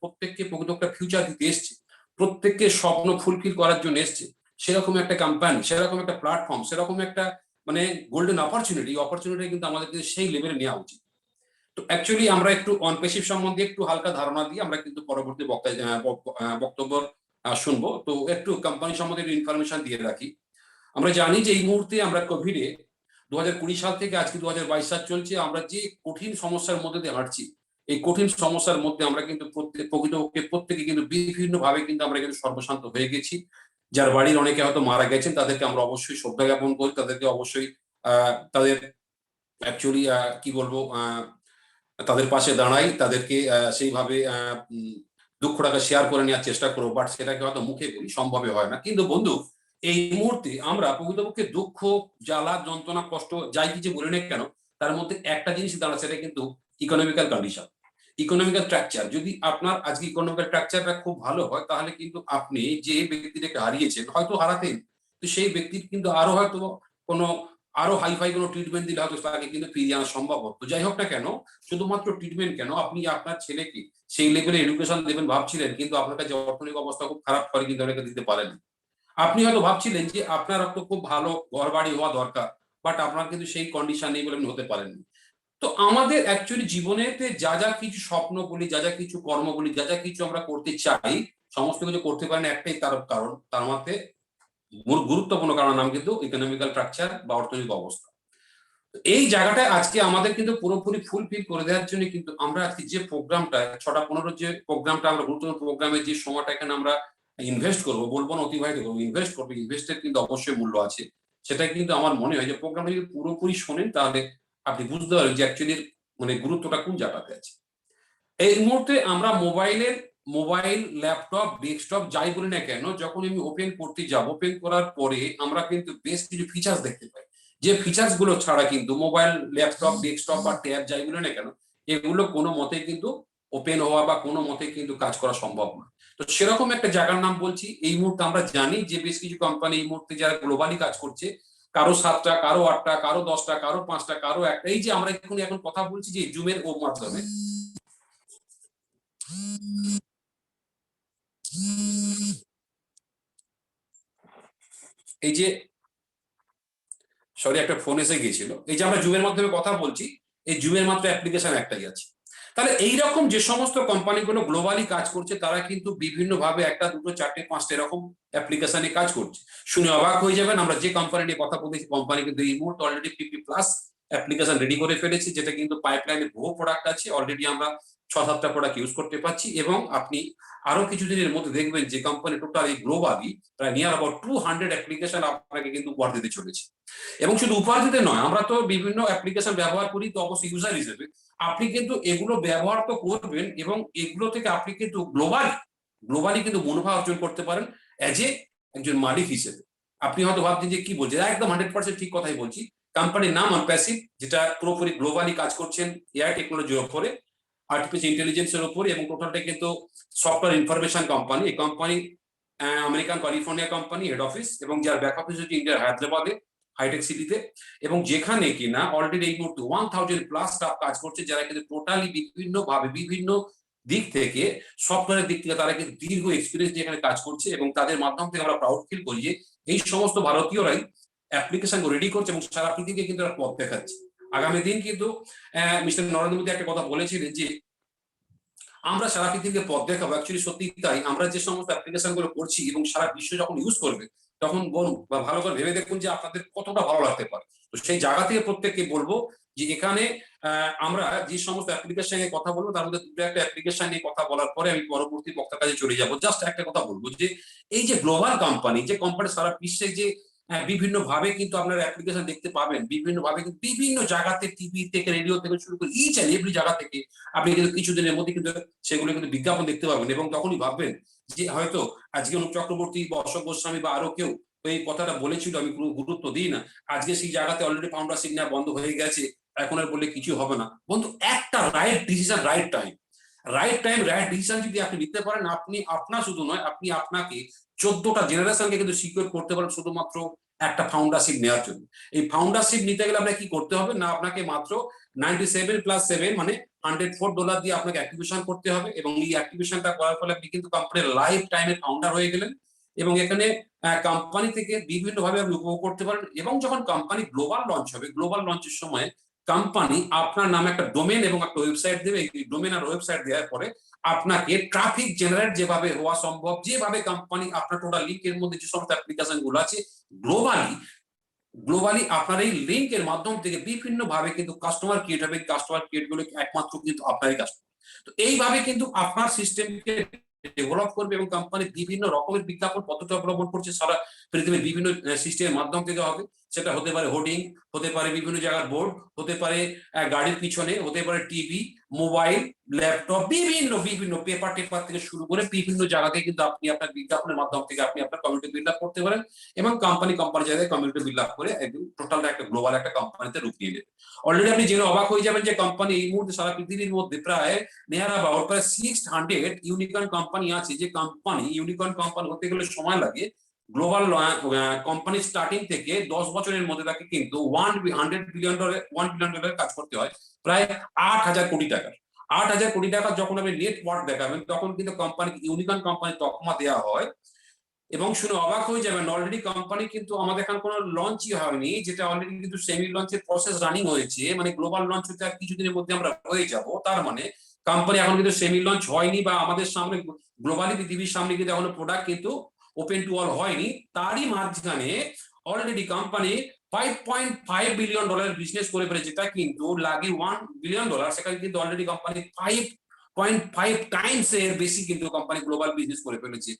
প্রত্যেককে প্রকৃত ফিউচার দিতে এসছে, প্রত্যেককে স্বপ্ন ফুলফিল করার জন্য এসছে, সেরকম একটা কোম্পানি, সেরকম একটা প্ল্যাটফর্ম, সেরকম একটা মানে গোল্ডেন অপরচুনিটি, অপরচুনিটি কিন্তু আমাদেরকে সেই লেভেলে নেওয়া উচিত। তো অ্যাকচুয়ালি আমরা একটু অনপেসিভ সম্বন্ধে একটু হালকা ধারণা দিয়ে আমরা কিন্তু পরবর্তী বক্তব্য শুনবো। তো একটু কোম্পানি সম্বন্ধে একটু ইনফরমেশন দিয়ে রাখি। আমরা জানি যে এই মুহূর্তে আমরা কোভিডে 2020 সাল থেকে আজকে 2022 সাল চলছে, আমরা যে কঠিন সমস্যার মধ্যে দিয়ে হাঁটছি, এই কঠিন সমস্যার মধ্যে আমরা কিন্তু প্রকৃতপক্ষে প্রত্যেকে কিন্তু বিভিন্ন ভাবে কিন্তু আমরা কিন্তু সর্বশান্ত হয়ে গেছি। যার বাড়ির অনেকে হয়তো মারা গেছেন তাদেরকে আমরা অবশ্যই শ্রদ্ধা জ্ঞাপন করি, তাদেরকে অবশ্যই তাদের অ্যাকচুয়ালি কি বলবো তাদের পাশে দাঁড়াই, তাদেরকে সেইভাবে দুঃখটাকে শেয়ার করে নেওয়ার চেষ্টা করবো, বাট সেটাকে হয়তো মুখে বলি, সম্ভবে হয় না। কিন্তু বন্ধু, এই মুহূর্তে আমরা প্রকৃতপক্ষে দুঃখ, জ্বালা, যন্ত্রণা, কষ্ট যাই কিছু বলি না কেন, তার মধ্যে একটা জিনিস দাঁড়ায়, সেটা কিন্তু ইকোনমিক্যাল কন্ডিশন, ইকোনমিক্যাল স্ট্রাকচার। যদি আপনার আজকে ইকোনমিক্যাল স্ট্রাকচারটা খুব ভালো হয়, তাহলে কিন্তু আপনি যে ব্যক্তিটাকে হারিয়েছেন, হয়তো হারাতেন, তো সেই ব্যক্তির কিন্তু আরো হয়তো কোনো আরো হাইফাই কোনো ট্রিটমেন্ট দিলে হয়তো তাকে কিন্তু ফিরিয়ে আনা সম্ভব হতো। যাই হোক না কেন, শুধুমাত্র ট্রিটমেন্ট কেন, আপনি আপনার ছেলেকে সেই লেভেলে এডুকেশন দেবেন ভাবছিলেন, কিন্তু আপনার কাছে অর্থনৈতিক অবস্থা খুব খারাপ করে কিন্তু অনেকে দিতে পারেন। আপনি হয়তো ভাবছিলেন যে আপনার তো খুব ভালো ঘর বাড়ি হওয়া দরকার, বাট আপনার কিন্তু সেই কন্ডিশন নেই বলে আপনি হতে পারেননি। তো আমাদের অ্যাকচুয়ালি জীবনেতে যা যা কিছু স্বপ্ন বলি, যা যা কিছু কর্ম বলি, যা যা কিছু আমরা করতে চাই, সমস্ত কিছু করতে পারেন একটাই তার কারণ, তার মধ্যে গুরুত্বপূর্ণ কারণ নাম কিন্তু ইকোনমিক্যাল স্ট্রাকচার বা অর্থনৈতিক অবস্থা। এই জায়গাটায় আজকে আমাদের কিন্তু পুরোপুরি ফুলফিল করে দেওয়ার জন্য কিন্তু আমরা আজকে যে প্রোগ্রামটা 6টা 15 যে প্রোগ্রামটা আমরা গুরুত্বপূর্ণ প্রোগ্রামের যে সময়টা এখানে আমরা ইনভেস্ট করবো, বলবো না অতিবাহিত করবো, ইনভেস্ট করবো, ইনভেস্টের কিন্তু অবশ্যই মূল্য আছে। সেটা কিন্তু আমার মনে হয় যে প্রোগ্রামটা যদি পুরোপুরি শোনেন, তাহলে আপনি বুঝতে পারবেন যে অ্যাকচুয়ালি মানে গুরুত্বটা কোন জায়গাতে আছে। এই মুহূর্তে আমরা মোবাইল, ল্যাপটপ, ডেস্কটপ যাই বলি না কেন, যখন আমি ওপেন করতে যাব, ওপেন করার পরে আমরা কিন্তু বেশ কিছু ফিচার্স দেখতে পাই, যে ফিচার্স গুলো ছাড়া কিন্তু মোবাইল, ল্যাপটপ, ডেস্কটপ বা ট্যাব যাই বলি না কেন, এগুলো কোনো মতে কিন্তু ওপেন হওয়া বা কোনো মতে কিন্তু কাজ করা সম্ভব না। তো সেরকম একটা জায়গার নাম বলছি। এই মুহূর্তে আমরা জানি যে বেশ কিছু কোম্পানি এই মুহূর্তে যারা গ্লোবালি কাজ করছে, কারো 7টা, কারো 8টা, কারো 10টা, কারো 5টা, কারো একটা, এই যে আমরা এখন কথা বলছি যে জুমের ও মাধ্যমে, এই যে সরি একটা ফোন এসে গিয়েছিল, এই যে আমরা জুমের মাধ্যমে কথা বলছি, এই জুমের মাত্র অ্যাপ্লিকেশন একটাই আছে। তাহলে এইরকম যে সমস্ত কোম্পানিগুলো গ্লোবালি কাজ করছে, তারা কিন্তু বিভিন্ন ভাবে একটা, দুটো, চারটে, পাঁচটা এরকম অ্যাপ্লিকেশনে কাজ করছে। শুনে অবাক হয়ে যাবেন, আমরা যে কোম্পানি নিয়ে কথা বলতেছি, কোম্পানি কিন্তু এই মুহূর্তে অলরেডি 50+ অ্যাপ্লিকেশন রেডি করে ফেলেছি, যেটা কিন্তু পাইপলাইনে বহু প্রোডাক্ট আছে অলরেডি, আমরা 6-7টা প্রোডাক্ট ইউজ করতে পারছি। এবং আপনি আরো কিছুদিনের মধ্যে দেখবেন যে কোম্পানি টোটাল এই গ্লোবালি প্রায় নিয়ার অ্যাবাউট 200 অ্যাপ্লিকেশন আপনাকে কিন্তু উপহার দিতে চলেছে। এবং শুধু উপহার দিতে নয়, আমরা তো বিভিন্ন অ্যাপ্লিকেশন ব্যবহার করি, তো অবশ্যই ইউজার হিসেবে আপনি কিন্তু এগুলো ব্যবহার তো করবেন, এবং এগুলো থেকে আপনি কিন্তু গ্লোবালি কিন্তু মুনাফা অর্জন করতে পারেন এজ এ একজন মালিক হিসেবে। আপনি হয়তো ভাবছেন যে কি বলছেন, একদম 100% ঠিক কথাই বলছি। কোম্পানির নাম অনপ্যাসিভ, যেটা পুরোপুরি গ্লোবালি কাজ করছেন এআই টেকনোলজির উপরে, আর্টিফিশিয়াল ইন্টেলিজেন্সের উপরে, এবং টোটালটা কিন্তু সফটওয়্যার ইনফরমেশন কোম্পানি। এই company American California company, head office, এবং যার ব্যাক অফিস হচ্ছে ইন্ডিয়ার হায়দ্রাবাদে, হাইটেক সিটিতে। এবং যেখানে কিনা অলরেডি এই মুহূর্তে 1000+ স্টাফ কাজ করছে, যারা কিন্তু টোটালি বিভিন্ন ভাবে বিভিন্ন দিক থেকে, সফটওয়্যারের দিক থেকে তারা কিন্তু দীর্ঘ এক্সপিরিয়েন্স নিয়ে এখানে কাজ করছে, এবং তাদের মাধ্যম থেকে আমরা প্রাউড ফিল করি যে এই সমস্ত ভারতীয়রাই অ্যাপ্লিকেশন রেডি করছে এবং সারা পৃথিবীকে কিন্তু তারা পথ দেখাচ্ছে। আগামী দিন কিন্তু মিস্টার নরেন্দ্র মোদী একটা কথা বলেছিলেন যে আমরা সারা পৃথিবীকে পথ দেখাবো। অ্যাকচুয়ালি সত্যি তাই, আমরা যে সমস্ত অ্যাপ্লিকেশন গুলো করছি এবং সারা বিশ্ব যখন ইউজ করবে, তখন বলুন বা ভালো করে ভেবে দেখুন যে আপনাদের কতটা ভালো লাগতে পারে। তো সেই জায়গা থেকে প্রত্যেককে বলবো যে এখানে আমরা যে সমস্ত অ্যাপ্লিকেশন নিয়ে কথা বলবো, তার মধ্যে দুটো একটা অ্যাপ্লিকেশন নিয়ে কথা বলার পরে আমি পরবর্তী বক্তার কাছে চলে যাবো। জাস্ট একটা কথা বলবো যে এই যে গ্লোবাল কোম্পানি, যে কোম্পানি সারা বিশ্বে যে বিভিন্ন ভাবে কিন্তু আপনারা অ্যাপ্লিকেশন দেখতে পাবেন, বিভিন্ন ভাবে কিন্তু বিভিন্ন জায়গাতে, টিভি থেকে, রেডিও থেকে শুরু করে ইচ এন্ড এভরি জায়গা থেকে আপনি কিন্তু কিছুদিনের মধ্যে কিন্তু সেগুলো কিন্তু বিজ্ঞাপন দেখতে পাবেন। এবং তখনই ভাববেন যে হয়তো আজকে অনুপ চক্রবর্তী বা অশোক গোস্বামী বা আরো কেউ এই কথাটা বলেছিল, আমি কোনো গুরুত্ব দিই না, আজকে সেই জায়গাতে অলরেডি ফাউন্ডার সিগন্যাল বন্ধ হয়ে গেছে, এখন আর বললে কিছু হবে না। বন্ধু, একটা right decision, right time, right decision যদি আপনি নিতে পারেন, আপনি আপনার শুধু নয়, আপনি আপনাকে 14টা জেনারেশনকে কিন্তু সিকিউর করতে পারেন শুধুমাত্র একটা ফাউন্ডারশিপ নেওয়ার জন্য। এই ফাউন্ডারশিপ নিতে গেলে আপনাকে কি করতে হবে না, আপনাকে মাত্র 97 + 7 মানে $104 দিয়ে আপনাকে অ্যাক্টিভেশন করতে হবে, এবং এই অ্যাক্টিভেশনটা করার ফলে আপনি কিন্তু কোম্পানির লাইফ টাইমের ফাউন্ডার হয়ে গেলেন। এবং এখানে কোম্পানি থেকে বিভিন্ন ভাবে আপনি উপভোগ করতে পারেন। এবং যখন কোম্পানি গ্লোবাল লঞ্চ হবে, গ্লোবাল লঞ্চের সময় কোম্পানি আপনার নামে একটা ডোমেন এবং একটা ওয়েবসাইট দেবে। এই ডোমেন আর ওয়েবসাইট দেওয়ার পরে আপনাকে ট্রাফিক জেনারেট যেভাবে হওয়া সম্ভব, যেভাবে কোম্পানি আপনার টোটাল লিঙ্কের মধ্যে যে সমস্ত অ্যাপ্লিকেশন গুলো আছে গ্লোবালি আপনার এই লিঙ্কের মাধ্যম থেকে বিভিন্ন ভাবে কিন্তু কাস্টমার ক্রিয়েট হবে। কাস্টমার ক্রিয়েট গুলো একমাত্র কিন্তু আপনারই কাস্টমার। তো এইভাবে কিন্তু আপনার সিস্টেমকে ডেভেলপ করবে, এবং কোম্পানি বিভিন্ন রকমের বিজ্ঞাপন পদ্ধতি অবলম্বন করছে সারা পৃথিবীর বিভিন্ন সিস্টেমের মাধ্যম থেকে হবে। সেটা হতে পারে হোর্ডিং, হতে পারে বিভিন্ন জায়গার বোর্ড, হতে পারে গাড়ির পিছনে, হতে পারে টিভি, মোবাইল, ল্যাপটপ, বিভিন্ন বিভিন্ন পেপার টেপার থেকে শুরু করে বিভিন্ন জায়গাতে কিন্তু আপনি আপনার বিজ্ঞাপনের মাধ্যম থেকে আপনি আপনার কমিউনিটি বিল্ড আপ করতে পারেন, এবং কোম্পানি জায়গায় কমিউনিটি বিল্ড আপ করে একদম টোটাল একটা গ্লোবাল একটা কোম্পানিতে রূপ নিয়ে নেবে। অলরেডি আপনি জেনে অবাক হয়ে যাবেন যে কোম্পানি এই মুহূর্তে সারা পৃথিবীর মধ্যে প্রায় নিয়ার অ্যাবাউট প্রায় 600 ইউনিকর্ন কোম্পানি আছে। যে কোম্পানি ইউনিকর্ন কোম্পানি হতে গেলে সময় লাগে গ্লোবাল কোম্পানি স্টার্টিং থেকে 10 বছরের মধ্যে তাকে কিন্তু $1 বিলিয়ন কাজ করতে হয়, প্রায় 8,000 কোটি টাকা। 8,000 কোটি টাকা যখন আপনি নেট ওয়ার্থ দেখাবেন, তখন কিন্তু কোম্পানি ইউনিকর্ন কোম্পানি তকমা দেওয়া হয়। এবং শুনে অবাক হয়ে যাবেন, অলরেডি কোম্পানি কিন্তু আমাদের এখানে কোনো লঞ্চই হয়নি, যেটা অলরেডি কিন্তু সেমি লঞ্চের প্রসেস রানিং হয়েছে। মানে গ্লোবাল লঞ্চ হতে আর কিছুদিনের মধ্যে আমরা হয়ে যাব। তার মানে কোম্পানি এখন কিন্তু সেমি লঞ্চ হয়নি, বা আমাদের সামনে গ্লোবালি পৃথিবীর সামনে কিন্তু এখনো প্রোডাক্ট কিন্তু ওপেন টু অল হয়নি। তারই মাঝখানে অলরেডি কোম্পানি $5.5 বিলিয়ন বিজনেস করে ফেলেছে, যেটা কিন্তু লাগে $1 বিলিয়ন। সেখানে কিন্তু অলরেডি কোম্পানি 5.5 টাইমস এর বেশি কিন্তু কোম্পানি গ্লোবাল বিজনেস করে ফেলেছে।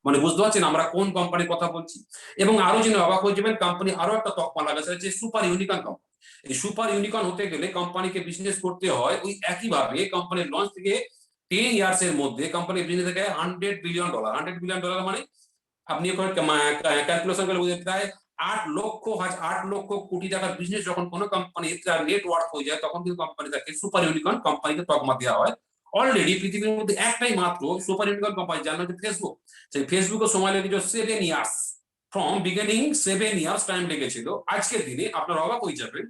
মানে বুঝতে পারছেন আমরা কোন কোম্পানির কথা বলছি। এবং আরো জেনে অবাক হয়ে যাবেন, কোম্পানি আরো একটা তকমা লাগাচ্ছে, যে সুপার ইউনিকর্ন কোম্পানি। এই সুপার ইউনিকর্ন হতে গেলে কোম্পানিকে বিজনেস করতে হয় ওই একইভাবে কোম্পানির লঞ্চ থেকে 10 ইয়ার্স এর মধ্যে কোম্পানি বিজনেস থেকে $100 বিলিয়ন। $100 বিলিয়ন মানে আপনি ক্যালকুলেশন করে বুঝতে প্রায় 8 লক্ষ কোটি টাকার বিজনেস যখন কোনো কোম্পানি নেটওয়ার্ক হয়ে যায়, তখন কিন্তু কোম্পানি তাকে সুপার ইউনিকর্ন কোম্পানিতে তকমা দেওয়া হয়। অলরেডি পৃথিবীর মধ্যে একটাই মাত্র সুপার ইউনিকর্ন কোম্পানি, যার নাম ফেসবুক। সেই ফেসবুকের সময় লেগেছিল 7 years, from beginning 7 years time লেগেছিল। আজকের দিনে আপনার অবাক হয়ে যাবেন,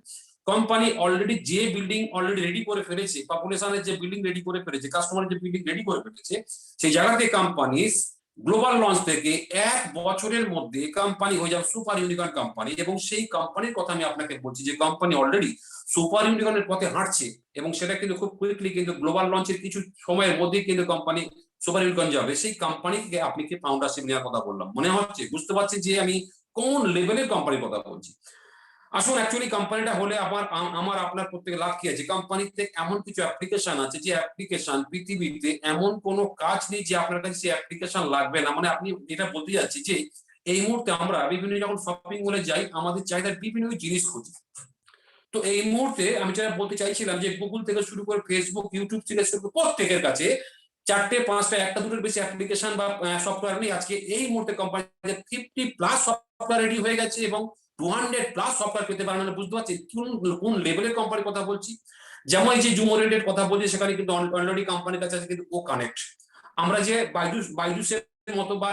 কোম্পানি অলরেডি যে বিল্ডিং অলরেডি রেডি করে ফেলেছে, পপুলেশনের যে বিল্ডিং রেডি করে ফেলেছে, কাস্টমারের যে বিল্ডিং রেডি করে ফেলেছে, সেই জায়গাতে কোম্পানি গ্লোবাল লঞ্চ থেকে 1 বছরের মধ্যে কোম্পানি হয়ে যাবে সুপার ইউনিকর্ন কোম্পানি। এবং সেই কোম্পানির কথা আমি আপনাকে বলছি, যে কোম্পানি অলরেডি সুপার ইউনিকর্নের পথে হাঁটছে, এবং সেটা কিন্তু খুব কুইকলি কিন্তু গ্লোবাল লঞ্চের কিছু সময়ের মধ্যেই কিন্তু কোম্পানি সুপার ইউনিকর্ন যাবে। সেই কোম্পানিকে আপনি কি ফাউন্ডারশিপ নেওয়ার কথা বললাম, মনে হচ্ছে বুঝতে পারছি যে আমি কোন লেভেলের কোম্পানির কথা বলছি। আসুন, অ্যাকচুয়ালি কোম্পানিটা হলে আমার আপনার প্রত্যেকে লাভ কি আছে। কোম্পানিতে এমন কিছু অ্যাপ্লিকেশন আছে, যে অ্যাপ্লিকেশন পৃথিবীতে এমন কোনো কাজ নেই যে আপনার কাছে সেই অ্যাপ্লিকেশন লাগবে না। মানে আপনি এটা বলতে যাচ্ছি যে এই মুহূর্তে আমরা বিভিন্ন যখন শপিং মলে যাই, আমাদের চাহিদার বিভিন্ন জিনিস খুঁজি। তো এই মুহূর্তে আমি যেটা বলতে চাইছিলাম, যে গুগল থেকে শুরু করে ফেসবুক, ইউটিউব থেকে শুরু করে প্রত্যেকের কাছে 4টে 5টা, একটা দুটোর বেশি অ্যাপ্লিকেশন বা সফটওয়্যার নেই। আজকে এই মুহূর্তে কোম্পানি 50+ সফটওয়্যার রেডি হয়ে গেছে, এবং 200+ সফটওয়্যার পেতে পারেন। মানে বুঝতে পারছি কোন লেভেলের কোম্পানির কথা বলছি। যেমন এই যে জুম ওরিয়েন্টেড কথা বলছি, সেখানে কিন্তু অলরেডি কোম্পানির কাছে আছে কিন্তু ও কানেক্ট। আমরা যে বাইজুসের মতো বা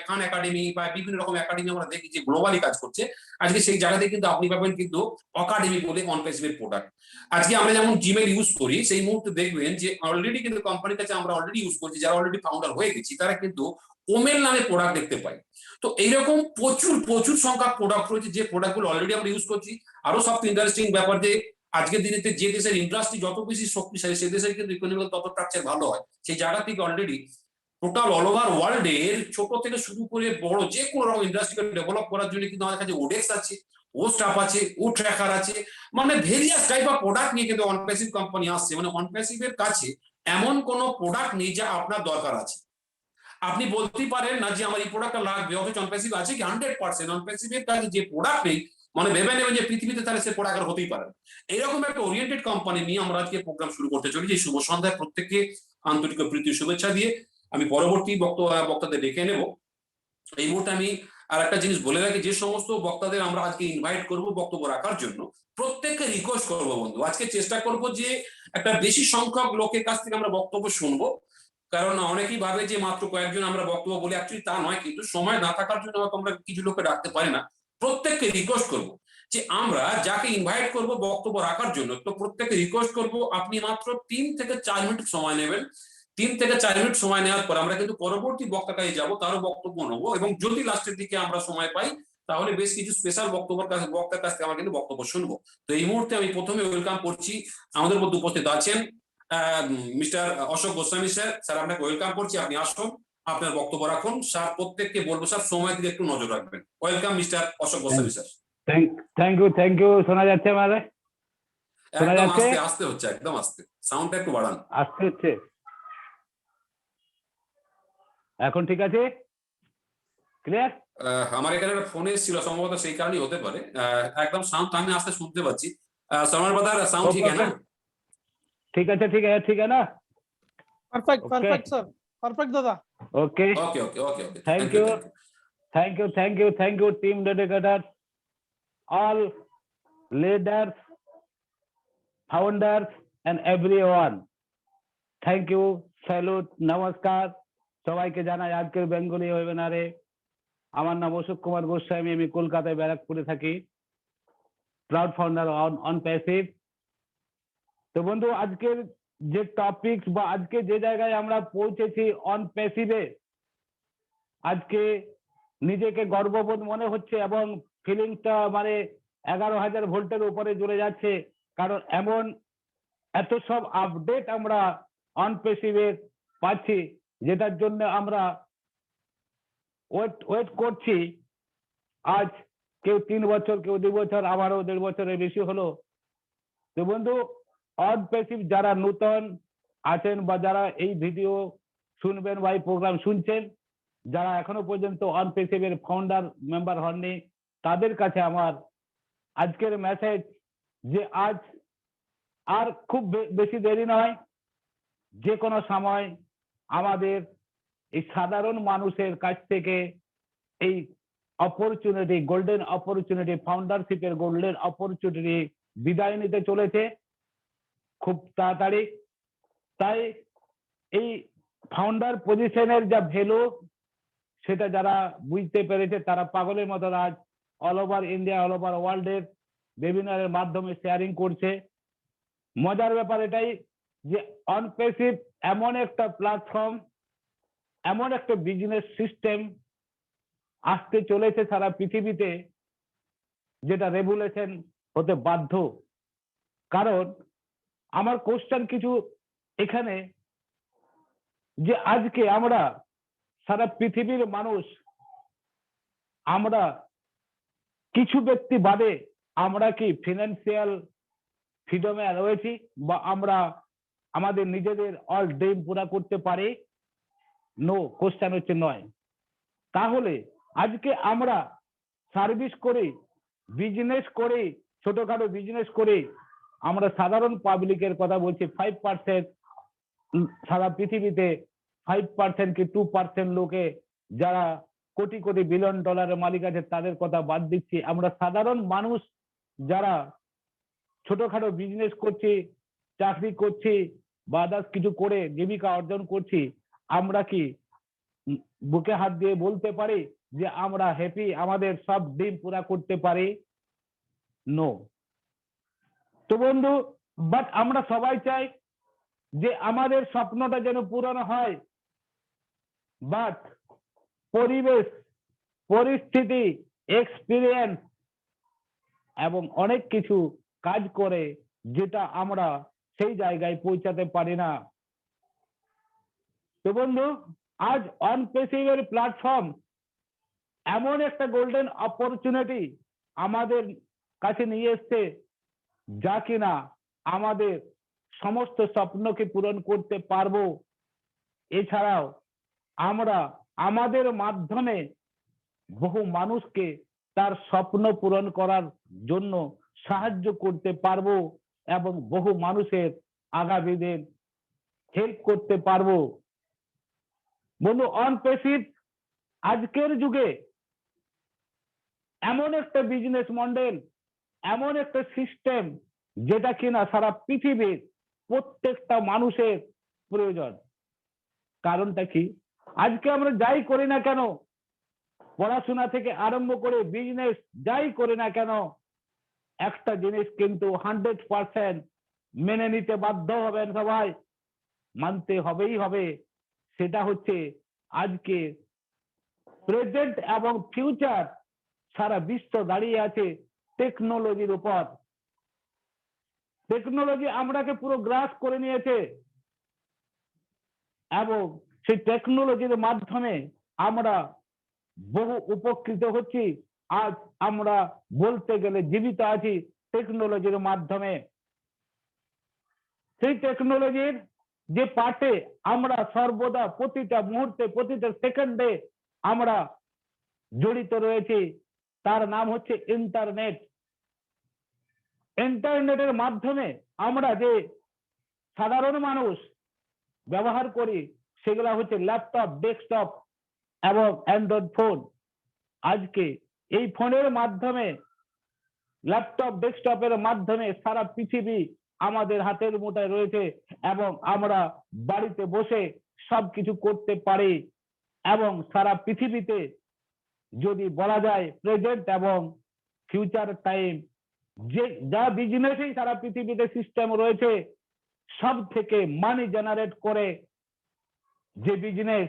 খান একাডেমি বা বিভিন্ন রকম একাডেমি আমরা দেখি যে গ্লোবালি কাজ করছে, আজকে সেই জায়গাতে কিন্তু আপনি পাবেন কিন্তু অ্যাকাডেমি বলে অনপ্যাসিভের প্রোডাক্ট। আজকে আমরা যেমন জিমেল ইউজ করি, সেই মুহূর্তে দেখবেন যে অলরেডি কিন্তু কোম্পানির কাছে আমরা অলরেডি ইউজ করছি, যারা অলরেডি ফাউন্ডার হয়ে গেছি, তারা কিন্তু ওমেল নামে প্রোডাক্ট দেখতে পাই। তো এইরকম প্রচুর প্রচুর সংখ্যক প্রোডাক্ট রয়েছে, যে প্রোডাক্টগুলো অলরেডি আমরা ইউজ করছি। আরো সবচেয়ে ইন্টারেস্টিং ব্যাপার, যে আজকের দিনে যে দেশের ইন্ডাস্ট্রি যত বেশি শক্তিশালী, সেই দেশের কিন্তু ইকোনমিক্যাল তত স্ট্রাকচার ভালো হয়। সেই জায়গা থেকে already total all over world এর ছোট থেকে শুরু করে বড় যে কোনো রকম ইন্ডাস্ট্রিকে ডেভেলপ করার জন্য কিন্তু আমাদের কাছে ওডেক্স আছে, ও স্টাফ আছে, ও ট্র্যাকার আছে। মানে ভেরিয়াস টাইপ অফ প্রোডাক্ট নিয়ে কিন্তু অনপ্যাসিভ কোম্পানি আসছে। মানে অনপ্যাসিভের কাছে এমন কোনো প্রোডাক্ট নেই যা আপনার দরকার আছে। আপনি বলতেই পারেন না যে আমার এই প্রোডাক্টটা লাগবে, অথচ অনপ্যাসিভ আছে কি 100%। অনপ্যাসিভের কাছে যে প্রোডাক্ট নেই, মানে ভেবে নেবেন যে পৃথিবীতে তাহলে সে প্রোডাক্ট হতেই পারে। এইরকম একটা ওরিয়েন্টেড কোম্পানি নিয়ে আমরা আজকে প্রোগ্রাম শুরু করতে চলেছি। শুভ সন্ধ্যায় প্রত্যেককে আন্তরিক প্রীতি শুভেচ্ছা দিয়ে আমি পরবর্তী বক্তাদের ডেকে নেব। এই মুহূর্তে আমি আর একটা জিনিস বলে রাখি, যে সমস্ত বক্তাদের আমরা আজকে ইনভাইট করব বক্তব্য রাখার জন্য, প্রত্যেককে রিকোয়েস্ট করবো বন্ধু, আজকে চেষ্টা করব যে একটা বেশি সংখ্যক লোকের কাছ থেকে আমরা বক্তব্য শুনবো। কারণ অনেকেই ভাবে যে মাত্র কয়েকজন আমরা বক্তব্য বলি, অ্যাকচুয়ালি তা নয়। কিন্তু সময় না থাকার জন্য হয়তো আমরা কিছু লোককে রাখতে পারি না। প্রত্যেককে রিকোয়েস্ট করব যে আমরা যাকে ইনভাইট করব বক্তব্য রাখার জন্য, তো প্রত্যেককে রিকোয়েস্ট করব আপনি মাত্র 3 থেকে 4 মিনিট সময় নেবেন। 3 থেকে 4 মিনিট সময় নেওয়ার পর আমরা কিন্তু পরবর্তী বক্তার কাছে যাব, তারও বক্তব্য নেবো, এবং যদি লাস্টের দিকে আমরা সময় পাই তাহলে বেশ কিছু স্পেশাল বক্তার কাছ থেকে আমরা কিন্তু বক্তব্য শুনবো। তো এই মুহূর্তে আমি প্রথমে ওয়েলকাম করছি, আমাদের মধ্যে উপস্থিত আছেন mister Ashok Goswami sir. Sir আপনাকে ওয়েলকাম করছি, আপনি আসুন, আপনার বক্তব্য রাখুন। স্যার প্রত্যেককে বলবো স্যার সময় দিকে একটু নজর রাখবেন। Welcome mister Ashok Goswami sir. Thank you. শোনা যাচ্ছে আমারে? শোনা একদম যাচ্ছে? আস্তে আস্তে হচ্ছে, একদম আস্তে, সাউন্ডটা একটু বাড়ান। আস্তে হচ্ছে, এখন ঠিক আছে? ক্লিয়ার? আমার এখানে একটা ফোন এসেছিল, সম্ভবত সেই কারণেই হতে পারে। একদম সাউন্ড আমি আস্তে শুনতে পাচ্ছি। समर बता रहा साउंड ठीक है ना? ठीक है, ठीक है ना? परफेक्ट परफेक्ट सर, परफेक्ट दादा। Okay okay okay okay okay, thank you team dedicators, all leaders, founders and everyone, thank you, salute, नमस्कार সবাইকে জানাই আজকের বেঙ্গলি ওয়েবিনারে। আমার নাম অশোক কুমার গোস্বামী, আমি কলকাতায় ব্যারাকপুরে থাকি, প্রাউড ফাউন্ডার অন প্যাসিভ। তো বন্ধু, আজকের যে টপিকস বা আজকে যে জায়গায় আমরা পৌঁছেছি অন প্যাসিভে, আজকে নিজেকে গর্ববোধ মনে হচ্ছে এবং ফিলিংসটা মানে 11,000 ভোল্টের উপরে জ্বলে যাচ্ছে, কারণ এমন এত সব আপডেট আমরা অন প্যাসিভে পাচ্ছি, যেটার জন্য আমরা ওয়েট করছি। আজ কেউ 3 বছর, কেউ 2 বছর, আবারও 1.5 বছরের বেশি হলো। তো বন্ধু, অন প্যাসিভ যারা নতুন আছেন বা যারা এই ভিডিও শুনবেন বা এই প্রোগ্রাম শুনছেন, যারা এখনো পর্যন্ত অন প্যাসিভের ফাউন্ডার মেম্বার হননি, তাদের কাছে আমার আজকের মেসেজ যে আজ আর খুব বেশি দেরি নয়, যে কোনো সময় আমাদের এই সাধারণ মানুষের কাছ থেকে এই অপরচুনিটি, গোল্ডেন অপরচুনিটি, ফাউন্ডারশিপের গোল্ডেন অপরচুনিটি বিদায় নিতে চলেছে খুব তাড়াতাড়ি। তাই এই ফাউন্ডার পজিশনের যা ভ্যালু, সেটা যারা বুঝতে পেরেছে তারা পাগলের মতো আজ all over India, all over ওয়ার্ল্ডের ওয়েবিনারের মাধ্যমে শেয়ারিং করছে। মজার ব্যাপার এটাই যে অন প্যাসিভ এমন একটা প্ল্যাটফর্ম, এমন একটা বিজনেস সিস্টেম আসতে চলেছে সারা পৃথিবীতে, যেটা রেগুলেশন হতে বাধ্য। কারণ আমার কোশ্চেন কিছু এখানে, যে আজকে আমরা সারা পৃথিবীর মানুষ, আমরা কিছু ব্যক্তি বাদে আমরা কি ফিনান্সিয়াল ফ্রিডমে রয়েছি, বা আমরা আমাদের নিজেদের অল ড্রিম পুরা করতে পারি? নো, কোশ্চেন হচ্ছে নয়। তাহলে আজকে আমরা সার্ভিস করি, বিজনেস করি, ছোটখাটো বিজনেস করি, আমরা সাধারণ পাবলিকের কথা বলছি। 5% সারা পৃথিবীতে 5% কি 2% লোকে যারা কোটি কোটি বিলিয়ন ডলারের মালিক আছে, তাদের কথা বাদ দিচ্ছি। আমরা সাধারণ মানুষ যারা ছোটখাটো বিজনেস করছি, চাকরি করছি বা আদার্স কিছু করে জীবিকা অর্জন করছি, আমরা কি বুকে হাত দিয়ে বলতে পারি যে আমরা হ্যাপি, আমাদের সব ড্রিম পুরা করতে পারি? নো। তো বন্ধু, বাট আমরা সবাই চাই যে আমাদের স্বপ্নটা যেন পূরণ হয়, বাট পরিবেশ, পরিস্থিতি, এক্সপিরিয়েন্স এবং অনেক কিছু কাজ করে যেটা আমরা সেই জায়গায় পৌঁছাতে পারি না। তো বন্ধু, আজ অন প্যাসিভের প্ল্যাটফর্ম এমন একটা গোল্ডেন অপরচুনিটি আমাদের কাছে নিয়ে এসছে, যা কিনা আমাদের সমস্ত স্বপ্নকে পূরণ করতে পারবো। এছাড়াও আমরা আমাদের মাধ্যমে বহু মানুষকে তার স্বপ্ন পূরণ করার জন্য সাহায্য করতে পারবো এবং বহু মানুষের আগামী দিন হেল্প করতে পারবো। বন্ধু, অন প্যাসিভ আজকের যুগে এমন একটা বিজনেস মডেল, এমন একটা সিস্টেম, যেটা কিনা সারা পৃথিবীর প্রত্যেকটা মানুষের প্রয়োজন। কারণটা কি? আজকে আমরা যাই করি না কেন, পড়াশোনা থেকে আরম্ভ করে বিজনেস যাই করে না কেন, একটা জিনিস কিন্তু 100% মেনে নিতে বাধ্য হবেন সবাই, মানতে হবেই হবে, সেটা হচ্ছে আজকে প্রেজেন্ট এবং ফিউচার সারা বিশ্ব দাঁড়িয়ে আছে টেকনোলজির উপর। টেকনোলজি আমরাকে পুরো গ্রাস করে নিয়েছে এবং সেই টেকনোলজির মাধ্যমে আমরা বহু উপকৃত হচ্ছি। আজ আমরা বলতে গেলে জীবিত আছি টেকনোলজির মাধ্যমে। সেই টেকনোলজির যে পার্টে আমরা সর্বদা প্রতিটা মুহূর্তে প্রতিটা সেকেন্ডে আমরা জড়িত রয়েছি, তার নাম হচ্ছে ইন্টারনেট। ইন্টারনেটের মাধ্যমে আমরা যে সাধারণ মানুষ ব্যবহার করি সেগুলো হচ্ছে ল্যাপটপ, ডেস্কটপ এবং অ্যান্ড্রয়েড ফোন। আজকে এই ফোনের মাধ্যমে, ল্যাপটপ ডেস্কটপের মাধ্যমে সারা পৃথিবী আমাদের হাতের মুঠোয় রয়েছে এবং আমরা বাড়িতে বসে সবকিছু করতে পারি। এবং সারা পৃথিবীতে যদি বলা যায় প্রেজেন্ট এবং ফিউচার টাইম, যে যা বিজনেসেই সারা পৃথিবীতে সিস্টেম রয়েছে, সব থেকে মানি জেনারেট করে যে বিজনেস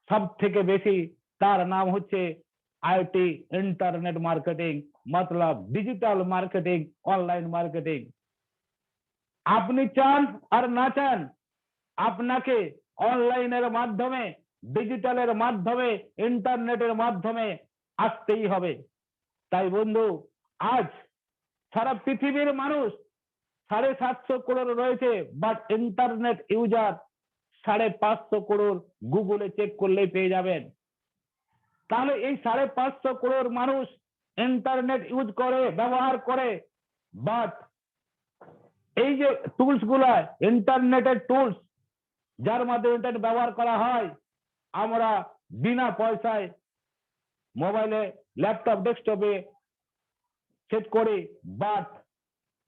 সব থেকে বেশি, তার নাম হচ্ছে IT, internet marketing, Matlab digital marketing, online marketing. আপনি চান আর না চান, আপনাকে অনলাইনের মাধ্যমে, ডিজিটালের মাধ্যমে, ইন্টারনেটের মাধ্যমে আসতেই হবে। তাই বন্ধু, আজ সারা পৃথিবীর মানুষ 750 করোড় রয়েছে, বাট ইন্টারনেট ইউজার 550 করোড়। গুগলে চেক করলেই পেয়ে যাবেন। তাহলে এই 550 করোড় মানুষ ইন্টারনেট ইউজ করে, ব্যবহার করে, বাট এই যে টুলস গুলা, ইন্টারনেটের টুলস যার মাধ্যমে ইন্টারনেট ব্যবহার করা হয়, আমরা বিনা পয়সায় মোবাইলে, ল্যাপটপ, ডেস্কটপে সেট করি, বাট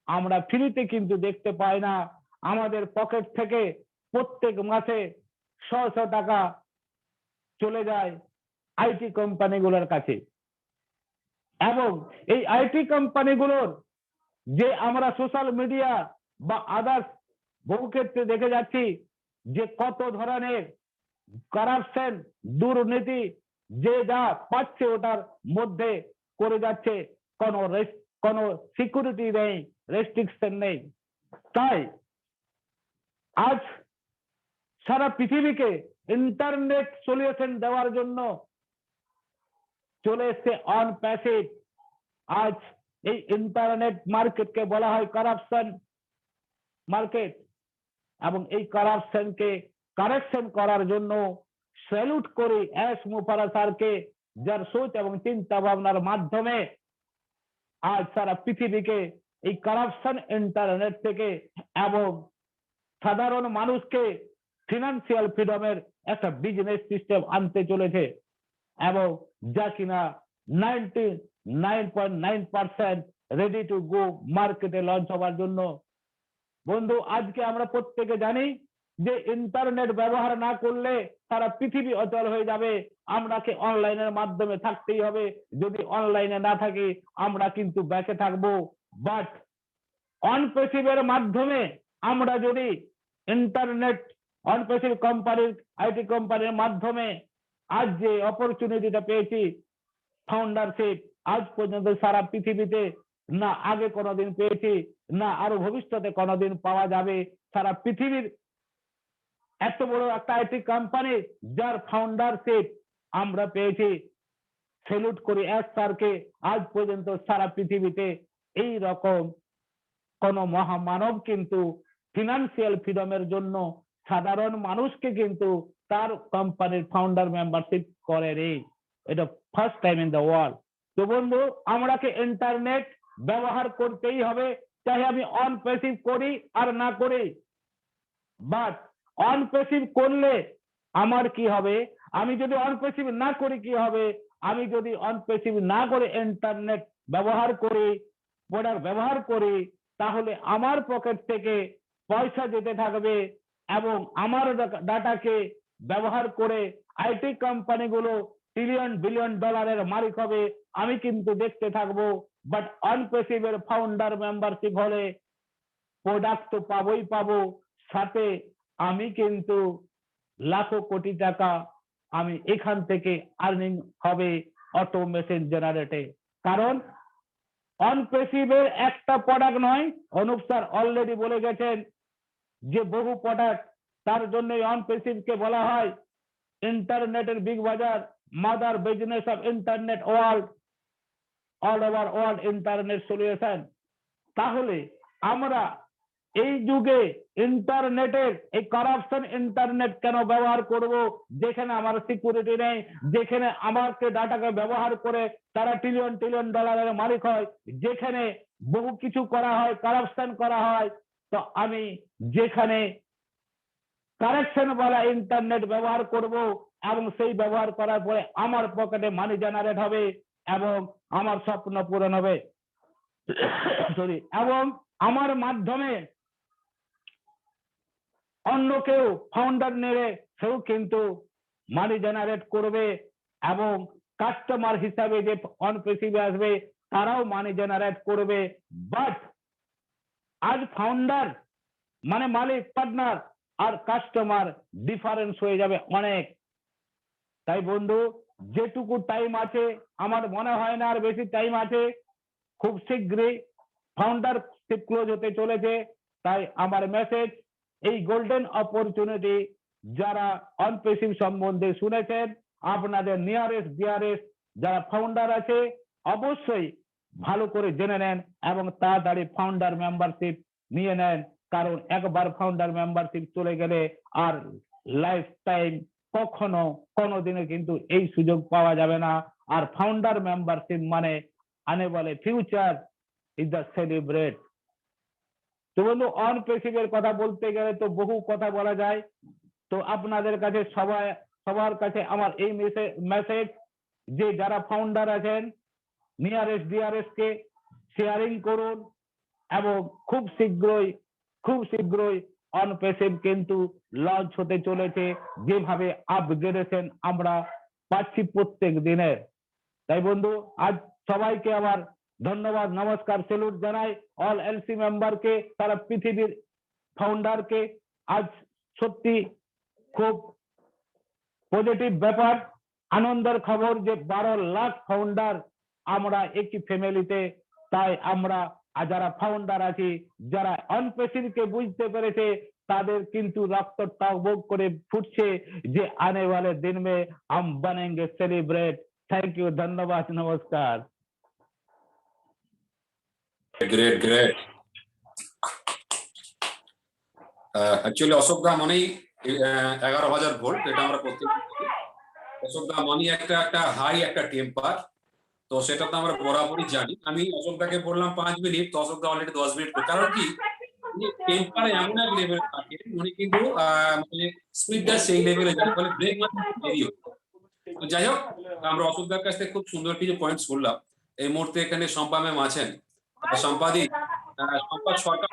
আমরা ফ্রিতে কিন্তু দেখতে পাই না। আমাদের পকেট থেকে প্রত্যেক মাসে 100 টাকা চলে যায় আইটি কোম্পানিগুলোর কাছে। এবং এই আইটি কোম্পানিগুলোর যে আমরা সোশ্যাল মিডিয়া বা আদার্স বহু ক্ষেত্রে দেখে যাচ্ছি যে কত ধরনের কারাপশন, দুর্নীতি, যে যা পাচ্ছে ওটার মধ্যে করে যাচ্ছে, কোনো সিকিউরিটি নেই, রেস্ট্রিকশন নেই। তাই আজ সারা পৃথিবীকে ইন্টারনেট সলিউশন দেওয়ার জন্য চলে এসছে অন প্যাসিভ। আজ এই ইন্টারনেট মার্কেটকে বলা হয় কারাপশন মার্কেট, এবং এই কারাপশনকে কারেকশন করার জন্য স্যালুট করি এস মুফারা স্যারকে, যার সোচ এবং চিন্তা ভাবনার মাধ্যমে আজ সারা পৃথিবীকে এই কারাপশন ইন্টারনেট থেকে এবং সাধারণ মানুষকে ফিনান্সিয়াল ফ্রিডমের একটা বিজনেস সিস্টেম আনতে চলেছে, এবং যা কিনা 99.9% রেডি টু গো মার্কেটে লঞ্চ হওয়ার জন্য। বন্ধু, আজকে আমরা প্রত্যেকে জানি যে ইন্টারনেট ব্যবহার না করলে সারা পৃথিবী অচল হয়ে যাবে। আমরাকে অনলাইনের মাধ্যমে থাকতেই হবে। যদি অনলাইনে না থাকি আমরা কিন্তু ব্যাকে থাকবো। বাট অনপ্যাসিভের মাধ্যমে আমরা যদি ইন্টারনেট, অনপ্যাসিভ কোম্পানির, আইটি কোম্পানির মাধ্যমে আজ যে অপরচুনিটিটা পেয়েছি, ফাউন্ডারশিপ, আজ পর্যন্ত সারা পৃথিবীতে না আগে কোনোদিন পেয়েছি, না আরো ভবিষ্যতে কোনোদিন পাওয়া যাবে। সারা পৃথিবীর এত বড় একটা আইটি কোম্পানি যার ফাউন্ডারশিপ আমরা পেয়েছি, স্যালুট করি এস স্যারকে। আজ পর্যন্ত সারা পৃথিবীতে এই রকম কোন মহামানব কিন্তু ফিনান্সিয়াল ফ্রিডমের জন্য সাধারণ মানুষকে কিন্তু তার কোম্পানির ফাউন্ডার মেম্বারশিপ করে রে। এটা first time in the world. তো বন্ধু, আমরাকে ইন্টারনেট ব্যবহার করতেই হবে, চাই আমি অন প্যাসিভ করি আর না করি। বাট অন প্যাসিভ করলে আমার কি হবে, আমি যদি অন প্যাসিভ না করি কি হবে, আমি যদি অন প্যাসিভ না করে ইন্টারনেট ব্যবহার করি, প্রোডাক্ট ব্যবহার করি, তাহলে আমার পকেট থেকে পয়সা যেতে থাকবে এবং আমার ডাটাকে ব্যবহার করে আইটি কোম্পানিগুলো ট্রিলিয়ন বিলিয়ন ডলারের মালিক হবে আমি কিন্তু দেখতে থাকবো। বাট অনপেসিভের ফাউন্ডার মেম্বারশিপ হলে প্রোডাক্ট তো পাবোই পাবো, সাথে আমি কিন্তু লাখো কোটি টাকা আমি এখান থেকে আর্নিং হবে অটোমেশন জেনারেটে। কারণ অনপেসিভের একটা প্রোডাক্ট নয়, অনুপ স্যার অলরেডি বলে গেছেন যে বহু প্রোডাক্ট, তার জন্যই অনপেসিভকে বলা হয় ইন্টারনেটের বিগ বাজার, mother business of internet world, all over world internet solution. তাহলে আমরা এই যুগে ইন্টারনেটের এই কারাপশন ইন্টারনেট কেন ব্যবহার করব, যেখানে আমার সিকিউরিটি নেই, যেখানে আমাকে ডাটাকে ব্যবহার করে তারা ট্রিলিয়ন ট্রিলিয়ন ডলারের মালিক হয়, যেখানে বহু কিছু করা হয়, কারাপশন করা হয়। তো আমি যেখানে কারেকশন বলা ইন্টারনেট ব্যবহার করব এবং সেই ব্যবহার করার পরে আমার পকেটে মানি জেনারেট হবে এবং আমার স্বপ্ন পূরণ হবে সরি, এবং আমার মাধ্যমে অন্য কেউ ফাউন্ডার নেড়ে সেও কিন্তু মানি জেনারেট করবে এবং কাস্টমার হিসাবে যে অনপেসিভে আসবে তারাও মানি জেনারেট করবে। বাট আজ ফাউন্ডার মানে মালিক পার্টনার আর কাস্টমার ডিফারেন্স হয়ে যাবে অনেক। তাই বন্ধু, যেটুকু টাইম আছে, আমার মনে হয় না আর বেশি টাইম আছে, খুব শীঘ্রই ফাউন্ডারশিপ ক্লোজ হতে চলেছে। তাই আমার মেসেজ, এই গোল্ডেন অপরচুনিটি যারা অনপেসিভ সম্বন্ধে শুনেছেন, আপনাদের নিয়ারেস্ট ডিয়ারেস্ট যারা ফাউন্ডার আছে অবশ্যই ভালো করে জেনে নেন এবং তাড়াতাড়ি ফাউন্ডার মেম্বারশিপ নিয়ে নেন। কারণ একবার ফাউন্ডার মেম্বারশিপ চলে গেলে আর লাইফ টাইম কখনো কোনোদিনও কিন্তু এই সুযোগ পাওয়া যাবে না। আর ফাউন্ডার মেম্বারশিপ মানে আনে বলে ফিউচার ইজ দ্য সেলিব্রেট। তো বন্ধু, অনপেসিভের কথা বলতে গেলে তো বহু কথা বলা যায়। তো আপনাদের কাছে সবার কাছে আমার এই মেসেজ যে যারা ফাউন্ডার আছেন নিয়ারেস্ট ডিয়ারেস্ট কে শেয়ারিং করুন এবং খুব শীঘ্রই অনপেসিভ কিন্তু লঞ্চ হতে চলেছে, যেভাবে আপগ্রেডেশন আমরা পাচ্ছি প্রত্যেক দিনের। তাই বন্ধু, আজ সবাইকে আমার ধন্যবাদ, নমস্কার, স্যালুট জানাই অল এলসি মেম্বারকে, সারা পৃথিবীর ফাউন্ডারকে। আজ সত্যি খুব পজিটিভ ব্যাপার, আনন্দের খবর যে 12 লাখ ফাউন্ডার আমরা একই ফ্যামিলিতে। তাই আমরা যারা ফাউন্ডার আছি, যারা অনপেসিভকে বুঝতে পেরেছে, তাদের কিন্তু রক্ত টকবক করে ফুটছে যে আনে वाले दिन में हम बनेंगे सेलिब्रेट। थैंक यू, धन्यवाद, नमस्कार। Great great. অ্যাকচুয়ালি অশোক দা মানেই 11,000 ভোল্ট, এটা আমরা প্রত্যেক অশোক দা মানি একটা হাই একটা টেম্পার, তো সেটা তো আমরা বরাবরই জানি। আমি অশোক দাকে বললাম 5 মিনিট, তো অশোক দা অলরেডি 10 মিনিট, কারণ কি টেম্পারে এমন এক লেভেল থাকে উনি কিন্তু মানে স্পিডটা সেই লেভেলে যায়, ফলে ব্রেক মারতে দেরি হয়। তো যাই হোক, আমরা অশোক দার কাছ থেকে খুব সুন্দর কিছু পয়েন্ট শুনলাম। এই মুহূর্তে এখানে শম্পা ম্যাম আছেন, সম্পাদি সম্পা 6টা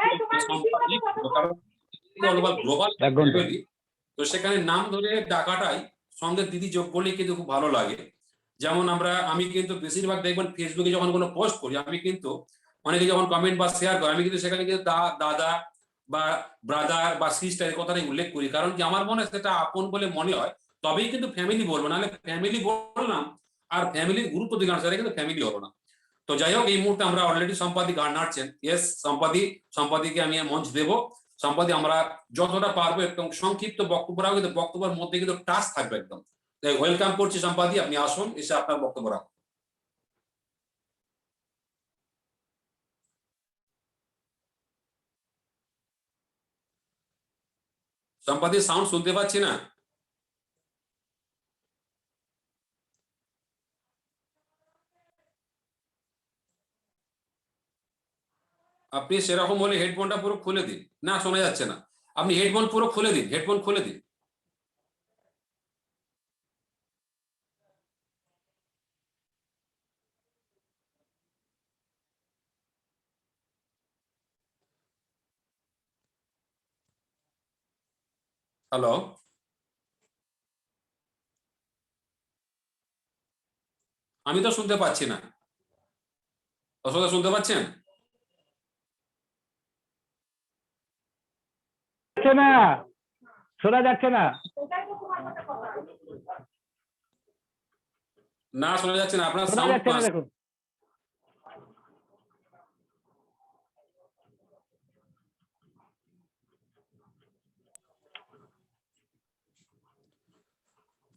সম্পাদিক, কারণ গ্লোবাল লেভেলে, তো সেখানে নাম ধরে ডাকাটাই সঙ্গে দিদি যোগ করলে কিন্তু খুব ভালো লাগে। যেমন আমি কিন্তু বেশিরভাগ দেখবেন ফেসবুকে যখন কোনো পোস্ট করি, আমি কিন্তু অনেকে যখন কমেন্ট বা শেয়ার করে, আমি কিন্তু সেখানে কিন্তু দাদা বা ব্রাদার বা সিস্টার এই কথাটাই উল্লেখ করি। কারণ কি আমার মনে হয় সেটা আপন বলে মনে হয়, তবেই কিন্তু ফ্যামিলি বলবো, নাহলে ফ্যামিলি বললাম আর ফ্যামিলির গুরুত্ব দিলাম, সেটা কিন্তু ফ্যামিলি হলো না। তো যাই হোক, এই মুহূর্তে আমরা অলরেডি সম্পাদি গান নাড়ছেন। ইয়েস সম্পাদিকে আমি মঞ্চ দেবো। সম্পাদি আমরা যতটা পারবো একদম সংক্ষিপ্ত বক্তব্য রাখবো, কিন্তু বক্তব্যের মধ্যে কিন্তু টাচ থাকবে একদম। তাই ওয়েলকাম করছি সম্পাদি, আপনি আসুন, এসে আপনার বক্তব্য রাখুন। সম্পাদি সাউন্ড শুনতে পাচ্ছি না। আপনি সেরকম হলে হেডফোনটা পুরো খুলে দিন। না, শোনা যাচ্ছে না। আপনি হেডফোন পুরো খুলে দিন, হেডফোন খুলে দিন। হ্যালো। আমি তো শুনতে পাচ্ছি না। অশোকদা শুনতে পাচ্ছেন? না, শোনা যাচ্ছে না। না, শোনা যাচ্ছে না, আপনার শোনা সাউন্ড যাচ্ছে না, দেখুন।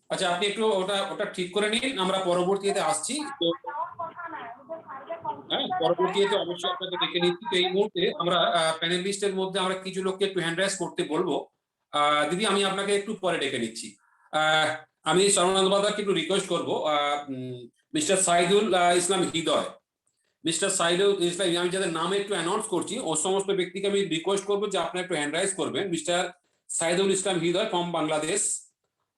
আচ্ছা, আপনি একটু ওটা ওটা ঠিক করে নিন, আমরা পরবর্তীতে আসছি। তো হ্যাঁ, পরবর্তীতে অবশ্যই আপনাকে ডেকে নিচ্ছি। তো এই মুহূর্তে আমরা প্যানেলিস্টের মধ্যে আমরা কিছু লোককে একটু হ্যান্ড রাইজ করতে বলবো। দিদি, আমি আপনাকে একটু পরে ডেকে নিচ্ছি। আমি সর্বানন্দ বাদাকে একটু রিকোয়েস্ট করবো, মিস্টার সাইদুল ইসলাম হৃদয়, মিস্টার সাইদুল ইসলাম, আমি যাদের নাম একটু অ্যানাউন্স করছি ও সমস্ত ব্যক্তিকে আমি রিকোয়েস্ট করবো যে আপনারা একটু হ্যান্ড রাইজ করবেন। Mister Saidul Islam Hridoy from Bangladesh,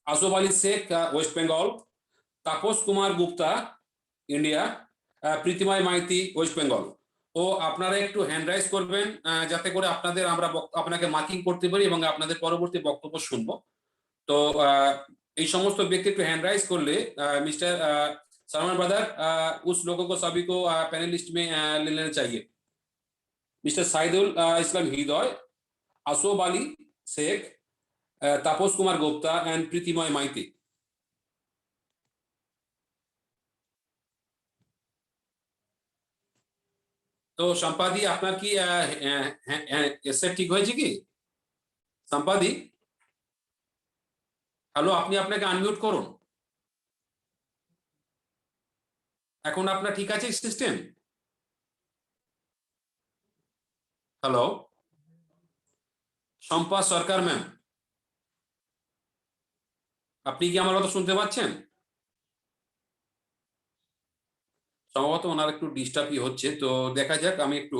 Asaf Ali Sheikh West Bengal, Tapas Kumar Gupta India, Pritimoy Maiti West Bengal. ও আপনারা একটু হ্যান্ড রাইজ করবেন যাতে করে আপনাদের আমরা আপনাকে মার্কিং করতে পারি এবং আপনাদের পরবর্তী বক্তব্য শুনবো। তো এই সমস্ত ব্যক্তি একটু হ্যান্ড राइज कर ले मिस्टर सलमान ब्रदर, उस लोगों को सभी को पैनलिस्ट में ले लेना चाहिए। मिस्टर साइदुल इस्लाम हृदय, असोब अली शेख, तापस कुमार गुप्ता एंड प्रीतिमय माइती। तो संपादी আপনার কি এসে ঠিক হয়েছে কি संपादी? হ্যালো, আপনি আপনাকে আনমিউট করুন। এখন আপনার ঠিক আছে সিস্টেম? হ্যালো, শম্পা সরকার ম্যাম, আপনি কি আমার কথা শুনতে পাচ্ছেন? সম্ভবত ওনার একটু ডিস্টার্বই হচ্ছে, তো দেখা যাক। আমি একটু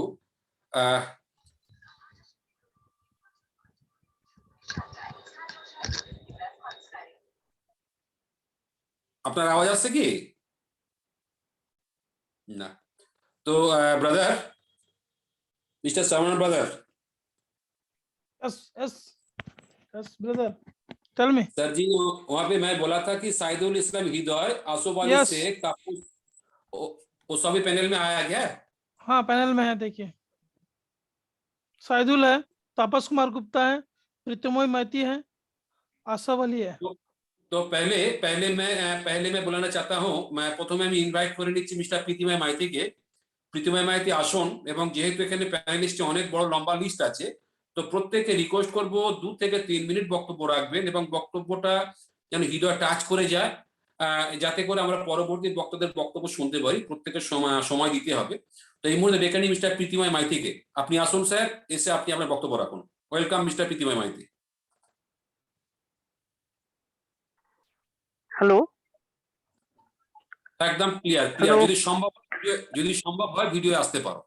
আপনার আওয়াজ আসছে কি না? तो brother, mister Salman brother. Yes yes yes brother, tell me. Sir ji, वहां पे मैं बोला था कि साइदुल इस्लाम हृदय, आसोब अली Yes. शेख, तापस, वो सभी पैनल में आया क्या? हाँ, पैनल में है, देखिए साइदुल है, तापस कुमार गुप्ता है, प्रीतमोय मैती है, आसफ अली है। तो पहले मैं बुलाना चाहता हूँ, मैं प्रथमे আমি ইনভাইট করে নিচ্ছি মিস্টার প্রীতিময় মাইতিকে। প্রীতিময় মাইতি আসুন, এবং যেহেতু এখানে প্যানেলিস্টে অনেক বড় লম্বা লিস্ট আছে, তো প্রত্যেককে রিকোয়েস্ট করব 2 থেকে 3 মিনিট বক্তব্য রাখবেন এবং বক্তব্যটা যেন হৃদয় টাচ করে যায়, যাতে করে আমরা পরবর্তী বক্তাদের বক্তব্য শুনতে পারি। প্রত্যেকের সময় দিতে হবে। তো এই মুহূর্তে ডেকে নিই মিস্টার প্রীতিময় মাইতিকে। আপনি আসুন স্যার, এসে আপনি আপনার বক্তব্য রাখুন। Welcome mister Pritimoy Maiti. Hello, একদম ক্লিয়ার যদি সম্ভব হয় ভিডিও আসতে পারো।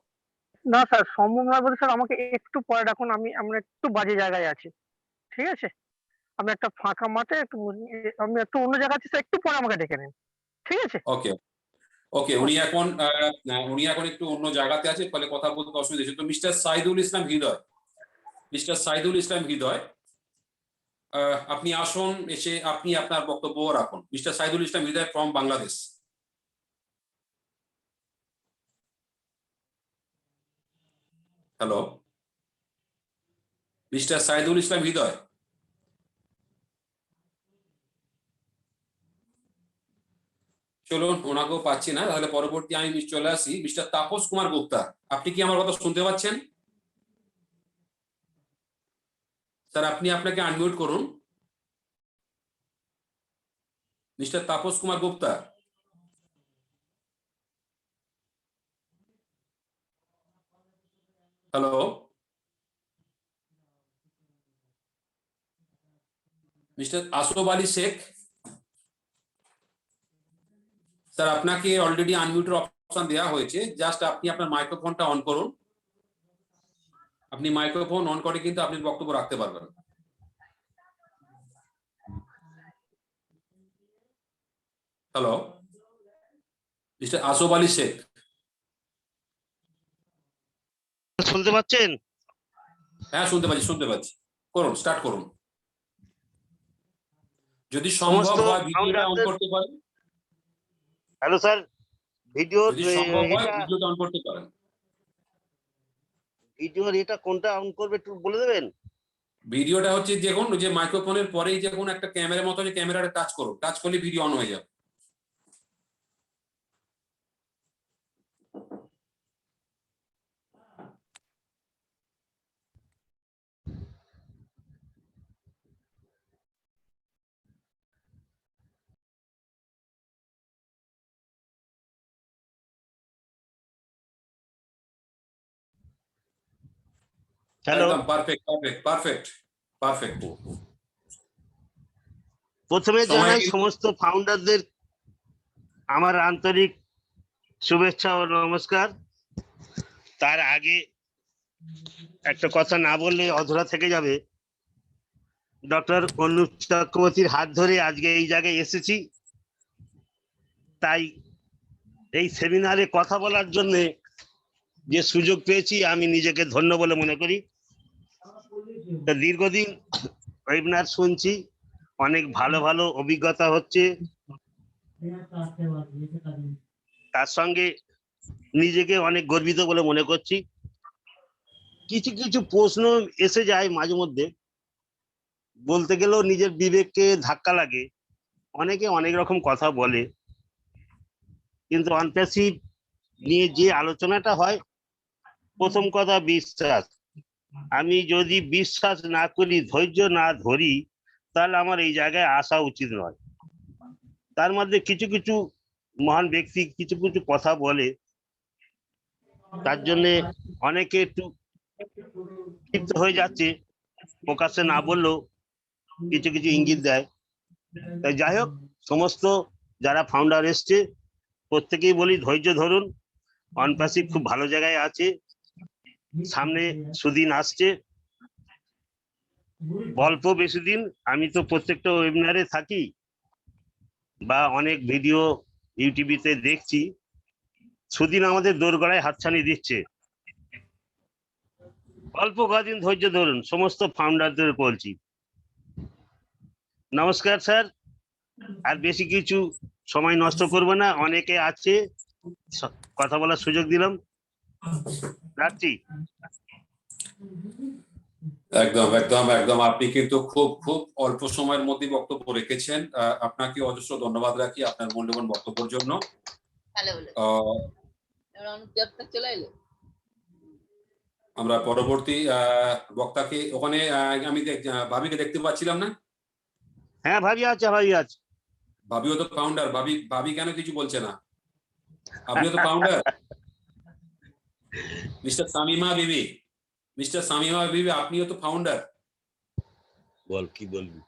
না স্যার, সম্ভব নয় বলতে স্যার আমাকে একটু পরে ডাকুন, আমরা একটু বাজে জায়গায় আছি, ঠিক আছে? আমি একটা ফাঁকা মাঠে আমি একটু অন্য জায়গায় আছি স্যার, একটু পরে আমাকে ডেকে নিন, ঠিক আছে? ওকে ওকে, উনি এখন একটু অন্য জায়গাতে আছে, ফলে কথা বলতে অসুবিধা হচ্ছে। তো মিস্টার সাইদুল ইসলাম হৃদয়, আপনি আসুন, এসে আপনি আপনার বক্তব্য রাখুন। Mister Saidul Islam Hridoy from Bangladesh. Hello, mister Saidul Islam Hridoy. চলুন, ওনাকেও পাচ্ছি না, তাহলে পরবর্তী আমি চলে আসি। মিস্টার তাপস কুমার গুপ্তা, আপনি কি আমার কথা শুনতে পাচ্ছেন? স্যার, আপনি আপনাকে আনমিউট করুন। Mister Tapas Kumar Gupta. Hello, mister Asaf Ali Sheikh, sir আপনাকে অলরেডি আনমিউটের অপশন দেওয়া হয়েছে, জাস্ট আপনি আপনার মাইক্রোফোনটা অন করুন। আপনি মাইক্রোফোন অন করে কিন্তু আপনি বক্তব্য রাখতে পারবেন। হ্যালো, মিস্টার আসফ আলী শেখ, শুনতে পাচ্ছেন? হ্যাঁ শুনতে পাচ্ছি। করুন, স্টার্ট করুন। যদি সম্ভব হয় ভিডিওটা অন করতে পারেন। হ্যালো স্যার, ভিডিও যদি সম্ভব হয় এটা ভিডিওটা অন করতে পারেন। ভিডিওর এটা কোনটা অন করবে একটু বলে দেবেন? ভিডিওটা হচ্ছে দেখুন যে মাইক্রোফোনের পরেই দেখুন একটা ক্যামেরার মতো যে ক্যামেরাটা টাচ করুন, টাচ করলে ভিডিও অন হয়ে যাবে। হ্যালো, একদম পারফেক্ট পারফেক্ট পারফেক্ট পারফেক্ট। প্রথমে সময় জানাই কিন্তু সমস্ত ফাউন্ডারদের আমার আন্তরিক শুভেচ্ছা ও নমস্কার। তার আগে একটা কথা না বললে অধরা থেকে যাবে। ডক্টর অনুপ চক্রবর্তীর হাত ধরে আজকে এই জায়গায় এসেছি, তাই এই সেমিনারে কথা বলার জন্য যে সুযোগ পেয়েছি আমি নিজেকে ধন্য বলে মনে করি। তা দীর্ঘদিন ওয়েবিনার শুনছি, অনেক ভালো ভালো অভিজ্ঞতা হচ্ছে, তার সঙ্গে নিজেকে অনেক গর্বিত বলে মনে করছি। কিছু কিছু প্রশ্ন এসে যায় মাঝে মধ্যে, বলতে গেলেও নিজের বিবেককে ধাক্কা লাগে। অনেকে অনেক রকম কথা বলে, কিন্তু অনপ্যাসিভ নিয়ে যে আলোচনাটা হয়, প্রথম কথা বিশ্বাস। আমি যদি বিশ্বাস না করি, ধৈর্য না ধরি, তাহলে আমার এই জায়গায় আসা উচিত নয়। তার মধ্যে কিছু কিছু মহান ব্যক্তি কিছু কিছু কথা বলে, তার জন্য অনেকে একটু ক্ষিপ্ত হয়ে যাচ্ছে, প্রকাশ্যে না বললেও কিছু কিছু ইঙ্গিত দেয়। তাই যাই হোক, সমস্ত যারা ফাউন্ডার এসছে প্রত্যেকেই বলি ধৈর্য ধরুন। অনপ্যাসিভ খুব ভালো জায়গায় আছে, সামনে সুদিন আসছে, অল্প বেশি দিন। আমি তো প্রত্যেকটা ওয়েবিনারে থাকি বা অনেক ভিডিও ইউটিউবিতে দেখছি, সুদিন আমাদের দোরগড়ায় হাতছানি দিচ্ছে। অল্প কদিন ধৈর্য ধরুন, সমস্ত ফাউন্ডারদের বলছি। নমস্কার স্যার, আর বেশি কিছু সময় নষ্ট করব না, অনেকে আছে, কথা বলার সুযোগ দিলাম, রাখছি। একদম একদম একদম আপনি কিন্তু খুব খুব অল্প সময়ের মধ্যে বক্তব্য রেখেছেন। আপনাকে অজস্র ধন্যবাদ রাখি আপনার মূল্যবান বক্তব্যের জন্য। আমরা পরবর্তী বক্তাকে ওখানে আমি ভাবিকে দেখতে পাচ্ছিলাম না। হ্যাঁ, ভাবি আছে, ভাবি আছে। ভাবিও তো ফাউন্ডার। ভাবি ভাবি কেন কিছু বলছে না? আপনিও তো ফাউন্ডার। মিস্টার শামিমা বিবি, মিস্টার শামিমা বিবি, আপনিও তো ফাউন্ডার। বল, কি বলবি?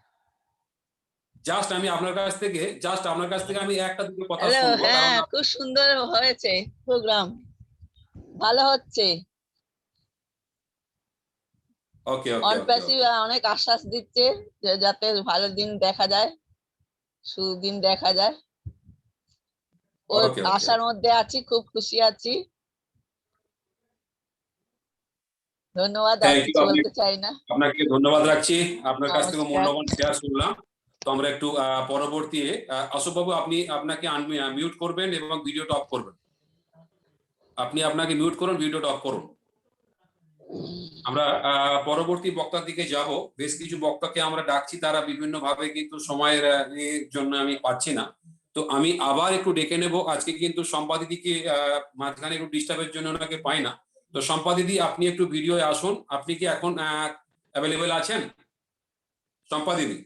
জাস্ট আপনার কাছ থেকে আমি একটা দুটো কথা হ্যালো, শুনবো, কারণ হ্যাঁ, খুব সুন্দর হয়েছে প্রোগ্রাম, ভালো হচ্ছে। ওকে ওকে অনপ্যাসিভ অনেক আশ্বাস দিচ্ছে যে যাতে ভালো দিন দেখা যায়, সুদিন দেখা যায়। ওর ওকে ওকে আশার মধ্যে আছি, খুব খুশি আছি। ধন্যবাদ, আর থ্যাংক কিছু ইউ। বলতে চাই না। আপনাকে ধন্যবাদ রাখছি, আপনার কাছ থেকে নমস্কার। মূল্যবান শেয়ার শুনলাম। তো আমরা একটু পরবর্তী অশোক বাবু, আপনাকে মিউট করবেন এবং ভিডিওটা অফ করবেন। আপনাকে মিউট করুন, ভিডিওটা অফ করুন। আমরা পরবর্তী বক্তার দিকে যাব। বেশ কিছু বক্তাকে আমরা ডাকছি, তারা বিভিন্ন ভাবে কিন্তু সময়ের জন্য আমি পাচ্ছি না। তো আমি আবার একটু ডেকে নেব। আজকে কিন্তু সম্পাদিদিকে মাঝখানে একটু ডিস্টার্বের জন্য ওনাকে পাই না। তো সম্পাদিদি, আপনি একটু ভিডিওে আসুন। আপনি কি এখন অ্যাভেলেবেল আছেন সম্পাদিদি?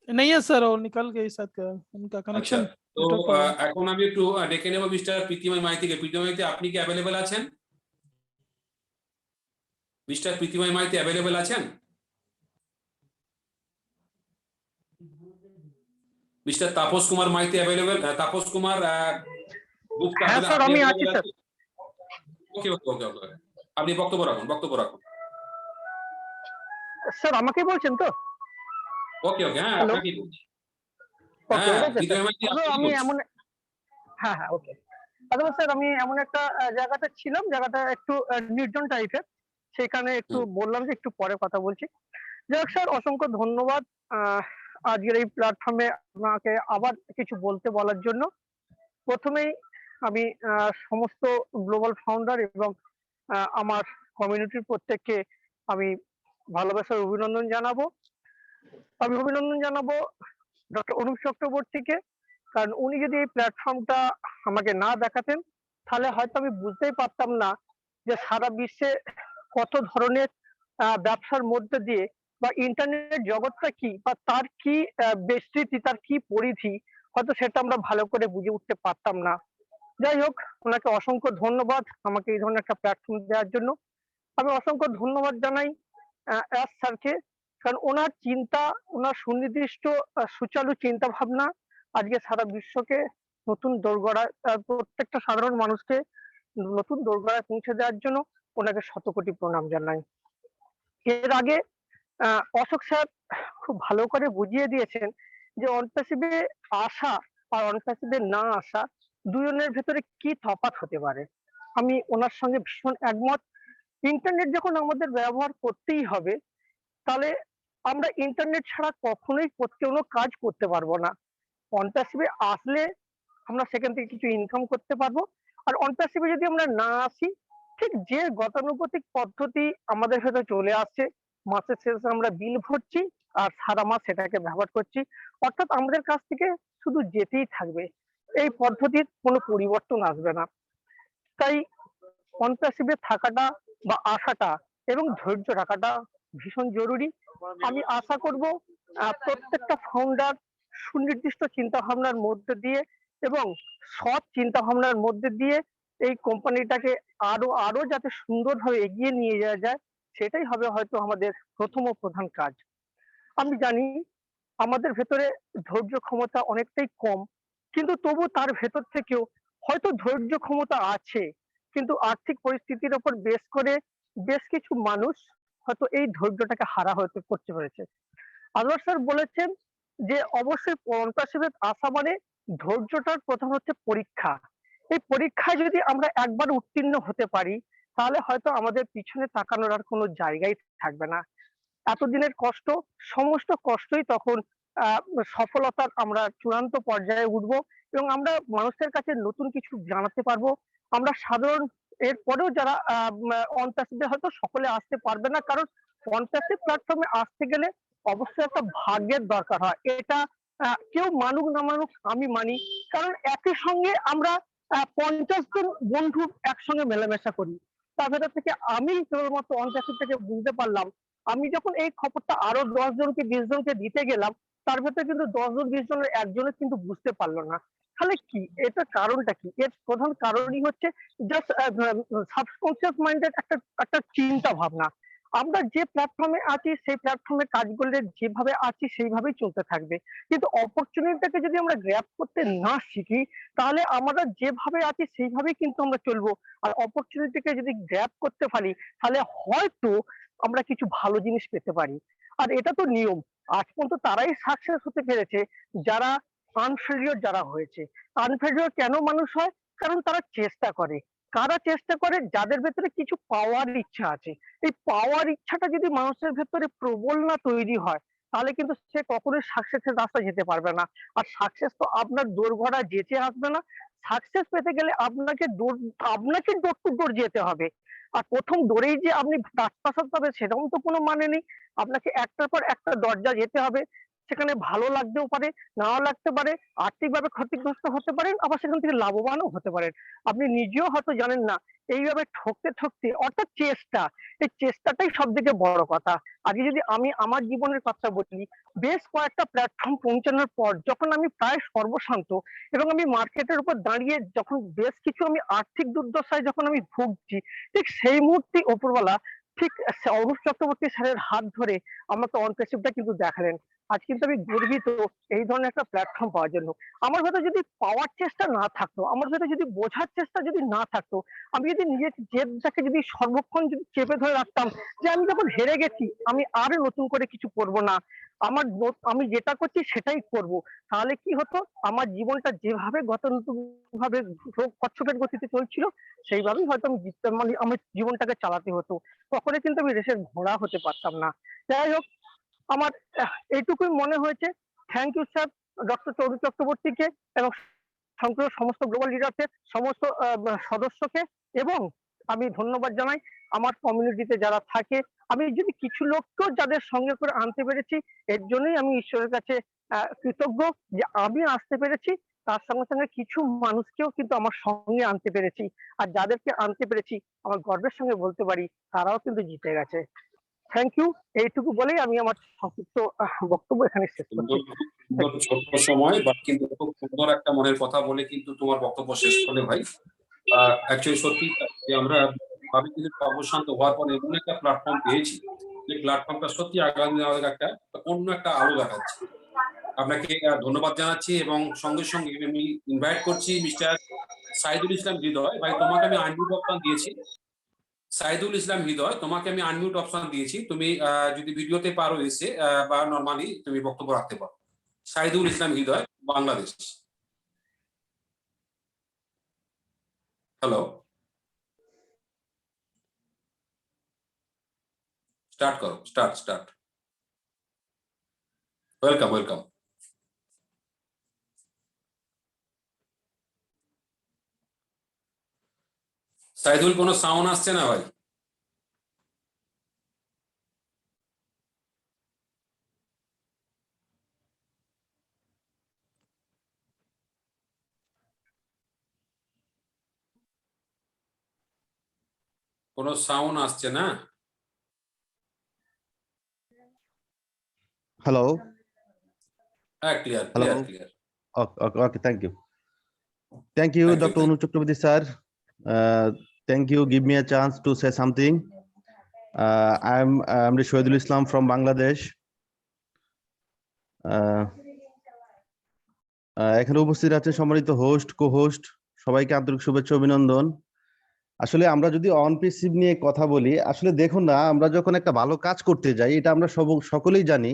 नहीं है सर, और निकल गई शायद उनका আচ্ছা, कनेक्शन। তো এখন আমি একটু ডেকে নেব মিস্টার প্রীতিময় মাইতিকে। প্রীতিময় মাইতি, আপনি কি অ্যাভেলেবেল আছেন? মিস্টার প্রীতিময় মাইতি অ্যাভেলেবেল আছেন? Mister Tapas Kumar Maiti available? তাপস কুমার গুপ্তা, হ্যাঁ স্যার, আমি আছি স্যার। ওকে ওকে ওকে ওকে, আপনি বক্তব্য রাখুন, বক্তব্য রাখুন। স্যার আমাকে বলছেন তো? ওকে ওকে, হ্যাঁ হ্যালো, আপনাকেই বলছি। ওকে, হ্যাঁ, ওকে স্যার। প্রীতিময় মাইতি আসলে আপনাকেই আমি বলছি। এমন, হ্যাঁ হ্যাঁ, ওকে। আসলে স্যার আমি এমন একটা জায়গাতে ছিলাম, জায়গাটা একটু নির্জন টাইপের, সেখানে একটু বললাম যে একটু পরে কথা বলছি। যাই হোক স্যার, অসংখ্য ধন্যবাদ। আজকের এই প্ল্যাটফর্মে আপনাকে আবার কিছু বলার জন্য। প্রথমেই আমি সমস্ত গ্লোবাল ফাউন্ডার এবং আমার কমিউনিটির প্রত্যেককে আমি ভালোবাসার অভিনন্দন জানাবো। আমি অভিনন্দন জানাবো ডক্টর অনুপ চক্রবর্তীকে, কারণ উনি যদি এই প্ল্যাটফর্মটা আমাকে না দেখাতেন তাহলে হয়তো আমি বুঝতেই পারতাম না যে সারা বিশ্বে কত ধরনের ব্যবসার মধ্যে দিয়ে বা ইন্টারনেট জগৎটা কি বা তার কি বিস্তৃতি, তার কি পরিধি, হয়তো সেটা আমরা ভালো করে বুঝে উঠতে পারতাম না। যাই হোক, ওনাকে অসংখ্য ধন্যবাদ আমাকে এই ধরনের একটা প্ল্যাটফর্ম দেওয়ার জন্য। আমি অসংখ্য ধন্যবাদ জানাই এস স্যারকে, কারণ ওনার চিন্তা, ওনার সুনির্দিষ্ট সুচারু চিন্তা ভাবনা আজকে সারা বিশ্বকে নতুন দোরগোড়ায়, প্রত্যেকটা সাধারণ মানুষকে নতুন দোরগোড়ায় পৌঁছে দেওয়ার জন্য ওনাকে শতকোটি প্রণাম জানাই। এর আগে অশোক স্যার খুব ভালো করে বুঝিয়ে দিয়েছেন যে অনপ্যাসিভে আসা আর অনপ্যাসিভে না আসা দুজনের ভেতরে কি তফাৎ হতে পারে। আমি ওনার সঙ্গে ভীষণ একমত। ইন্টারনেট যখন আমাদের ব্যবহার করতেই হবে, তাহলে আমরা ইন্টারনেট ছাড়া কখনোই কোনো কাজ করতে পারবো না। অনপ্যাসিভে আসলে আমরা সেখান থেকে কিছু ইনকাম করতে পারবো। আর অনপ্যাসিভে যদি আমরা না আসি, ঠিক যে গতানুগতিক পদ্ধতি আমাদের ভেতরে চলে আসছে, মাসের শেষে আমরা বিল ভরছি আর সারা মাস সেটাকে ব্যবহার করছি, অর্থাৎ আমাদের কাছ থেকে শুধু যেতেই থাকবে। এই পদ্ধতির কোনো পরিবর্তন আসবে না। তাই অনপ্যাসিভে থাকাটা বা আসাটা এবং ধৈর্য রাখাটা ভীষণ জরুরি। আমি আশা করব প্রত্যেকটা ফাউন্ডার সুনির্দিষ্ট চিন্তা ভাবনার মধ্যে দিয়ে এবং সৎ চিন্তা ভাবনার মধ্যে দিয়ে এই কোম্পানিটাকে আরো যাতে সুন্দরভাবে এগিয়ে নিয়ে যাওয়া যায়, সেটাই হবে হয়তো আমাদের প্রথম ও প্রধান কাজ। আমি জানি আমাদের ভেতরে ধৈর্য ক্ষমতা অনেকটাই কম, কিন্তু তবু তার ভেতর থেকেও হয়তো ধৈর্য ক্ষমতা আছে, কিন্তু আর্থিক পরিস্থিতির উপর বেস করে বেশ কিছু মানুষ হয়তো এই ধৈর্যটাকে হারা হতে করতে পেরেছে। আনোয়ার স্যার বলেছেন যে অবশ্যই অনপ্যাসিভে আসা মানে ধৈর্যটার প্রধান হচ্ছে পরীক্ষা। এই পরীক্ষায় যদি আমরা একবার উত্তীর্ণ হতে পারি, তাহলে হয়তো আমাদের পিছনে তাকানোর আর কোনো জায়গাই থাকবে না। এতদিনের কষ্ট, সমস্ত কষ্টই তখন আহ সফলতার আমরা চূড়ান্ত পর্যায়ে উঠবো এবং আমরা মানুষের কাছে নতুন কিছু জানাতে পারবো। আমরা সাধারণ এরপরেও যারা অনপ্যাসিভে হয়তো সকলে আসতে পারবে না, কারণ অনপ্যাসিভ প্ল্যাটফর্মে আসতে গেলে অবশ্যই একটা ভাগ্যের দরকার হয়। এটা কেউ মানুক না মানুক আমি মানি, কারণ একই সঙ্গে আমরা 50 জন বন্ধু একসঙ্গে মেলামেশা করি। তার ভেতর থেকে আমি কেবলমাত্র অনপ্যাসিভ থেকে বুঝতে পারলাম, আমি যখন এই খবরটা আরো 10 জনকে 20 জনকে দিতে গেলাম, তার ভেতরে কিন্তু 10 জন 20 জনের একজনের কিন্তু বুঝতে পারলো না। তাহলে কি এটা কারণটা কি? এর প্রধান কারণই হচ্ছে জাস্ট সাবকনসিয়াস মাইন্ডের একটা চিন্তা ভাবনা। আমরা যে প্ল্যাটফর্মে আছি সেই প্ল্যাটফর্মে কাজ করলে যেভাবে আছি সেইভাবেই চলতে থাকবে, কিন্তু অপরচুনিটিটাকে যদি আমরা গ্র্যাব করতে না শিখি, তাহলে আমরা যেভাবে আছি সেইভাবেই কিন্তু আমরা চলবো। আর অপরচুনিটিকে যদি গ্র্যাব করতে পারি, তাহলে হয়তো আমরা কিছু ভালো জিনিস পেতে পারি। আর এটা তো নিয়ম, আজ পর্যন্ত তারাই সাকসেস হতে পেরেছে যারা আনফেলিওর যারা হয়েছে। আনফেলিওর কেন মানুষ হয়? কারণ তারা চেষ্টা করে। কারা চেষ্টা করে? যাদের ভেতরে কিছু পাওয়ার ইচ্ছা আছে। এই পাওয়ার ইচ্ছাটা যদি মানুষের ভেতরে প্রবল না তৈরি হয়, তাহলে কিন্তু সে কখনোই সাকসেসের রাস্তায় যেতে পারবে না। আর সাকসেস তো আপনার দোরগোড়ায় যেচে আসবে না। সাকসেস পেতে গেলে আপনাকে ডোর টু ডোর যেতে হবে। আর প্রথম ডোরেই যে আপনি রাজপ্রাসাদ পাবেন সেরকম তো কোনো মানে নেই। আপনাকে একটার পর একটা দরজা যেতে হবে। সেখানে ভালো লাগতেও পারে, নাও লাগতে পারে, আর্থিকভাবে ক্ষতিগ্রস্ত হতে পারেন, আবার সেখান থেকে লাভবানও হতে পারেন। আপনি নিজেও হয়তো জানেন না। এইভাবে ঠকতে ঠকতে, অর্থাৎ চেষ্টা, এই চেষ্টাটাই সবথেকে বড় কথা। আজকে যদি আমি আমার জীবনের কথা বলি, বেশ কয়েকটা প্ল্যাটফর্ম পৌঁছানোর পর যখন আমি প্রায় সর্বশান্ত এবং আমি মার্কেটের উপর দাঁড়িয়ে যখন বেশ কিছু আমি আর্থিক দুর্দশায় যখন আমি ভুগছি, ঠিক সেই মুহূর্তেই ওপরওয়ালা ঠিক অনুপ চক্রবর্তী স্যারের হাত ধরে আমাকে অনপ্যাসিভটা কিন্তু দেখালেন। আজ কিন্তু আমি গর্বিত এই ধরনের একটা প্ল্যাটফর্ম পাওয়ার জন্য। আমার ভেতরে যদি পাওয়ার চেষ্টা না থাকতো, আমার ভেতরে যদি বোঝার চেষ্টা যদি না থাকতো, আমি যদি নিজের জেদটাকে যদি সর্বক্ষণ যদি চেপে ধরে রাখতাম যে আমি যখন হেরে গেছি আমি আর নতুন করে কিছু করব না, আমি যেটা করছি সেটাই করব, তাহলে কি হতো? আমার জীবনটা যেভাবে গতানুগতিক ভাবে কচ্ছপের গতিতে চলছিল সেইভাবেই হয়তো আমি মানে আমার জীবনটাকে চালাতে হতো। কখনোই কিন্তু আমি রেসের ঘোড়া হতে পারতাম না। যাই হোক, আমার এইটুকুই মনে হয়েছে থ্যাংক ইউ স্যার ডক্টর তরুণ চক্রবর্তীকে এবং সংক্রান্ত সমস্ত গ্লোবাল লিডারদের সমস্ত সদস্যকে, এবং আমি ধন্যবাদ জানাই আমার কমিউনিটিতে যারা থাকে। আমি যদি কিছু লোককেও যাদের সঙ্গে করে আনতে পেরেছি, এর জন্যই আমি ঈশ্বরের কাছে কৃতজ্ঞ যে আমি আসতে পেরেছি, তার সঙ্গে সঙ্গে কিছু মানুষকেও কিন্তু আমার সঙ্গে আনতে পেরেছি। আর যাদেরকে আনতে পেরেছি আমার গর্বের সঙ্গে বলতে পারি তারাও কিন্তু জিতে গেছে। থ্যাংক ইউ, এইটুকু বলেই আমি আমার সংক্ষিপ্ত বক্তব্য এখানে শেষ করছি। সুন্দর ছোট্ট সময় বা কিন্তু খুব সুন্দর একটা মনের কথা বলে কিন্তু তোমার বক্তব্য শেষ করলে ভাই। অ্যাকচুয়ালি সত্যি যে আমরা ভাবি কিন্তু অবসান্ত হওয়ার পরে এমন একটা প্ল্যাটফর্ম পেয়েছি, যে প্ল্যাটফর্মটা সত্যি আগামী দিনে আমাদের একটা অন্য একটা আলো দেখাচ্ছে। আপনাকে ধন্যবাদ জানাচ্ছি এবং সঙ্গে সঙ্গে আমি ইনভাইট করছি মিস্টার সাইদুল ইসলাম হৃদয় ভাই, তোমাকে আমি আনমিউট অপশন দিয়েছি। সাইদুল ইসলাম হৃদয়, তোমাকে আমি আনমিউট অপশন দিয়েছি, তুমি যদি ভিডিওতে পারো এসে বা নরমালি তুমি বক্তব্য রাখতে পারো। সাইদুল ইসলাম হৃদয়, বাংলাদেশ। হ্যালো, স্টার্ট করো, স্টার্ট। ওয়েলকাম। সাইদুল, কোনো সাউন্ড আসছে না ভাই? কোনো সাউন্ড আসছে না? Hello. হ্যাঁ, clear. Okay, thank you. Thank you, Thank you, Dr. Unu Chakraborty sir. Thank you. Give me a chance to say something. I'm Shoaidul Islam from Bangladesh. এখানে উপস্থিত আছে সম্মানিত হোস্ট, কো-হোস্ট, সবাইকে আন্তরিক শুভেচ্ছা অভিনন্দন। আসলে আমরা যদি অন পেসিভ নিয়ে কথা বলি, আসলে দেখুন না, আমরা যখন একটা ভালো কাজ করতে যাই, এটা আমরা সকলেই জানি,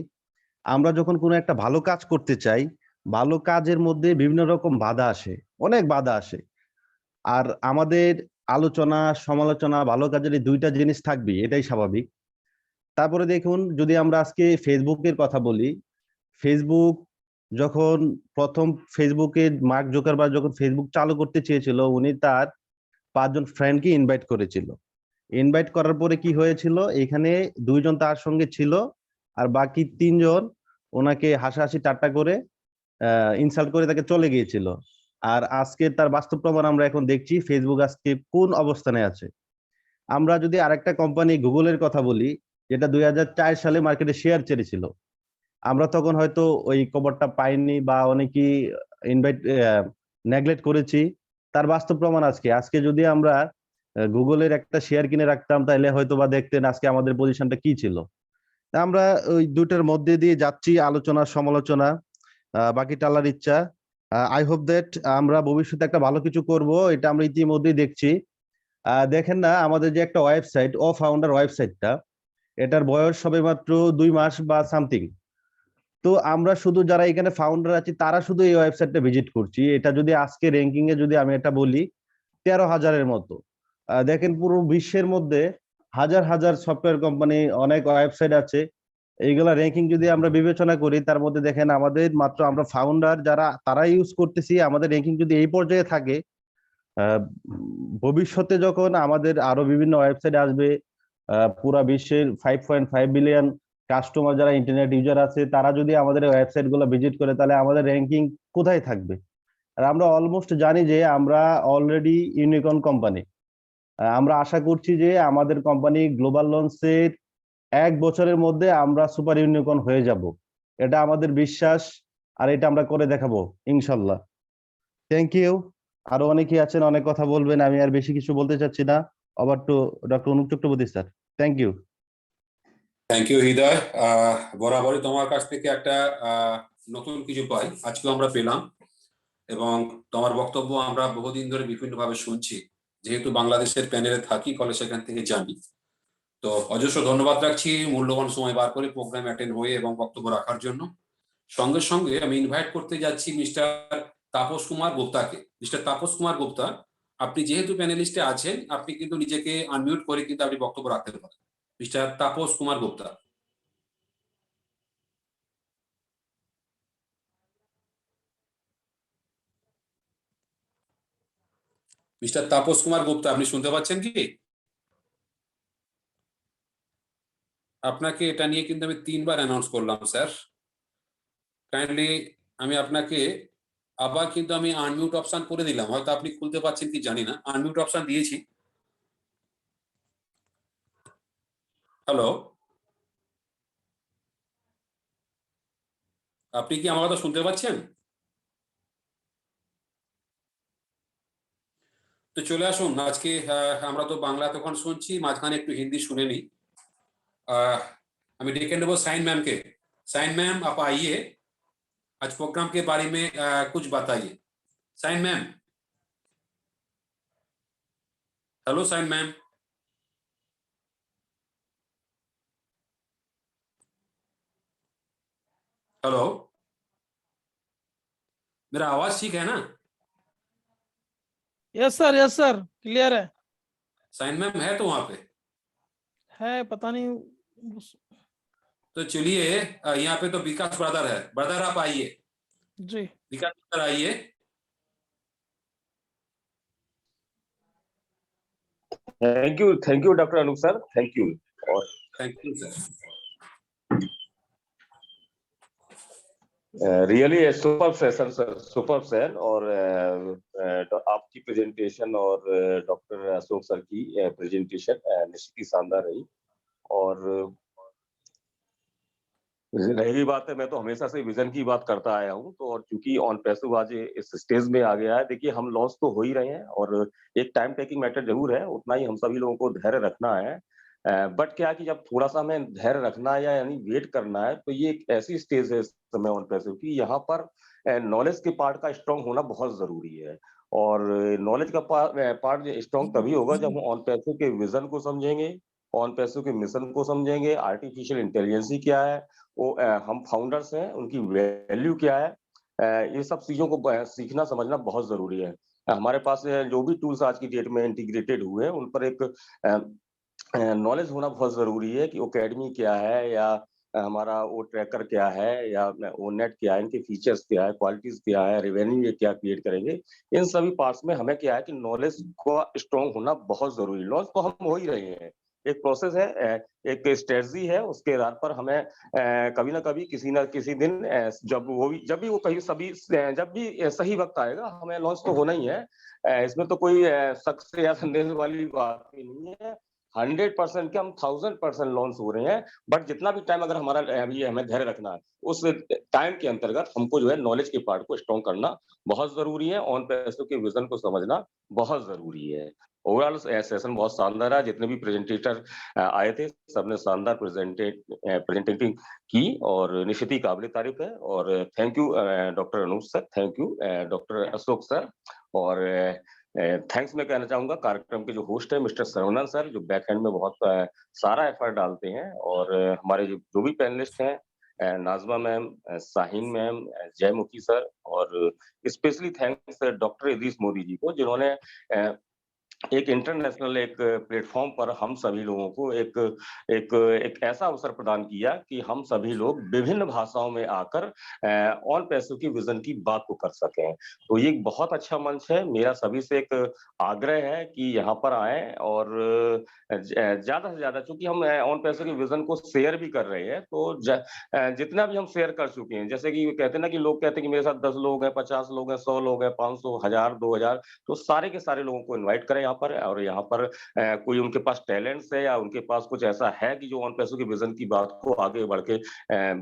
আমরা যখন কোনো একটা ভালো কাজ করতে চাই, ভালো কাজের মধ্যে বিভিন্ন রকম বাধা আসে, অনেক বাধা আসে। আর আমাদের আলোচনা সমালোচনা ভালো কাজের এই দুইটা জিনিস থাকবে, এটাই স্বাভাবিক। তারপরে দেখুন, যদি আমরা আজকে ফেসবুকের কথা বলি, ফেসবুক যখন প্রথম ফেসবুকে মার্ক জুকারবার্গ যখন ফেসবুক চালু করতে চেয়েছিল, উনি তার 5 জন ফ্রেন্ডকে ইনভাইট করেছিল। ইনভাইট করার পরে কি হয়েছিল, এখানে 2 জন তার সঙ্গে ছিল আর বাকি 3 জন ওনাকে হাসাহাসি ঠাট্টা করে ইনসাল্ট করে তাকে চলে গিয়েছিল। আর আজকে তার বাস্তব প্রমাণ আমরা এখন দেখছি ফেসবুক আজকে কোন অবস্থানে আছে। আমরা যদি আরেকটা কোম্পানি গুগলের কথা বলি, যেটা 2004 সালে মার্কেটে শেয়ার ছেড়েছিল, আমরা তখন হয়তো ওই খবরটা পাইনি বা অনেকেই ইনভাইট নেগলেক্ট করেছি। তার বাস্তব প্রমাণ আজকে যদি আমরা গুগলের একটা শেয়ার কিনে রাখতাম, তাহলে হয়তো বা দেখতেন আজকে আমাদের পজিশনটা কি ছিল। আমরা ওই দুটার মধ্যে দিয়ে যাচ্ছি, আলোচনা সমালোচনা, বাকিটা আল্লাহর ইচ্ছা। আই হোপ দ্যাট আমরা ভবিষ্যতে একটা ভালো কিছু করব, এটা আমরা ইতিমধ্যেই দেখছি। দেখেন না, আমাদের যে একটা ওয়েবসাইট ফাউন্ডার ওয়েবসাইটটা, এটার বয়স সবে মাত্র 2 মাস বা সামথিং। তো আমরা শুধু যারা এখানে ফাউন্ডার আছি তারা শুধু এই ওয়েবসাইটটা ভিজিট করছি। এটা যদি আজকে র্যাঙ্কিং এ যদি আমি এটা বলি, 13,000-এর মতো। দেখেন, পুরো বিশ্বের মধ্যে হাজার হাজার সফটওয়্যার কোম্পানি, অনেক ওয়েবসাইট আছে। এইগুলা র্যাঙ্কিং যদি আমরা বিবেচনা করি, তার মধ্যে দেখেন আমাদের মাত্র আমরা ফাউন্ডার যারা তারা ইউজ করতেছি, আমাদের র্যাঙ্কিং যদি এই পর্যায়ে থাকে, ভবিষ্যতে যখন আমাদের আরো বিভিন্ন ওয়েবসাইট আসবে, পুরা বিশ্বের 5.5 বিলিয়ন কাস্টমার যারা ইন্টারনেট ইউজার আছে, তারা যদি আমাদের ওয়েবসাইট গুলো ভিজিট করে, তাহলে আমাদের র্যাঙ্কিং কোথায় থাকবে? আর আমরা অলমোস্ট জানি যে আমরা অলরেডি ইউনিকর্ন কোম্পানি। আমরা আশা করছি যে আমাদের কোম্পানি গ্লোবাল লঞ্চের 1 বছরের মধ্যে আমরা সুপার ইউনিকর্ন হয়ে যাব। এটা আমাদের বিশ্বাস, আর এটা আমরা করে দেখাবো ইনশাল্লাহ। Thank you. আরো অনেকেই আছেন, অনেক কথা বলবেন, আমি আর বেশি কিছু বলতে চাচ্ছি না। Over to doctor Anup Chakraborty sir. Thank you. Thank you Hridoy. বরাবরই তোমার কাছ থেকে একটা নতুন কিছু পাই, আজকেও আমরা পেলাম, এবং তোমার বক্তব্য আমরা বহুদিন ধরে বিভিন্নভাবে শুনছি। যেহেতু বাংলাদেশের প্যানেলে থাকি, ফলে সেখান থেকে জানি। তো অজস্র ধন্যবাদ রাখছি মূল্যবান সময় বার করে প্রোগ্রাম অ্যাটেন্ড হয়ে এবং বক্তব্য রাখার জন্য। সঙ্গে সঙ্গে আমি ইনভাইট করতে যাচ্ছি মিস্টার তাপস কুমার গুপ্তাকে। মিস্টার তাপস কুমার গুপ্তা, আপনি যেহেতু প্যানেলিস্টে আছেন, আপনি কিন্তু নিজেকে আনমিউট করে কিন্তু আপনি বক্তব্য রাখতে পারেন। মিস্টার তাপস কুমার গুপ্তা। মিস্টার তাপস কুমার গুপ্তা, আপনি শুনতে পাচ্ছেন কি? আপনাকে এটা নিয়ে কিন্তু আমি 3 বার অ্যানাউন্স করলাম স্যার। কাইন্ডলি আমি আপনাকে আবার কিন্তু আমি আনমিউট অপশন করে দিলাম, হয়তো আপনি খুলতে পারছেন কি জানি না। আনমিউট অপশন দিয়েছি। হ্যালো, আপনি কি আমার কথা শুনতে পাচ্ছেন? তো চলে আসুন আজকে, আমরা তো বাংলা তখন শুনছি, মাঝখানে একটু হিন্দি শুনে নিই। আমি ডেকে নেবো साइन मैम के। साइन मैम आप आइए, आज प्रोग्राम के बारे में कुछ बताइए। साइन मैम, हेलो साइन मैम। हेलो, मेरा आवाज ठीक है ना? यस सर क्लियर है। साइन मैम है तो वहां पे? पता नहीं तो चलिए, यहाँ पे तो विकास ब्रदर है। ब्रदर आप आइए, जी। विकास ब्रदर आइए। Thank you doctor Anup sir, thank you. और thank you sir. Really super session sir, super sir. और आपकी प्रेजेंटेशन और डॉक्टर अशोक सर की प्रेजेंटेशन निश्चित ही शानदार रही। और रही बात है, मैं तो हमेशा से विजन की बात करता आया हूँ, तो और चूंकि ऑन पैसिव आज इस स्टेज में आ गया है, देखिए हम लॉस तो हो ही रहे हैं और एक टाइम टेकिंग मैटर जरूर है, उतना ही हम सभी लोगों को धैर्य रखना है। बट क्या कि जब थोड़ा सा हमें धैर्य रखना है, यानी वेट करना है, तो ये एक ऐसी स्टेज है इस समय ऑन पैसिव की, यहाँ पर नॉलेज के पार्ट का स्ट्रांग होना बहुत जरूरी है। और नॉलेज का पार्ट स्ट्रांग तभी होगा जब हम ऑन पैसिव के विजन को समझेंगे, ऑन पैसिव के मिशन को समझेंगे, आर्टिफिशियल इंटेलिजेंस क्या है, वो हम फाउंडर्स हैं, उनकी वैल्यू क्या है, ये सब चीजों को सीखना समझना बहुत जरूरी है। हमारे पास जो भी टूल्स आज की डेट में इंटीग्रेटेड हुए हैं, उन पर एक नॉलेज होना बहुत जरूरी है कि एकेडमी क्या है, या हमारा वो ट्रैकर क्या है, या वो नेट क्या है, इनके फीचर्स क्या है, क्वालिटीज क्या है, रेवेन्यू ये क्या क्रिएट करेंगे। इन सभी पार्ट्स में हमें क्या है कि नॉलेज का स्ट्रॉन्ग होना बहुत जरूरी है। लॉन्च तो हम हो ही रहे हैं, एक प्रोसेस है, एक स्ट्रेटजी है, उसके आधार पर हमें कभी ना कभी किसी न किसी दिन जब भी वो कहीं सभी जब भी सही वक्त आएगा, हमें लॉन्च तो होना ही है। इसमें तो कोई शक से या संदेह वाली बात ही नहीं है। 100% के हम 1000% लॉन्च हो रहे हैं, बट जितना भी टाइम अगर हमारा ये हमें धैर्य रखना है, उस टाइम के अंतर्गत हमको जो है नॉलेज के पार्ट को स्ट्रॉन्ग करना बहुत जरूरी है, ऑन पैसों के विजन को समझना बहुत जरूरी है। ओवरऑल सेशन बहुत शानदार है, जितने भी प्रेजेंटेटर आए थे सबने शानदार प्रेजेंटिंग की और निश्चित ही काबिल तारीफ है। और thank you doctor Anup sir, thank you doctor Ashok sir. और थैंक्स मैं कहना चाहूंगा कार्यक्रम के जो होस्ट है मिस्टर सरवनन सर, जो बैक एंड में बहुत सारा एफर्ट डालते हैं। और हमारे जो भी पैनलिस्ट हैं, Najma ma'am, Shaheen ma'am, Jaymukhi sir, और specially thanks doctor Idris Modi ji को, जिन्होंने एक इंटरनेशनल एक प्लेटफॉर्म पर हम सभी लोगों को एक ऐसा अवसर प्रदान किया कि हम सभी लोग विभिन्न भाषाओं में आकर ऑन पैसों की विजन की बात को कर सकें। तो ये एक बहुत अच्छा मंच है। मेरा सभी से एक आग्रह है कि यहाँ पर आए और ज्यादा से ज्यादा, चूंकि हम ऑन पैसों के विजन को शेयर भी कर रहे हैं, तो जितना भी हम शेयर कर चुके हैं, जैसे कि कहते हैं ना कि लोग कहते हैं कि मेरे साथ 10 लोग हैं, 50 लोग हैं, 100 लोग हैं, 500, 1000, 2000, तो सारे के सारे लोगों को इन्वाइट करें यहाँ पर। और यहाँ पर कोई उनके पास टैलेंट्स है या उनके पास कुछ ऐसा है कि जो ऑन पैसों के विजन की बात को आगे बढ़ के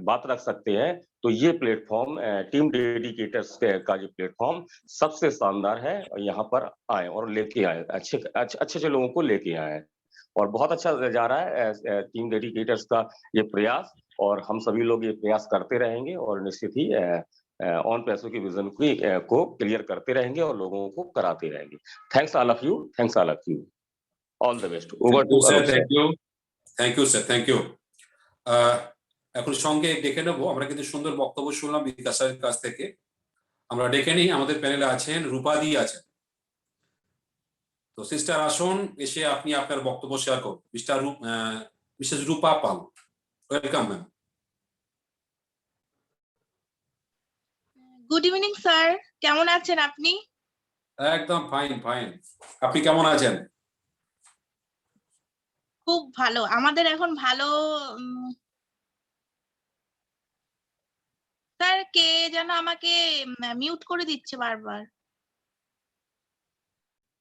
बात रख सकते हैं, तो ये प्लेटफॉर्म टीम डेडिकेटर्स का जो प्लेटफॉर्म सबसे शानदार है। यहाँ पर आए और लेके आए, अच्छे लोगों को लेके आए, और बहुत अच्छा जा रहा है टीम डेडिकेटर्स का ये प्रयास। और हम सभी लोग ये प्रयास करते रहेंगे और निश्चित ही ऑन पैसों की विजन को क्लियर करते रहेंगे और लोगों को कराते रहेंगे। Thanks all of you, thanks all of you, all the best. Over to sir, Arun sir. Thank you sir, thank you. এখন সঙ্গে ডেকে নেবো, আমরা কিন্তু সুন্দর বক্তব্য শুনলাম বিকাশের কাছ থেকে। আমরা ডেকে নিই, আমাদের প্যানেলে আছেন রূপাদি আছেন। তো সিস্টার আসুন, এসে আপনি আপনার বক্তব্য শেয়ার করুন। Mrs Rupa Pal, welcome ma'am. Good evening sir, কেমন আছেন আপনি? একদম ফাইন ফাইন। আপনি কেমন আছেন? খুব ভালো। আমাদের এখন ভালো স্যার কে যেন আমাকে মিউট করে দিচ্ছে বারবার।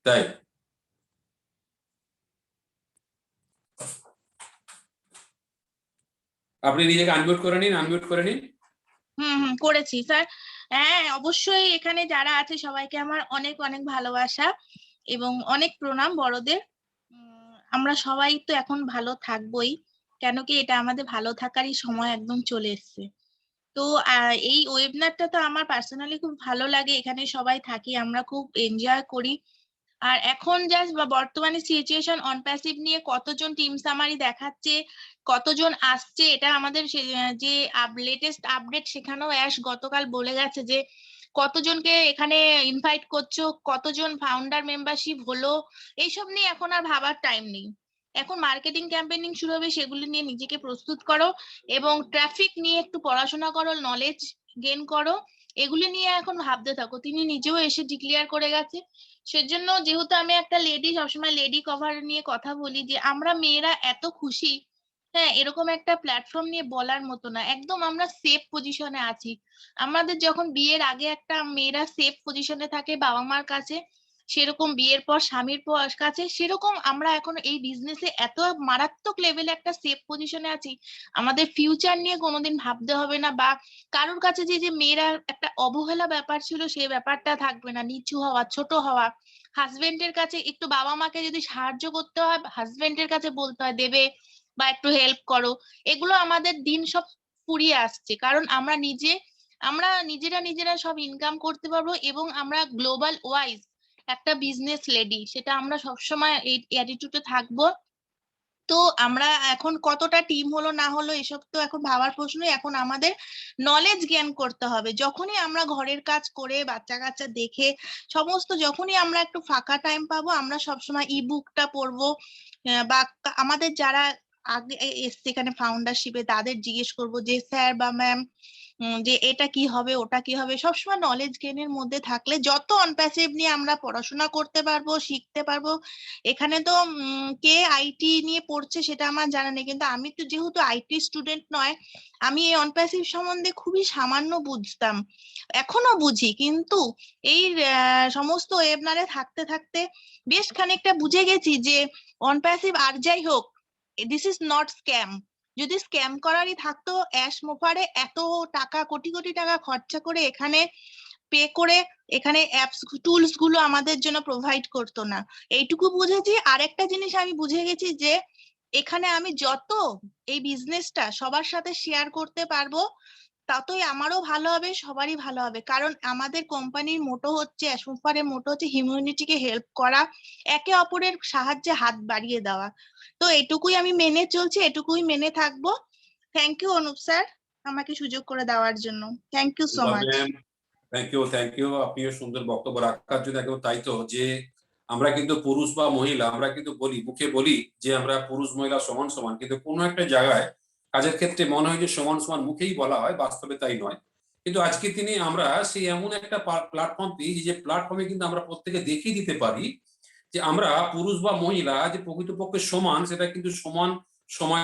তাই আপনি নিজেকে আনমিউট করে নিন, আনমিউট করে নিন। করেছি স্যার। হ্যাঁ অবশ্যই, এখানে যারা আছে সবাইকে আমার অনেক অনেক ভালোবাসা এবং অনেক প্রণাম বড়দের। আমরা সবাই তো এখন ভালো থাকবোই, কেন কি এটা আমাদের ভালো থাকারই সময় একদম চলে এসছে। তো এই ওয়েবিনারটা তো আমার পার্সোনালি খুব ভালো লাগে, এখানে সবাই থাকি, আমরা খুব এনজয় করি। আর এখন জাস্ট বর্তমানে সিচুয়েশন অন প্যাসিভ নিয়ে কতজন টিম সামারি দেখাচ্ছে, কতজন আসছে, এটা আমাদের যে লেটেস্ট আপডেট সেখানেও অ্যাশ গতকাল বলে গেছে যে কতজনকে এখানে ইনভাইট করছো, কতজন ফাউন্ডার মেম্বারশিপ হলো, এইসব নিয়ে এখন আর ভাবার টাইম নেই। এখন মার্কেটিং ক্যাম্পেইনিং শুরু হবে, সেগুলো নিয়ে নিজেকে প্রস্তুত করো এবং ট্রাফিক নিয়ে একটু পড়াশোনা করো, নলেজ গেইন করো, এগুলি নিয়ে এখন ভাবতে থাকো। তিনি নিজেও এসে ডিক্লেয়ার করে গেছে। সেজন্য যেহেতু আমি একটা লেডি, সবসময় লেডি কভার নিয়ে কথা বলি, যে আমরা মেয়েরা এত খুশি, হ্যাঁ এরকম একটা প্ল্যাটফর্ম নিয়ে বলার মতো না, একদম আমরা সেফ পজিশনে আছি। আমাদের যখন বিয়ের আগে একটা মেয়েরা সেফ পজিশনে থাকে বাবা মার কাছে, সেরকম বিয়ের পর স্বামীর কাছে, সেরকম আমরা এখন এই বিজনেসে এত মারাত্মক লেভেলে একটা সেফ পজিশনে আছি, আমাদের ফিউচার নিয়ে কোনোদিন ভাবতে হবে না, বা কারোর কাছে যে মেয়েরা একটা অবহেলা ব্যাপার ছিল সেই ব্যাপারটা থাকবে না, নিচু হওয়া, ছোট হওয়া। হাজবেন্ডের কাছে একটু বাবা মাকে যদি সাহায্য করতে হয়, হাজবেন্ডের কাছে বলতে হয় দেবে, বা একটু হেল্প করো, এগুলো আমাদের দিন সব ফুরিয়ে আসছে, কারণ আমরা নিজেরা সব ইনকাম করতে পারবো এবং আমরা গ্লোবাল ওয়াইজ একটা বিজনেস লেডি, সেটা আমরা সবসময় এই অ্যাটিটিউডে থাকবো। তো আমরা এখন কতটা টিম হলো না হলো এসব তো এখন ভাবার প্রশ্নই, এখন আমাদের নলেজ গেইন করতে হবে। যখনই আমরা ঘরের কাজ করে বাচ্চা কাচ্চা দেখে সমস্ত, যখনই আমরা একটু ফাঁকা টাইম পাবো, আমরা সবসময় ই বুকটা পড়বো, বা আমাদের যারা আগে এসছে এখানে ফাউন্ডারশিপে তাদের জিজ্ঞেস করবো যে স্যার বা ম্যাম যে এটা কি হবে ওটা কি হবে। সবসময় নলেজ গেইনের মধ্যে থাকলে যত অনপ্যাসিভ নিয়ে আমরা পড়াশোনা করতে পারবো, শিখতে পারবো। এখানে তো কে আইটি নিয়ে পড়ছে সেটা আমার জানা নেই, কিন্তু আমি তো যেহেতু আইটি স্টুডেন্ট নয়, আমি এই অনপ্যাসিভ সম্বন্ধে খুবই সামান্য বুঝতাম, এখনো বুঝি, কিন্তু এই সমস্ত ওয়েবিনারে থাকতে থাকতে বেশ খানিকটা বুঝে গেছি যে অনপ্যাসিভ আর যাই হোক, দিস ইজ নট স্ক্যাম। যদি স্ক্যাম করারই থাকতো অ্যাশ মোফারে এত টাকা, কোটি কোটি টাকা খরচা করে এখানে পে করে এখানে অ্যাপস টুলস গুলো আমাদের জন্য প্রোভাইড করতো না। এইটুকু বুঝেছি। আরেকটা জিনিস আমি বুঝে গেছি যে এখানে আমি যত এই বিজনেসটা সবার সাথে শেয়ার করতে পারবো, ততই আমারও ভালো হবে, সবারই ভালো হবে। কারণ আমাদের কোম্পানির মোটো হচ্ছে, অ্যাশমোফারের মোটো হচ্ছে হিউম্যানিটিকে হেল্প করা, একে অপরের সাহায্যে হাত বাড়িয়ে দেওয়া। তো এটুকুই আমি মেনে চলছি, এটুকুই মেনে থাকবো। থ্যাংক ইউ অনুপ স্যার আমাকে সুযোগ করে দেওয়ার জন্য। Thank you so much. Thank you. আপনিও সুন্দর বক্তব্য রাখার জন্য। একদম তাই তো, যে আমরা কিন্তু পুরুষ বা মহিলা, আমরা কিন্তু বলি, মুখে বলি যে আমরা পুরুষ মহিলা সমান সমান, কিন্তু কোনো একটা জায়গায় কাজের ক্ষেত্রে মনে হয় যে সমান সমান মুখেই বলা হয়, বাস্তবে তাই নয়। কিন্তু আজকে তিনি আমরা সেই এমন একটা প্ল্যাটফর্ম পেয়েছি যে প্ল্যাটফর্মে কিন্তু আমরা প্রত্যেকে দেখিয়ে দিতে পারি যে আমরা পুরুষ বা মহিলা যে প্রকৃতপক্ষে সমান, সেটা কিন্তু সমান সময়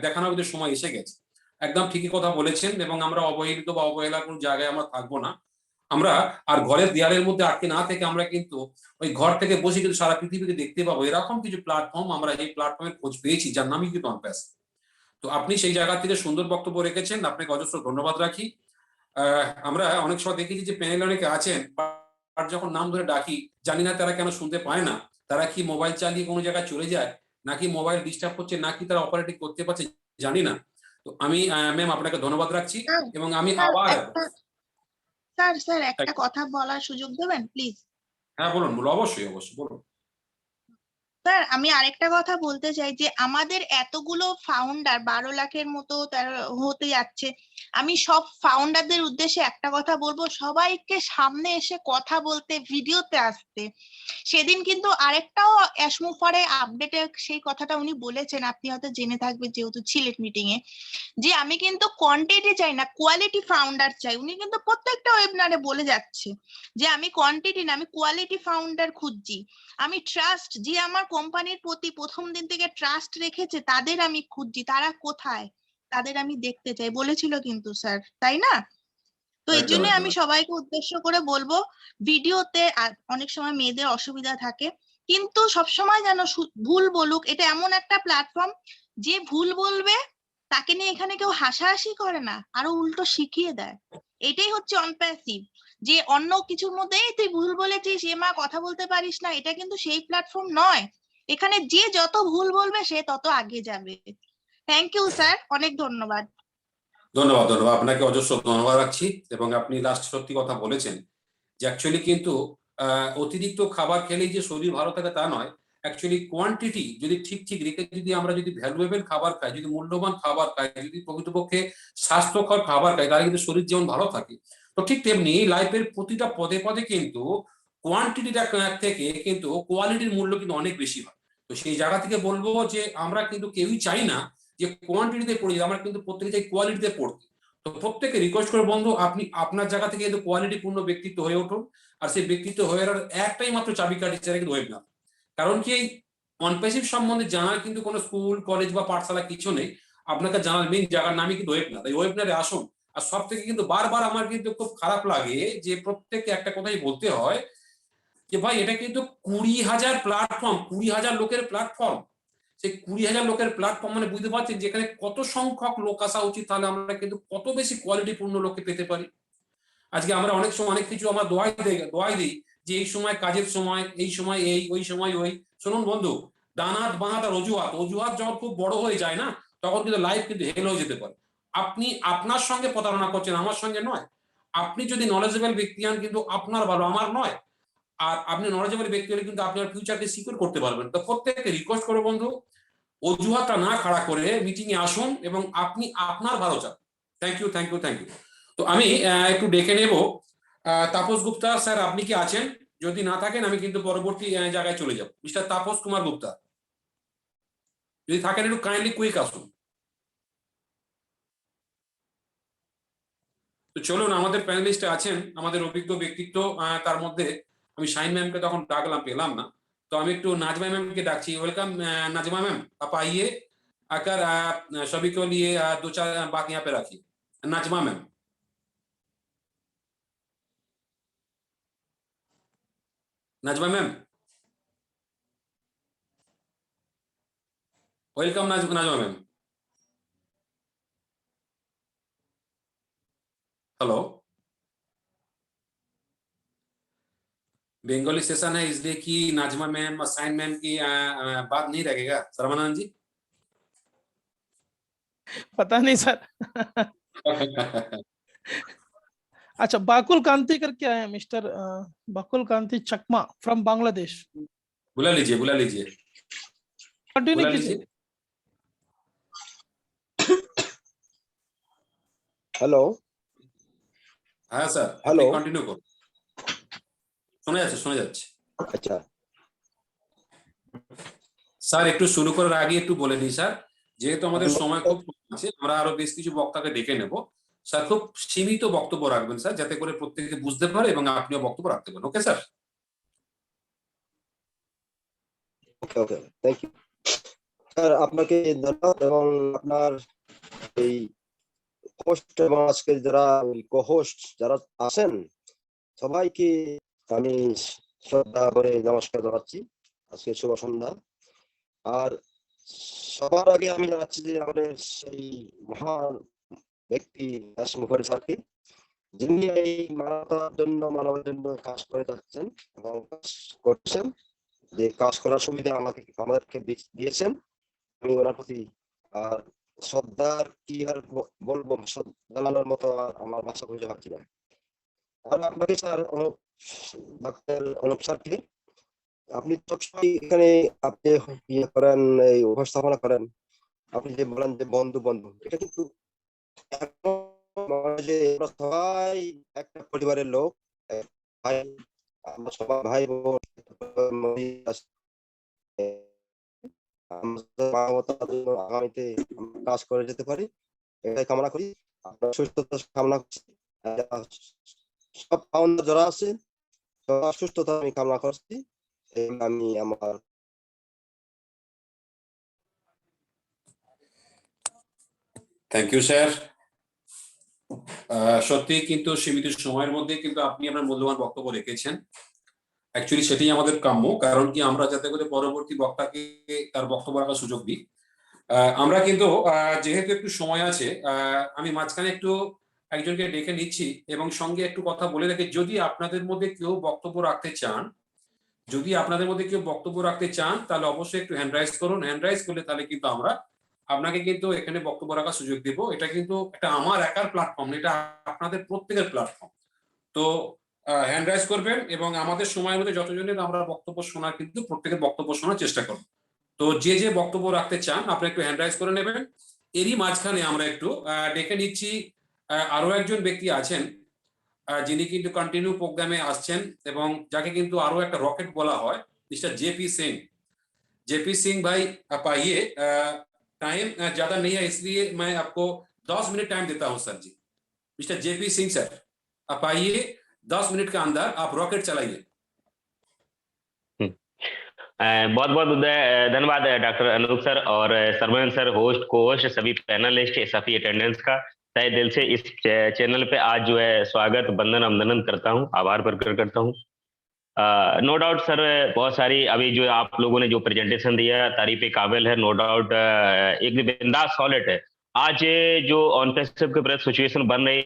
দেখানোর কিন্তু সময় এসে গেছে। একদম ঠিকই কথা বলেছেন। এবং আমরা অবহেলিত বা অবহেলার কোনো জায়গায় আমরা থাকবো না। আমরা আর ঘরের দেয়ালের মধ্যে আটকে না থেকে আমরা কিন্তু ওই ঘর থেকে বসে কিন্তু সারা পৃথিবীকে দেখতে পাবো, এরকম কিছু প্ল্যাটফর্ম আমরা এই প্ল্যাটফর্মের খোঁজ পেয়েছি, যার নামই কিন্তু অনপ্যাস। তো আপনি সেই জায়গা থেকে সুন্দর বক্তব্য রেখেছেন, আপনাকে অজস্র ধন্যবাদ রাখি। আমরা অনেক সময় দেখেছি যে প্যানেলে অনেকে আছেন, আর যখন নাম ধরে ডাকি জানি না তারা কেন শুনতে পায় না, তারা কি মোবাইল চালিয়ে কোনো জায়গায় চলে যায়, নাকি মোবাইল ডিস্টার্ব করছে, নাকি তারা অপারেটিং করতে পারছে জানি না। তো আমি ম্যাম আপনাকে ধন্যবাদ রাখছি এবং আমি আবার স্যার একটা কথা বলার সুযোগ দেবেন প্লিজ? হ্যাঁ বলুন, অবশ্যই অবশ্যই বলুন। স্যার আমি আরেকটা কথা বলতে চাই যে আমাদের এতগুলো ফাউন্ডার 12 লাখের মতো হতে যাচ্ছে, আমি সব ফাউন্ডারদের উদ্দেশ্যে একটা কথা বলবো, সবাইকে সামনে এসে কথা বলতে, ভিডিওতে আসতে। সেদিন কিন্তু আরেকটাও অ্যাশমুফারে আপডেটে সেই কথাটা উনি বলেছেন, আপনি হয়তো জেনে থাকবেন যেহেতু ছিলেন মিটিং এ, যে আমি কিন্তু কোয়ান্টিটি চাই না, কোয়ালিটি ফাউন্ডার চাই। উনি কিন্তু প্রত্যেকটা ওয়েবিনারে বলে যাচ্ছে যে আমি কোয়ান্টিটি না, আমি কোয়ালিটি ফাউন্ডার খুঁজছি। আমি ট্রাস্ট, যে আমার কোম্পানির প্রতি প্রথম দিন থেকে ট্রাস্ট রেখেছে তাদের আমি খুঁজছি, তারা কোথায়, তাদের আমি দেখতে চাই বলেছিল কিন্তু স্যার, তাই না? তো এই জন্য আমি সবাইকে উদ্দেশ্য করে বলবো, ভিডিওতে অনেক সময় মেয়েদের অসুবিধা থাকে, কিন্তু সবসময় যেন ভুল বলুক। এটা এমন একটা প্ল্যাটফর্ম, যে ভুল বলবে তাকে নিয়ে এখানে কেউ হাসাহাসি করে না, আরো উল্টো শিখিয়ে দেয়। এটাই হচ্ছে অনপ্যাসিভ, যে অন্য কিছুর মধ্যে তুই ভুল বলেছিস, এ মা কথা বলতে পারিস না, এটা কিন্তু সেই প্ল্যাটফর্ম নয়। এখানে যে যত ভুল বলবে সে তত আগে যাবে। থ্যাংক ইউ স্যার, অনেক ধন্যবাদ। ধন্যবাদ, ধন্যবাদ আপনাকে, অজস্র ধন্যবাদ রাখছি। এবং আপনি লাস্ট সত্যি কথা বলেছেন যে অ্যাকচুয়ালি কিন্তু অতিরিক্ত খাবার খেলেই যে শরীর ভালো থাকে তা নয়, অ্যাকচুয়ালি কোয়ান্টিটি যদি ঠিক ঠিক রেখে যদি আমরা যদি ভ্যালুয়েবল খাবার খাই, যদি মূল্যবান খাবার খাই, যদি প্রকৃতপক্ষে স্বাস্থ্যকর খাবার খাই, তাহলে কিন্তু শরীর যেমন ভালো থাকে। তো ঠিক তেমনি লাইফের প্রতিটা পদে পদে কিন্তু কোয়ান্টিটিটা থেকে কিন্তু কোয়ালিটির মূল্য কিন্তু অনেক বেশি হয়। তো সেই জায়গা থেকে বলবো যে আমরা কিন্তু কেউই চাই না যে কোয়ান্টিটিতে পড়ি, আমরা কিন্তু প্রত্যেকে চাই কোয়ালিটিতে পড়তে। তো প্রত্যেকে রিকোয়েস্ট করে বন্ধু, আপনি আপনার জায়গা থেকে কিন্তু কোয়ালিটি পূর্ণ ব্যক্তিত্ব হয়ে উঠুন। আর সেই ব্যক্তিত্ব হয়ে ওঠার একটাই মাত্র চাবিকাঠি, সেটা কিন্তু ওয়েবিনার। কারণ কি, এই অনপ্যাসিভ সম্বন্ধে জানার কিন্তু কোনো স্কুল কলেজ বা পাঠশালা কিছু নেই। আপনাকে জানার মেইন জায়গার নামই কিন্তু ওয়েবিনার। এই ওয়েবিনারে আসুন। আর সব থেকে কিন্তু বারবার আমার কিন্তু খুব খারাপ লাগে যে প্রত্যেককে একটা কথাই বলতে হয় যে ভাই এটা কিন্তু 20,000 প্ল্যাটফর্ম, 20,000 লোকের প্ল্যাটফর্ম। সেই 20,000 লোকের প্ল্যাটফর্ম মানে বুঝতে পারছেন যেখানে কত সংখ্যক লোক আসা উচিত, তাহলে আমরা কিন্তু কত বেশি কোয়ালিটিপূর্ণ লোককে পেতে পারি। আজকে আমরা অনেক সময় অনেক কিছু আমরা দোয়াই দিই যে এই সময় কাজের সময়, এই সময় এই, ওই সময় ওই। শুনুন বন্ধু, ডানাত বানাত আর অজুহাত যখন খুব বড় হয়ে যায় না, তখন কিন্তু লাইফ কিন্তু হেল হয়ে যেতে পারে। আপনি আপনার সঙ্গে প্রতারণা করছেন, আমার সঙ্গে নয়। আপনি যদি নলেজেবল ব্যক্তি হন কিন্তু আপনার ভালো, আমার নয়। আর আপনি নলেজেবল ব্যক্তি হলে কিন্তু আপনার ফিউচারকে সিকিউর করতে পারবেন। তো প্রত্যেককে রিকোয়েস্ট করবো বন্ধু, অজুহাতটা না খাড়া করে মিটিং এ আসুন এবং আপনি আপনার ভালো চান। Thank you, thank you, thank you. তো আমি একটু ডেকে নেব তাপস গুপ্তা স্যার, আপনি কি আছেন? যদি না থাকেন আমি কিন্তু পরবর্তী জায়গায় চলে যাব। মিস্টার তাপস কুমার গুপ্তা, যদি থাকেন একটু কাইন্ডলি কুইক আসুন। তো চলুন, আমাদের প্যানেলিস্ট আছেন আমাদের অভিজ্ঞ ব্যক্তিত্ব, তার মধ্যে আমি শাইন ম্যামকে তখন ডাকলাম, পেলাম না। तो हम एक नाजमा मैम के डाकची। वेलकम नाजमा मैम, आप आइए, आकर सभी के लिए दो चार बात यहाँ पे रखिए। Najma ma'am, Najma ma'am, welcome Najma ma'am. Hello, Bengali session है इसलिए कि नाजमा मैम और साइन मैम की बात नहीं रहेगा। सर्वानंद जी पता नहीं सर। अच्छा, बाकुल कांति करके आए हैं mister Bakul Kanti Chakma from Bangladesh. बुला लीजिए, बुला लीजिए, कंटिन्यू बुला कीजिए। लीजिए। हेलो, हाँ सर, हेलो, कंटिन्यू करो, শোনা যাচ্ছে। আচ্ছা স্যার একটু শুরু করার আগে একটু বলে দিই স্যার, যেহেতু আমাদের সময় খুব কম আছে, আমরা আরো বেশ কিছু বক্তাকে ডেকে নেব। স্যার খুব সীমিত বক্তব্য রাখবেন স্যার, যাতে করে প্রত্যেকে বুঝতে পারে এবং আপনিও বক্তব্য রাখতে পারেন। Okay sir? Okay okay, thank you sir. আপনাকে ধন্যবাদ এবং আপনার এই হোস্ট এবং আজকে যারা কো-হোস্ট যারা আছেন সবাইকে আমি শ্রদ্ধা করে নমস্কার জানাচ্ছি। আজকে শুভ সন্ধ্যা। আর সবার আগে আমি জানাচ্ছি যে আমাদের সেই মহান ব্যক্তি মুখার্জী স্যারকে, যিনি এই মানবতার জন্য মানবের জন্য কাজ করে যাচ্ছেন এবং কাজ করছেন, যে কাজ করার সুবিধা আমাদেরকে দিয়েছেন। আমি ওনার প্রতি আর শ্রদ্ধার কি আর বলবো, জানানোর মতো আমার ভাষা খুঁজে পাচ্ছি না। আর আপনাকে স্যার, ডাক্তার অনুপ স্যারকে আপনি সবসময় এখানে আপনি ইয়ে করেন, এই উপস্থাপনা করেন, আপনি যে বলেন যে বন্ধু বন্ধু, এটা কিন্তু এখন যে আমরা সবাই একটা পরিবারের লোক, এক ভাই, আমরা সবাই ভাই বোন, আগামীতে আমরা কাজ করে যেতে পারি, এটাই কামনা করি। আপনার সুস্থতা কামনা করছি। সব ফাউন্ডার যারা আছে সবার সুস্থতা আমি কামনা করছি। আমি আমার থ্যাংক ইউ স্যার। সত্যি কিন্তু সীমিত সময়ের মধ্যে কিন্তু আপনি আপনার মূল্যবান বক্তব্য রেখেছেন। অ্যাকচুয়ালি সেটাই আমাদের কাম্য, কারণ কি আমরা যাতে করে পরবর্তী বক্তাকে তার বক্তব্য রাখার সুযোগ দিই। আমরা কিন্তু যেহেতু একটু সময় আছে, আমি মাঝখানে একটু একজনকে ডেকে নিচ্ছি এবং সঙ্গে একটু কথা বলে রেখে, যদি আপনাদের মধ্যে কেউ বক্তব্য রাখতে চান, তাহলে অবশ্যই একটু হ্যান্ড রাইজ করুন। হ্যান্ড রাইজ করলে তাহলে কিন্তু আমরা আপনাকে কিন্তু এখানে বক্তব্য রাখার সুযোগ দেব। এটা কিন্তু একটা আমার একার প্ল্যাটফর্ম, এটা আপনাদের প্রত্যেকের প্ল্যাটফর্ম। তো হ্যান্ড রাইজ করবেন এবং আমাদের সময়ের মধ্যে যতজনের আমরা বক্তব্য শোনার, কিন্তু প্রত্যেকের বক্তব্য শোনার চেষ্টা করব। তো যে যে বক্তব্য রাখতে চান আপনি একটু হ্যান্ড রাইজ করে নেবেন। এরই মাঝখানে আমরা একটু ডেকে নিচ্ছি আরো একজন ব্যক্তি আছেন, যিনি কিন্তু কন্টিনিউ প্রোগ্রামে আসছেন এবং যাকে কিন্তু আরো একটা রকেট বলা হয়, मिस्टर जेपी सिंह भाई आप आइए। टाइम ज्यादा नहीं है इसलिए मैं आपको 10 मिनट टाइम देता हूं सर जी। मिस्टर जेपी सिंह सर आप आइए, 10 मिनट के अंदर आप रॉकेट चलाइए। बहुत बहुत धन्यवाद डॉक्टर अनूप सर और सरवन सर, होस्ट को होस्ट, सभी पैनलिस्ट, सभी अटेंडेंस का तहे दिल से इस चैनल पे आज जो है स्वागत, वंदन, अभिनंदन करता हूं, आभार प्रकट करता हूं। नो डाउट सर, बहुत सारी अभी जो आप लोगों ने जो प्रेजेंटेशन दिया तारीफ काबिल है, नो डाउट एक बिंदास सॉलिड है। आज जो ऑन पेसिव के प्रति सिचुएशन बन रही,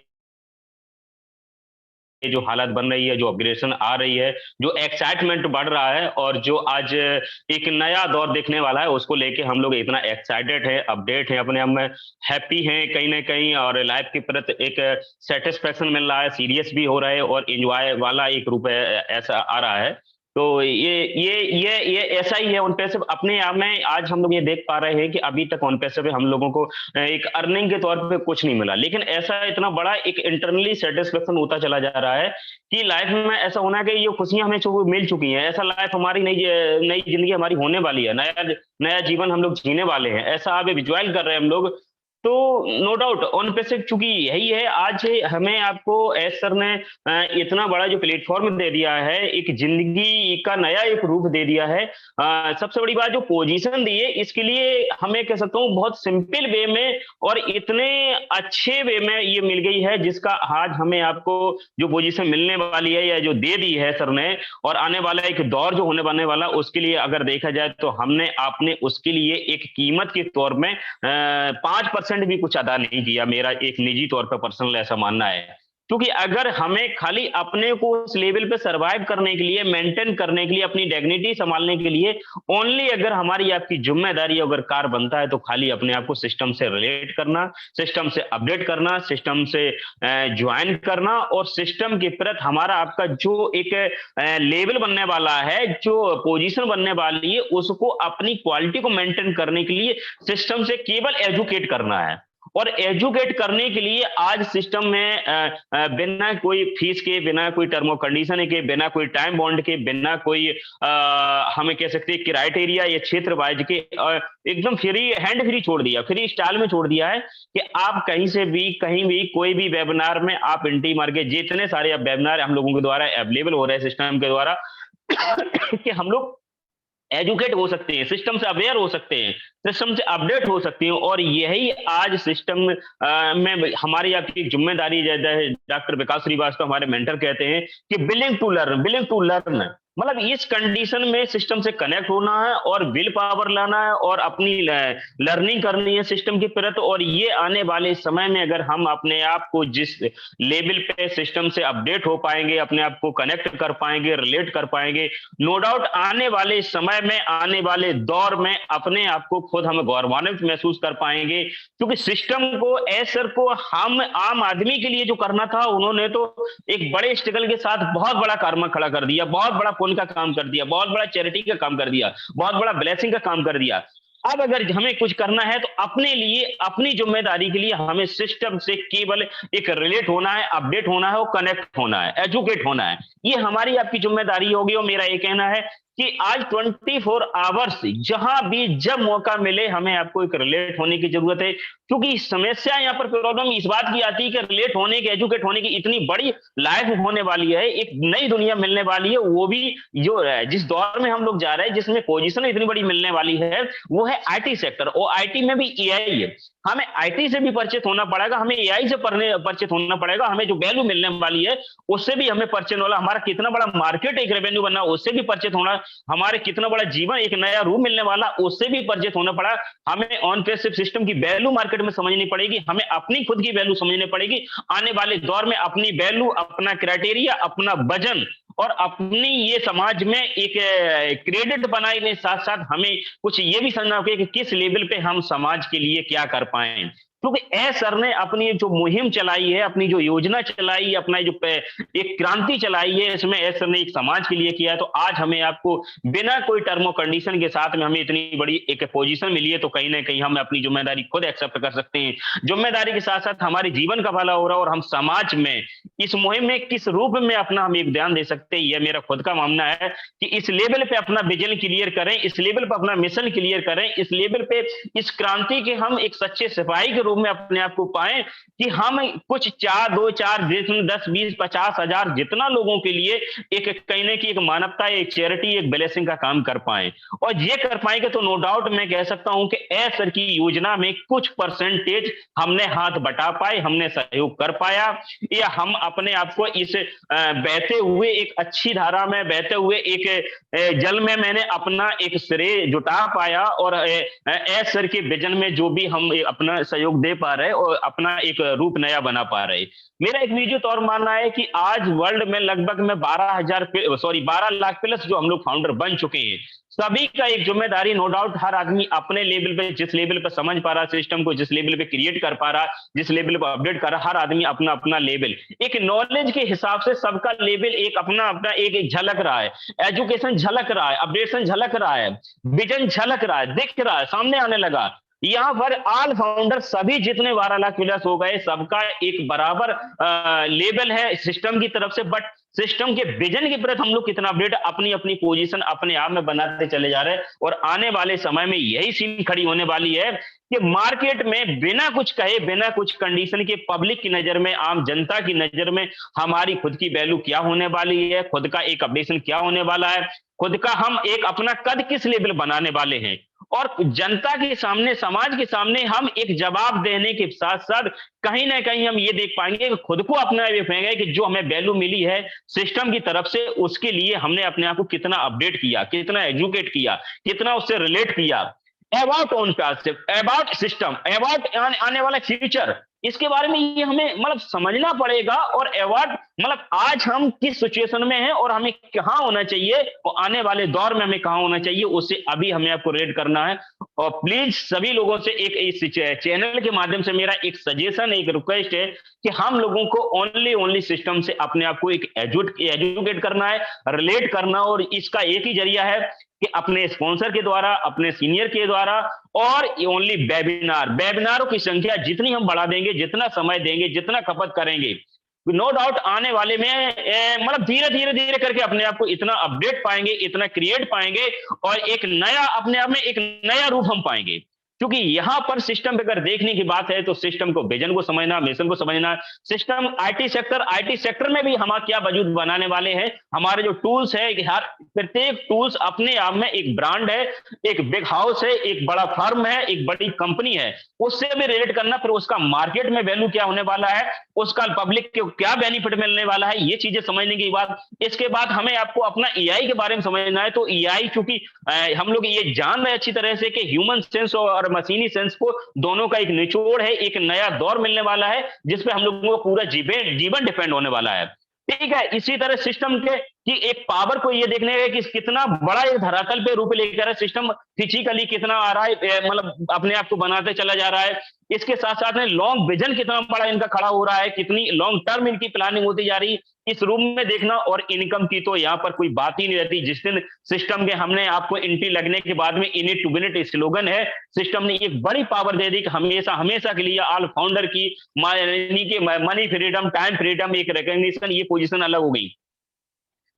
जो हालात बन रही है, जो अपग्रेडेशन आ रही है, जो एक्साइटमेंट बढ़ रहा है और जो आज एक नया दौर देखने वाला है, उसको लेके हम लोग इतना एक्साइटेड है, अपडेट है, अपने आप में हैप्पी हैं कहीं ना कहीं, और लाइफ के प्रति एक सेटिस्फेक्शन मिल रहा है, सीरियस भी हो रहा है और एंजॉय वाला एक रूप ऐसा आ रहा है। तो ये ऐसा ही है ऑन पैसिव अपने आप में। आज हम लोग ये देख पा रहे हैं कि अभी तक ऑन पैसिव हम लोगों को एक अर्निंग के तौर पे कुछ नहीं मिला, लेकिन ऐसा इतना बड़ा एक इंटरनली सेटिस्फेक्शन होता चला जा रहा है कि लाइफ में ऐसा होना है कि ये खुशियां हमें मिल चुकी हैं, ऐसा लाइफ हमारी नई जिंदगी हमारी होने वाली है, नया जीवन हम लोग जीने वाले हैं, ऐसा अभी विजुअल कर रहे हैं हम लोग। तो नो डाउट ऑन पेसिव चूंकि यही है, आज हमें आपको एस सर ने इतना बड़ा जो प्लेटफॉर्म दे दिया है, एक जिंदगी का नया एक रूप दे दिया है। सबसे बड़ी बात जो पोजीशन दी है, इसके लिए हमें कह सकता हूँ बहुत सिंपल वे में और इतने अच्छे वे में ये मिल गई है, जिसका आज हमें आपको जो पोजीशन मिलने वाली है या जो दे दी है सर ने, और आने वाला एक दौर जो होने वाने वाला, उसके लिए अगर देखा जाए तो हमने आपने उसके लिए एक कीमत के तौर में 5% भी कुछ अदा नहीं किया। मेरा एक निजी तौर पर पर्सनल ऐसा मानना है, क्योंकि अगर हमें खाली अपने को उस लेवल पे सरवाइव करने के लिए, मेंटेन करने के लिए, अपनी डिग्निटी संभालने के लिए ओनली अगर हमारी आपकी जिम्मेदारी अगर कार बनता है, तो खाली अपने आप को सिस्टम से रिलेट करना, सिस्टम से अपडेट करना, सिस्टम से ज्वाइन करना, और सिस्टम के प्रति हमारा आपका जो एक लेवल बनने वाला है, जो पोजीशन बनने वाली है, उसको अपनी क्वालिटी को मेंटेन करने के लिए सिस्टम से केवल एजुकेट करना है। और एजुकेट करने के लिए आज सिस्टम में बिना कोई फीस के, बिना कोई टर्म ऑफ कंडीशन के, बिना कोई टाइम बॉन्ड के, बिना कोई हमें कह सकते हैं क्राइटेरिया या क्षेत्र वाइज के, एकदम फ्री हैंड फ्री छोड़ दिया, फ्री स्टाइल में छोड़ दिया है कि आप कहीं से भी, कहीं भी, कोई भी वेबिनार में आप एंट्री मार के, जितने सारे वेबिनार हम लोगों के द्वारा अवेलेबल हो रहे हैं सिस्टम के द्वारा कि हम लोग एजुकेट हो सकते हैं, सिस्टम से अवेयर हो सकते हैं, सिस्टम से अपडेट हो सकते हैं। और यही आज सिस्टम में हमारी आपकी जिम्मेदारी, डॉक्टर विकास श्रीवास्तव हमारे मेंटर कहते हैं कि विलिंग टू लर्न, मतलब इस कंडीशन में सिस्टम से कनेक्ट होना है और विल पावर लाना है और अपनी लर्निंग करनी है सिस्टम के प्रति। और ये आने वाले समय में अगर हम अपने आप को जिस लेवल पे सिस्टम से अपडेट हो पाएंगे, अपने आप को कनेक्ट कर पाएंगे, रिलेट कर पाएंगे, नो डाउट आने वाले समय में, आने वाले दौर में अपने आप को खुद हम गौरवान्वित महसूस कर पाएंगे। क्योंकि सिस्टम को, सर को हम आम आदमी के लिए जो करना था, उन्होंने तो एक बड़े स्ट्रगल के साथ बहुत बड़ा कारनामा खड़ा कर दिया, बहुत बड़ा पुण्य का काम कर दिया, बहुत बड़ा चैरिटी का काम कर दिया, बहुत बड़ा ब्लेसिंग का काम कर दिया। अब अगर हमें कुछ करना है तो अपने लिए, अपनी जिम्मेदारी के लिए हमें सिस्टम से केवल एक रिलेट होना है, अपडेट होना है और कनेक्ट होना है, एजुकेट होना है। ये हमारी आपकी जिम्मेदारी होगी। और मेरा ये कहना है कि आज 24 आवर्स जहां भी जब मौका मिले हमें आपको एक रिलेट होने की जरूरत है, क्योंकि समस्या यहाँ पर प्रॉब्लम इस बात की आती है कि रिलेट होने की, एजुकेट होने की इतनी बड़ी लाइफ होने वाली है, एक नई दुनिया मिलने वाली है, वो भी जो जिस दौर में हम लोग जा रहे हैं, जिसमें पोजीशन इतनी बड़ी मिलने वाली है, वो है आईटी सेक्टर। और आईटी में भी एआई है। हमें आईटी से भी परिचित होना पड़ेगा, हमें एआई से परिचित होना पड़ेगा, हमें जो वैल्यू मिलने वाली है उससे भी हमें परिचित होना, हमारा कितना बड़ा मार्केट एक रेवेन्यू बनना उससे भी परिचित होना, हमारे कितना बड़ा जीवन एक नया रूप मिलने वाला उससे भी परिचित होना पड़ा। हमें ऑन पेसिव सिस्टम की वैल्यू मार्केट में समझनी पड़ेगी, हमें अपनी खुद की वैल्यू समझनी पड़ेगी, आने वाले दौर में अपनी वैल्यू, अपना क्राइटेरिया, अपना वजन और अपनी ये समाज में एक क्रेडिट बनाने के साथ साथ हमें कुछ ये भी समझना होगा कि किस लेवल पे हम समाज के लिए क्या कर पाए। क्योंकि एस सर ने अपनी जो मुहिम चलाई है, अपनी जो योजना चलाई है, अपना जो एक क्रांति चलाई है, इसमें एस सर ने एक समाज के लिए किया है। तो आज हमें आपको बिना कोई टर्म और कंडीशन के साथ में हमें इतनी बड़ी एक पोजीशन मिली है, तो कहीं ना कहीं हम अपनी जिम्मेदारी खुद एक्सेप्ट कर सकते हैं। जिम्मेदारी के साथ साथ हमारे जीवन का भला हो रहा है और हम समाज में इस मुहिम में किस रूप में अपना हम एक ध्यान दे सकते हैं। यह मेरा खुद का मानना है कि इस लेवल पे अपना विजन क्लियर करें, इस लेवल पे अपना मिशन क्लियर करें, इस लेवल पे इस क्रांति के हम एक सच्चे सिपाही के में अपने आप को पाएं कि हम कुछ 2 4 10 20 50 हजार जितना लोगों के लिए एक कहने की एक मानवता, एक चैरिटी, एक ब्लेसिंग का काम कर पाए। और ये कर पाएंगे तो नो डाउट मैं कह सकता हूं कि एस सर की योजना में कुछ परसेंटेज हमने हाथ बटा पाए, हमने सहयोग कर पाया, या हम अपने आप को इस बहते हुए एक अच्छी धारा में, बहते हुए एक जल में मैंने अपना एक श्रेय जुटा पाया और एस सर के विजन में जो भी हम अपना सहयोग दे पा रहे और अपना एक रूप नया बना पा रहे। मेरा एक निजी तौर मानना है कि आज वर्ल्ड में लगभग में 12 लाख प्लस जो हम लोग फाउंडर बन चुके हैं, सभी का एक जिम्मेदारी नो डाउट, हर आदमी अपने लेवल पे, जिस लेवल पे समझ पा रहा सिस्टम को, जिस लेवल पे क्रिएट कर पा रहा, जिस लेवल पे अपडेट कर रहा, हर आदमी अपना अपना लेवल, एक नॉलेज के हिसाब से सबका लेवल एक अपना अपना एक झलक रहा है, एजुकेशन झलक रहा है, अपडेशन झलक रहा है, विजन झलक रहा है, दिख रहा है, सामने आने लगा। यहाँ पर ऑल फाउंडर सभी जितने 12 लाख प्लस हो गए, सबका एक बराबर लेवल है सिस्टम की तरफ से, बट सिस्टम के विजन के प्रति हम लोग कितना अपडेट, अपनी अपनी पोजीशन अपने आप में बनाते चले जा रहे हैं। और आने वाले समय में यही सीन खड़ी होने वाली है कि मार्केट में बिना कुछ कहे, बिना कुछ कंडीशन के, पब्लिक की नजर में, आम जनता की नजर में हमारी खुद की वैल्यू क्या होने वाली है, खुद का एक अपडेशन क्या होने वाला है, खुद का हम एक अपना कद किस लेवल बनाने वाले हैं, और जनता के सामने, समाज के सामने हम एक जवाब देने के साथ साथ कहीं ना कहीं हम ये देख पाएंगे कि खुद को अपना ये पाएंगे कि जो हमें वैल्यू मिली है सिस्टम की तरफ से, उसके लिए हमने अपने आप को कितना अपडेट किया, कितना एजुकेट किया, कितना उससे रिलेट किया। About on passive, about system, about आने वाला फ्यूचर, इसके बारे में ये हमें मतलब समझना पड़ेगा। और अवार्ड मतलब आज हम किस सिचुएशन में हैं और हमें कहाँ होना चाहिए और आने वाले दौर में हमें कहाँ होना चाहिए, उससे अभी हमें आपको रेड करना है। और प्लीज सभी लोगों से एक इस चैनल के माध्यम से मेरा एक सजेशन, एक रिक्वेस्ट है कि हम लोगों को ओनली सिस्टम से अपने आप को एक एजुकेट करना है, रिलेट करना, और इसका एक ही जरिया है कि अपने स्पॉन्सर के द्वारा, अपने सीनियर के द्वारा, और ओनली वेबिनारों की संख्या जितनी हम बढ़ा देंगे, जितना समय देंगे, जितना खपत करेंगे, नो डाउट आने वाले में मतलब धीरे करके अपने आप को इतना अपडेट पाएंगे, इतना क्रिएट पाएंगे, और एक नया अपने आप में एक नया रूप हम पाएंगे। क्योंकि यहां पर सिस्टम पे अगर देखने की बात है तो सिस्टम को, विजन को समझना, मिशन को समझना, सिस्टम आईटी सेक्टर में भी हम क्या वजूद बनाने वाले हैं, हमारे जो टूल्स है, हर प्रत्येक टूल्स अपने आप में एक ब्रांड है, एक बिग हाउस है, एक बड़ा फर्म है, एक बड़ी कंपनी है, उससे भी रिलेट करना, फिर उसका मार्केट में वैल्यू क्या होने वाला है, उसका पब्लिक को क्या बेनिफिट मिलने वाला है, ये चीजें समझने की बात। इसके बाद हमें आपको अपना एआई के बारे में समझना है। तो एआई चूंकि हम लोग ये जान रहे अच्छी तरह से कि ह्यूमन सेंस और मशीनी सेंस को दोनों का एक निचोड़ है, एक नया दौर मिलने वाला है जिसपे हम लोगों को पूरा जीवन डिपेंड होने वाला है। ठीक है, इसी तरह सिस्टम के कि एक पावर को ये देखने का कि कितना बड़ा एक धरातल पे रूप लेकर है सिस्टम, फिजिकली कितना आ रहा है, मतलब अपने आप को बनाते चला जा रहा है। इसके साथ साथ में लॉन्ग विजन कितना बड़ा इनका खड़ा हो रहा है, कितनी लॉन्ग टर्म इनकी प्लानिंग होती जा रही इस रूम में देखना। और इनकम की तो यहाँ पर कोई बात ही नहीं रहती। जिस दिन सिस्टम के हमने आपको एंट्री लगने के बाद में in it to win it slogan है, सिस्टम ने एक बड़ी पावर दे दी कि हमेशा हमेशा के लिए ऑल फाउंडर की मनी फ्रीडम, टाइम फ्रीडम, एक रिकॉग्निशन, ये पोजीशन अलग हो गई।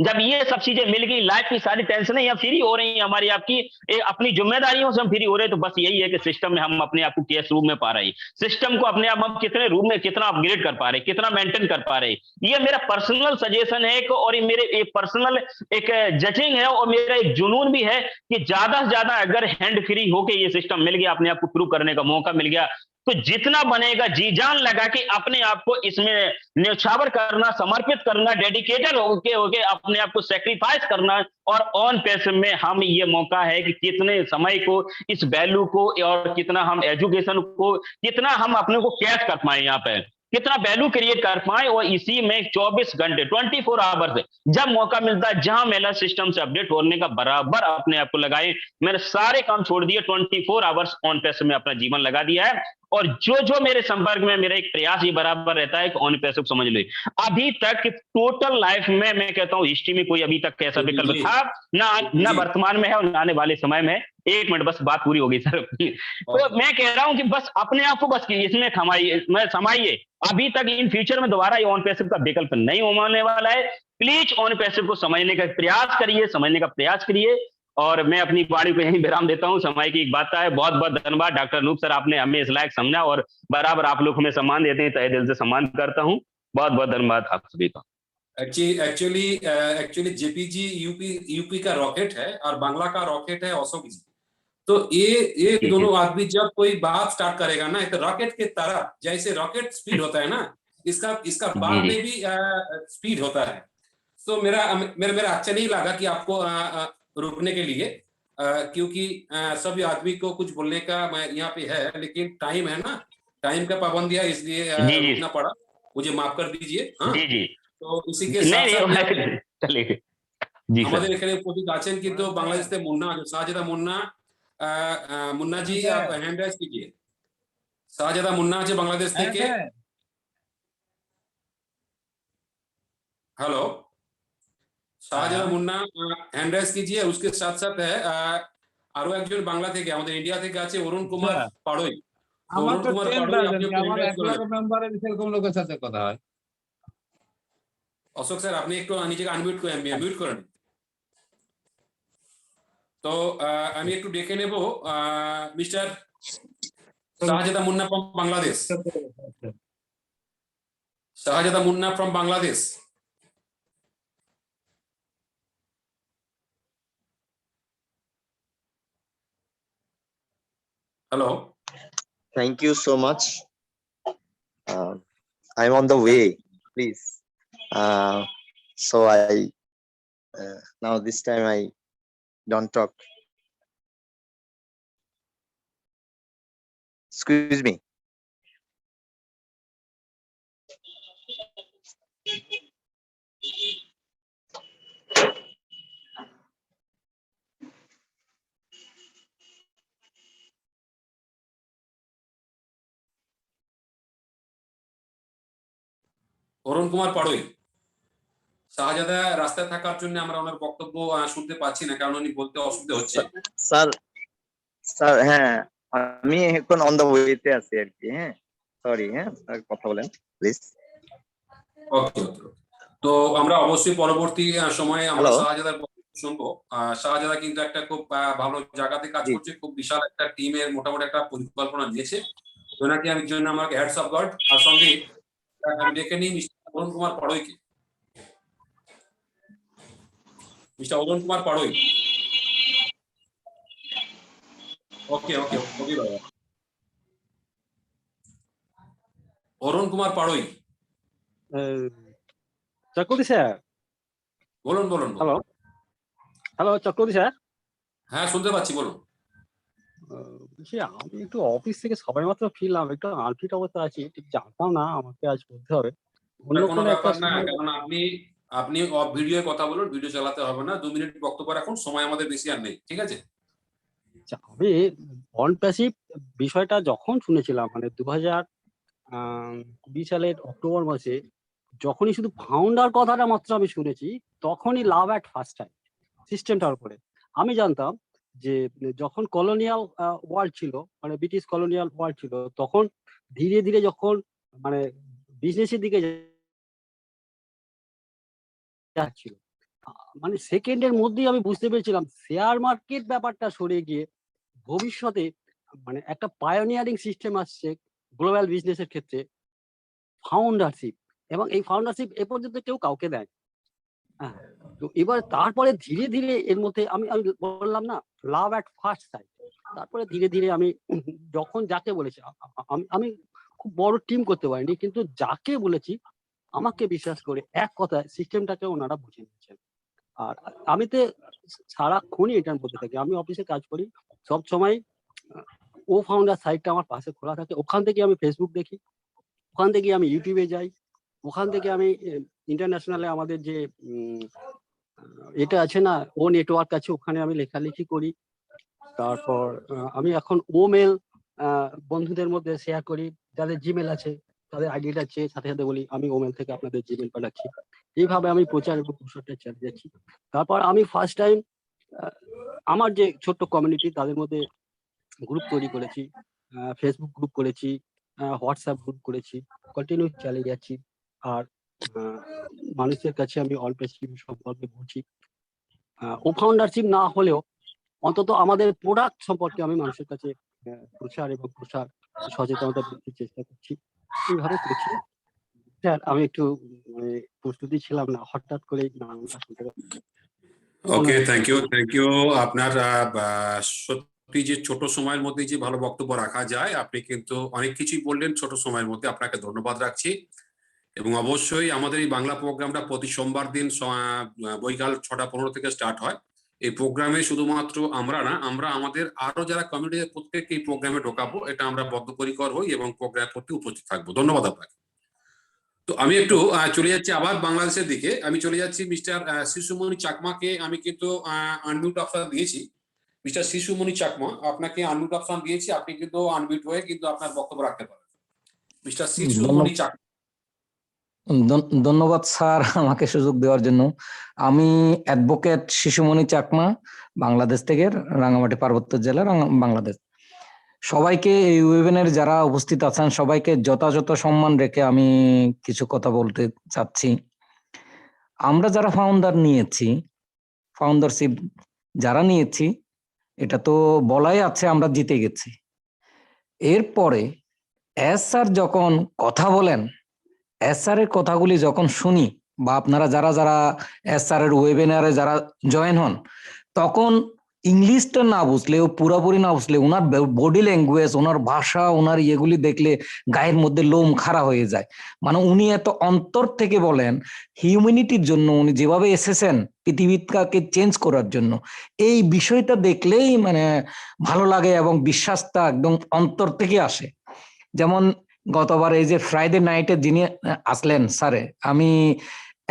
जब ये सब चीजें मिल गई, लाइफ की सारी टेंशन यहाँ फ्री हो रही है हमारी आपकी, अपनी जिम्मेदारियों से हम फ्री हो रहे हैं, तो बस यही है कि सिस्टम में हम अपने आप को किस रूप में पा रहे हैं, सिस्टम को अपने आप हम कितने रूप में कितना अपग्रेड कर पा रहे हैं, कितना मेंटेन कर पा रहे हैं। ये मेरा पर्सनल सजेशन है और ये मेरे एक पर्सनल एक जजिंग है और मेरा एक जुनून भी है कि ज्यादा से ज्यादा अगर हैंड फ्री होके ये सिस्टम मिल गया, अपने आप को प्रूव करने का मौका मिल गया, तो जितना बनेगा जी जान लगा के अपने आप को इसमें न्यौछावर करना, समर्पित करना, डेडिकेटेड होके अपने आप को सेक्रीफाइस करना। और ऑन पैसिव में हम ये मौका है कि कितने समय को, इस वैल्यू को, और कितना हम एजुकेशन को, कितना हम अपने को कैच कर पाए, यहाँ पे कितना वैल्यू क्रिएट कर पाए। और इसी में 24 घंटे 24 आवर्स जब मौका मिलता है, जहां मेरा सिस्टम से अपडेट होने का बराबर अपने आप को लगाए। मैंने सारे काम छोड़ दिए, 24 आवर्स ऑन पैसिव में अपना जीवन लगा दिया है। और जो मेरे संपर्क में, मेरा एक प्रयास ही बराबर रहता है कि ऑन पैसिव समझ लो। अभी तक टोटल लाइफ में मैं कहता हूँ हिस्ट्री में कोई अभी तक ऐसा विकल्प था ना वर्तमान में है और ना आने वाले समय में। एक मिनट बस बात पूरी हो गई सर। तो मैं कह रहा हूं कि बस अपने आप को बस इसमें समाइए। अभी तक इन फ्यूचर में दोबारा ये ऑन पैसिव का विकल्प नहीं होने वाला है। प्लीज ऑन पैसिव को समझने का प्रयास करिए, समझने का प्रयास करिए। और मैं अपनी वाणी को यहीं विराम देता हूं। समय की एक बात है। बहुत बहुत धन्यवाद डॉक्टर अनूप सर, आपने हमें इस लायक समझा और बराबर आप लोग हमें सम्मान देते हैं, तहे दिल से सम्मान करता हूं। बहुत बहुत धन्यवाद आप सभी का। एक्चुअली जेपीजी यूपी का रॉकेट है और बांग्ला का रॉकेट है अशोक जी। तो ये दोनों आदमी जब कोई बात स्टार्ट करेगा ना, एक रॉकेट के तरह, जैसे रॉकेट स्पीड होता है ना, इसका बात में भी स्पीड होता है। तो मेरा अच्छा नहीं लगा कि आपको रुकने के लिए, क्योंकि सभी आदमी को कुछ बोलने का मैं यहाँ पे है, लेकिन टाइम है ना, टाइम का पाबंदी है, इसलिए रुकना पड़ा। मुझे माफ कर दीजिए। जी जी। তো इसी के साथ আমাদের এখানে উপস্থিত আছেন কিন্তু বাংলাদেশ থেকে মুন্না শাহজাদা মুন্না जी आप हैंड राइज कीजिए। শাহজাদা মুন্না আছে বাংলাদেশ থেকে। हेलो শাহজাদা মুন্না हैंड राइज कीजिए। उसके साथ साथ है আরো একজন বাংলা থেকে আমাদের ইন্ডিয়া থেকে আছে অরুণ কুমার পাড়ই। আমার তো 10,000 আপনি আমার 1 লাখ মেম্বারের এরকম লোকের সাথে কথা হয়। অশোক স্যার আপনি একটু নিজেকে আনমিউট করে মিউট করেন। তো আমি একটু ডেকে নেব mister Shahzada Munna from Bangladesh. Shahzada Munna from Bangladesh. Hello. Thank you so much. I'm on the way, please. So now this time I don't talk. Excuse me. Arun Kumar পাড়ই। শাহজাদা রাস্তায় থাকার জন্য আমরা ওনার বক্তব্য শুনতে পাচ্ছি না, কারণ উনি বলতে অসুবিধা হচ্ছে। স্যার হ্যাঁ আমি এখন অন দ্য ওয়েতে আছি আর কি। হ্যাঁ সরি, হ্যাঁ স্যার কথা বলেন প্লিজ। ওকে। তো আমরা অবশ্যই পরবর্তী সময়ে আমরা শাহজাদার বক্তব্য শুনবো। শাহজাদা কিন্তু একটা খুব ভালো জায়গাতে কাজ করছে, খুব বিশাল একটা টিমের মোটামুটি একটা পরিকল্পনা নিয়েছে। ওনাকে আমি জন্য আমাকে হেডস অফ গড। আর সঙ্গে আমি ডেকে নিই মিস্টার অরুণ কুমার পাড়ইকে। মিস্টার অরুণ কুমার পাড়ই। ওকে ওকে ওকে বাবা। অরুণ কুমার পাড়ই। চক্রবর্তী স্যার বলুন বলুন। Hello hello Chakraborty sir. হ্যাঁ শুনতে পাচ্ছি, বলুন। আমি একটু অফিস থেকে সবাই মাত্র ফিরলাম, একটু আনফিট অবস্থা আছি, ঠিক জানতাম না আমাকে আজ করতে হবে। কোনো ব্যাপার না, কারণ আপনি আপনি অফ ভিডিও কথা বলুন, ভিডিও চালাতে হবে না, 2 মিনিট বক্তব্য রাখুন, সময় আমাদের বেশি আর নেই, ঠিক আছে? আচ্ছা, আমি অন প্যাসিভ বিষয়টা যখন শুনেছিলাম মানে 2020 সালের অক্টোবর মাসে, যখনই শুধু ফাউন্ডার কথাটা মাত্র আমি শুনেছি, তখনই লাভ অ্যাট ফার্স্ট টাইম সিস্টেমটার উপরে আমি জানতাম যে যখন কলোনিয়াল ওয়ার্ল্ড ছিল, মানে ব্রিটিশ কলোনিয়াল ওয়ার্ল্ড ছিল, তখন ধীরে ধীরে যখন মানে বিজনেসের দিকে যাচ্ছিল, মানে সেকেন্ডের মধ্যেই আমি বুঝতে পেরেছিলাম শেয়ার মার্কেট ব্যাপারটা সরে গিয়ে ভবিষ্যতে মানে একটা পায়োনিয়ারিং সিস্টেম আসছে গ্লোবাল বিজনেসের ক্ষেত্রে, ফাউন্ডারশিপ। এবং এই ফাউন্ডারশিপ এ পর্যন্ত কেউ কাউকে দেয়। হ্যাঁ, তো এবার তারপরে ধীরে ধীরে এর মধ্যে আমি আমি বললাম না, লাভ অ্যাট ফার্স্ট সাইট। তারপরে ধীরে ধীরে আমি যখন যাকে বলেছি, আমি খুব বড় টিম করতে পারিনি, কিন্তু যাকে বলেছি আমাকে বিশ্বাস করে এক কথায় সিস্টেমটাকে ওনারা বুঝে নিচ্ছেন। আর আমি তো সারাক্ষণই এটার মধ্যে থাকি, আমি অফিসে কাজ করি, সব সময় ও ফাউন্ডার সাইটটা আমার পাশে খোলা থাকে। ওখান থেকে আমি ফেসবুক দেখি, ওখান থেকে আমি ইউটিউবে যাই, ওখান থেকে আমি ইন্টারন্যাশনালে আমাদের যে এটা আছে না, ও নেটওয়ার্ক আছে, ওখানে আমি লেখালেখি করি। তারপর আমি এখন ও মেল বন্ধুদের মধ্যে শেয়ার করি, যাদের জিমেল আছে তাদের আইডিটা চেয়ে সাথে সাথে বলি আমি ও মেল থেকে আপনাদের জিমেল পাঠাচ্ছি। এইভাবে আমি প্রচার এবং প্রসারটা চালিয়ে যাচ্ছি। তারপর আমি ফার্স্ট টাইম আমার যে ছোট্ট কমিউনিটি তাদের মধ্যে গ্রুপ তৈরি করেছি, ফেসবুক গ্রুপ করেছি, হোয়াটসঅ্যাপ গ্রুপ করেছি, কন্টিনিউ চালিয়ে যাচ্ছি। আর মানুষের কাছে আমি অল প্যাসিভ সম্পর্কে বলছি। ও ফাউন্ডারশিপ না হলেও অন্তত আমাদের প্রোডাক্ট সম্পর্কে আমি মানুষের কাছে প্রচার এবং প্রসার সচেতনতা বৃদ্ধির চেষ্টা করছি, এইভাবে করছি। স্যার আমি একটু মানে প্রস্তুতি ছিলাম না, হঠাৎ করে ওকে, থ্যাংক ইউ। আপনার সত্যি যে ছোট সময়ের মধ্যে যে ভালো বক্তব্য রাখা যায়, আপনি কিন্তু অনেক কিছুই বললেন ছোট সময়ের মধ্যে, আপনাকে ধন্যবাদ রাখছি। এবং অবশ্যই আমাদের এই বাংলা প্রোগ্রামটা প্রতি সোমবার দিন বৈকাল 6:15 থেকে স্টার্ট হয়। এই প্রোগ্রামে শুধুমাত্র আমরা না, আমরা আমাদের আরো যারা কমিউনিটির প্রত্যেককে এই প্রোগ্রামে ঢোকাবো, এটা আমরা বদ্ধপরিকর হই এবং প্রোগ্রাম করতে উপস্থিত থাকবো। ধন্যবাদ আপনাকে। তো আমি একটু চলে যাচ্ছি আবার বাংলাদেশের দিকে, আমি চলে যাচ্ছি মিস্টার শিশুমণি চাকমাকে আমি কিন্তু আনমিউট অপশন দিয়েছি। মিস্টার শিশুমণি চাকমা, আপনাকে আনমিউট অপশন দিয়েছি, আপনি কিন্তু আনমিউট হয়ে কিন্তু আপনার বক্তব্য রাখতে পারেন। মিস্টার শিশুমণি চাকমা। ধন্যবাদ স্যার আমাকে সুযোগ দেওয়ার জন্য। আমি অ্যাডভোকেট শিশুমণি চাকমা, বাংলাদেশ থেকে, রাঙামাটি পার্বত্য জেলা, বাংলাদেশ। সবাইকে এই ওয়েবিনারে যারা উপস্থিত আছেন সবাইকে যথাযথ সম্মান রেখে আমি কিছু কথা বলতে চাচ্ছি। আমরা যারা ফাউন্ডারশিপ যারা নিয়েছি, এটা তো বলাই আছে আমরা জিতে গেছি। এরপরে এস স্যার যখন কথা বলেন, এস স্যারের কথাগুলি যখন শুনি, বা আপনারা যারা যারা এস স্যারের ওয়েবিনারে যারা জয়েন হন, তখন ইংলিশটা না বুঝলেও, পুরোপুরি না বুঝলে, ওনার বডি ল্যাঙ্গুয়েজ, ওনার ভাষা, ওনার ইয়েগুলি দেখলে গায়ের মধ্যে লোম খাড়া হয়ে যায়। মানে উনি এত অন্তর থেকে বলেন, হিউম্যানিটির জন্য উনি যেভাবে এসেছেন পৃথিবীটাকে চেঞ্জ করার জন্য, এই বিষয়টা দেখলেই মানে ভালো লাগে এবং বিশ্বাসটা একদম অন্তর থেকে আসে। যেমন গতবার এই যে ফ্রাইডে নাইটে যিনি আসলেন স্যারে, আমি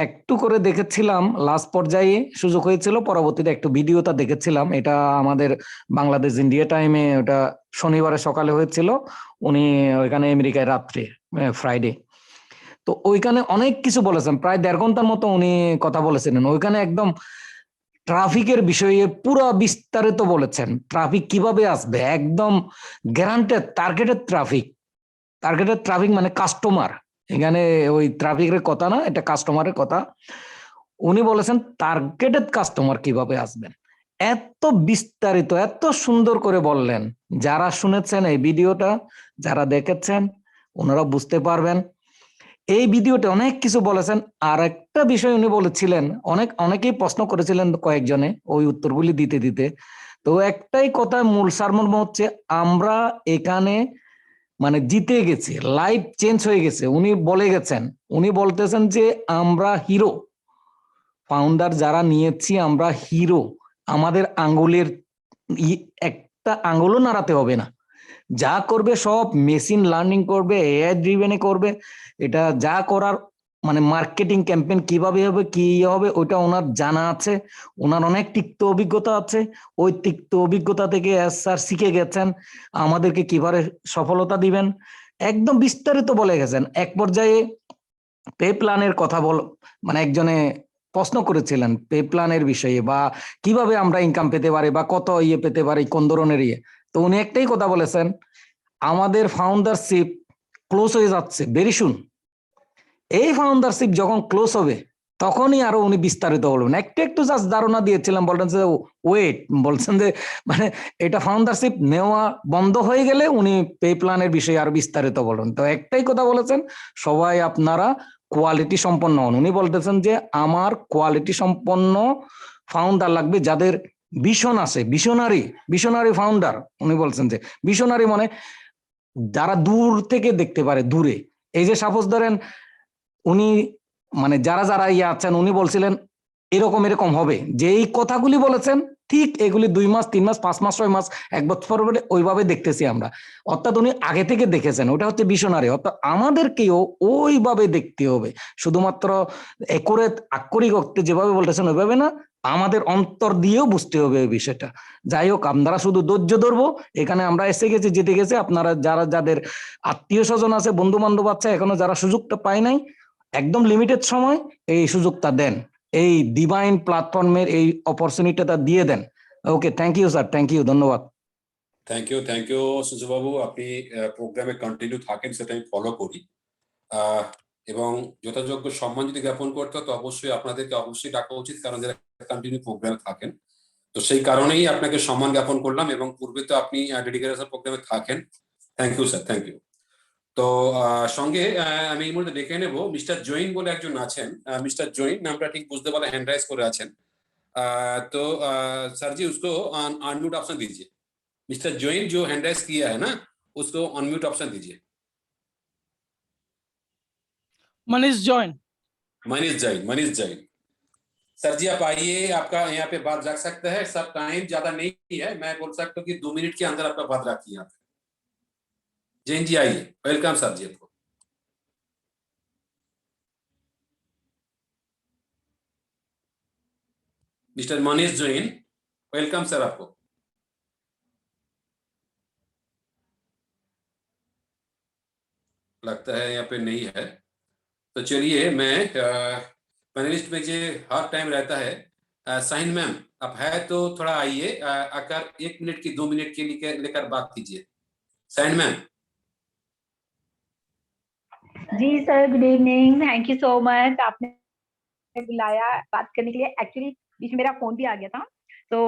একটু করে দেখেছিলাম, লাস্ট পর্যায়ে সুযোগ হয়েছিল, পরবর্তীতে একটু ভিডিওটা দেখেছিলাম। এটা আমাদের বাংলাদেশ ইন্ডিয়া টাইমে, ওটা শনিবারে সকালে হয়েছিল, উনি ওইখানে আমেরিকায় রাত্রে, ফ্রাইডে। তো ওইখানে অনেক কিছু বলেছেন, প্রায় 1.5 ঘন্টার মতো উনি কথা বলেছিলেন। ওইখানে একদম ট্রাফিকের বিষয়ে পুরো বিস্তারিত বলেছেন, ট্রাফিক কিভাবে আসবে, একদম গ্যারান্টেড টার্গেটেড ট্রাফিক মানে কাস্টমার, এখানে ওই ট্রাফিকের কথা না, এটা কাস্টমারের কথা। উনি বলেছেন টার্গেটেড কাস্টমার কিভাবে আসবেন, এত বিস্তারিত, এত সুন্দর করে বললেন। যারা শুনেছেন এই ভিডিওটা, যারা দেখেছেন, ওনারা বুঝতে পারবেন। এই ভিডিওতে অনেক কিছু বলেছেন। আর একটা বিষয় উনি বলেছিলেন, অনেকেই প্রশ্ন করেছিলেন কয়েকজনে, ওই উত্তরগুলি দিতে দিতে। তো একটাই কথা, মূল সারমর্ম হচ্ছে, আমরা এখানে মানে জিতে গেছে, লাইফ চেঞ্জ হয়ে গেছে। উনি বলে গেছেন, উনি বলতেছেন যে আমরা হিরো, ফাউন্ডার যারা নিয়েছি আমরা হিরো। আমাদের আঙ্গুলের একটা আঙ্গুলও নাড়াতে হবে না, যা করবে সব মেশিন লার্নিং করবে, এআই ড্রিভেনে করবে। এটা যা করার মানে মার্কেটিং ক্যাম্পেইন কিভাবে হবে কি হবে ওটা ওনার জানা আছে, ওনার অনেক তিক্ত অভিজ্ঞতা আছে। ওই তিক্ত অভিজ্ঞতা থেকে স্যার শিখে গেছেন আমাদেরকে কিভাবে সফলতা দিবেন, একদম বিস্তারিত বলে গেছেন। এক পর্যায়ে পে প্ল্যানের কথা মানে একজনে প্রশ্ন করেছিলেন পে প্ল্যানের বিষয়ে বা কিভাবে আমরা ইনকাম পেতে পারি বা কত ইয়ে পেতে পারি কোন ধরনের ইয়ে। তো উনি একটাই কথা বলেছেন, আমাদের ফাউন্ডারশিপ ক্লোজ হয়ে যাচ্ছে ভেরি সুন। এই ফাউন্ডারশিপ যখন ক্লোজ হবে তখনই আরো উনি বিস্তারিত বলবেন। একটু একটু জাস্ট ধারণা দিয়েছিলাম, বলতেন যে ওয়েট, বলছেন যে মানে এটা ফাউন্ডারশিপ নেওয়া বন্ধ হয়ে গেলে উনি পে প্ল্যানের বিষয়ে আরো বিস্তারিত বলবেন। তো একটাই কথা বলেছেন, সবাই আপনারা কোয়ালিটি সম্পন্ন হন। উনি বলতেছেন যে আমার কোয়ালিটি সম্পন্ন ফাউন্ডার লাগবে যাদের ভিশন আছে, ভিশনারি ফাউন্ডার। উনি বলছেন যে ভিশনারি মানে যারা দূর থেকে দেখতে পারে, দূরে। এই যে সাপোজ ধরেন উনি মানে যারা যারা ইয়ে আছেন উনি বলছিলেন এরকম হবে, যে এই কথাগুলি বলেছেন ঠিক এগুলি 2 মাস 3 মাস 5 মাস 6 মাস 1 বছর পরে ওইভাবে দেখতেছি আমরা। অর্থাৎ উনি আগে থেকে দেখেছেন, ওটা হচ্ছে ভিশনারি। অর্থাৎ আমাদেরকেও ওইভাবে দেখতে হবে, শুধুমাত্র একুরেট আক্ষরিক অর্থে যেভাবে বলতেছেন ওইভাবে না, আমাদের অন্তর দিয়েও বুঝতে হবে এই বিষয়টা। যাই হোক, আমরা শুধু ধৈর্য ধরবো। এখানে আমরা এসে গেছি, জিতে গেছে। আপনারা যাদের আত্মীয় স্বজন আছে, বন্ধু বান্ধব আছে, এখনো যারা সুযোগটা পায় নাই, একদম লিমিটেড সময় এই সুযোগটা দেন, এই ডিভাইন প্ল্যাটফর্মের এই অপরচুনিটিটা দিয়ে দেন। Okay, thank you sir, thank you, ধন্যবাদ। থ্যাংক ইউ সূর্যবাবু, আপনি প্রোগ্রামে কন্টিনিউ থাকেন সেটা আমি ফলো করি, এবং যথাযোগ্য সম্মান যদি জ্ঞাপন করতে হয় তো অবশ্যই আপনাদেরকে অবশ্যই ডাকা উচিত, কারণ যারা কন্টিনিউ প্রোগ্রামে থাকেন। তো সেই কারণেই আপনাকে সম্মান জ্ঞাপন করলাম, এবং পূর্বে তো আপনি ডেডিকেটেড প্রোগ্রামে থাকেন। Thank you sir, thank you. তো সঙ্গে আমি এই মুহূর্তে ডেকে নেব মিস্টার জৈন বলে একজন আছেন। মিস্টার জৈন নামটা ঠিক বুঝতে পারলে হ্যান্ড রাইজ করে আছেন। तो सर जी उसको अनम्यूट ऑप्शन दीजिए। मिस्टर जॉइन जो हैंड राइज किया है ना, उसको अनम्यूट ऑप्शन दीजिए। मनीष जॉइन। मनीष जैन सर जी, आप आइए, आपका यहाँ पे बात रख सकते हैं। सब टाइम ज्यादा नहीं है, मैं बोल सकता हूँ कि 2 मिनट के अंदर आपका बात रखिए यहाँ पे। जैन जी आइए, वेलकम सर जी आपको। Mister Manish Jain, welcome sir आपको। लगता है यहाँ पे नहीं है, तो चलिए मैं पैनलिस्ट में जो हर टाइम रहता है, साइन मैम आप है तो थोड़ा आइए, आकर 1 मिनट की 2 मिनट के लिए लेकर बात कीजिए। साइन मैम। जी sir, good evening, thank you so much, आपने बुलाया बात करने के लिए। एक्चुअली बीच में मेरा फोन भी आ गया था। तो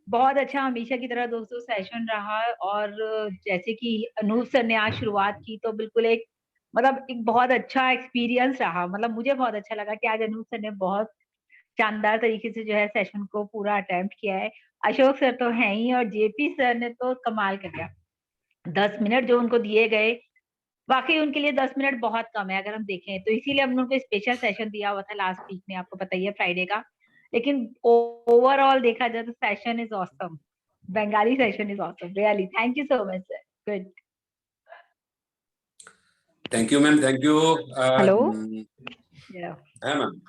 बहुत अच्छा हमेशा की तरह दोस्तों सेशन रहा, और जैसे कि अनूप सर ने आज शुरुआत की तो बिल्कुल एक बहुत अच्छा एक्सपीरियंस रहा। मतलब मुझे बहुत अच्छा लगा कि आज अनूप सर ने बहुत शानदार तरीके से जो है सेशन को पूरा अटेम्प्ट किया है। अशोक सर तो हैं ही, और जेपी सर ने तो कमाल कर दिया। 10 मिनट जो उनको दिए गए, वाकई उनके लिए 10 मिनट बहुत कम है अगर हम देखें तो। इसीलिए हमने उनको स्पेशल सेशन दिया हुआ था लास्ट वीक में, आपको पता ही है, फ्राइडे का। लेकिन ओवरऑल देखा जाए तो session is awesome, Bengali session is awesome, really. Thank you so much sir, good. Thank you ma'am, thank you. Hello, है ma'am.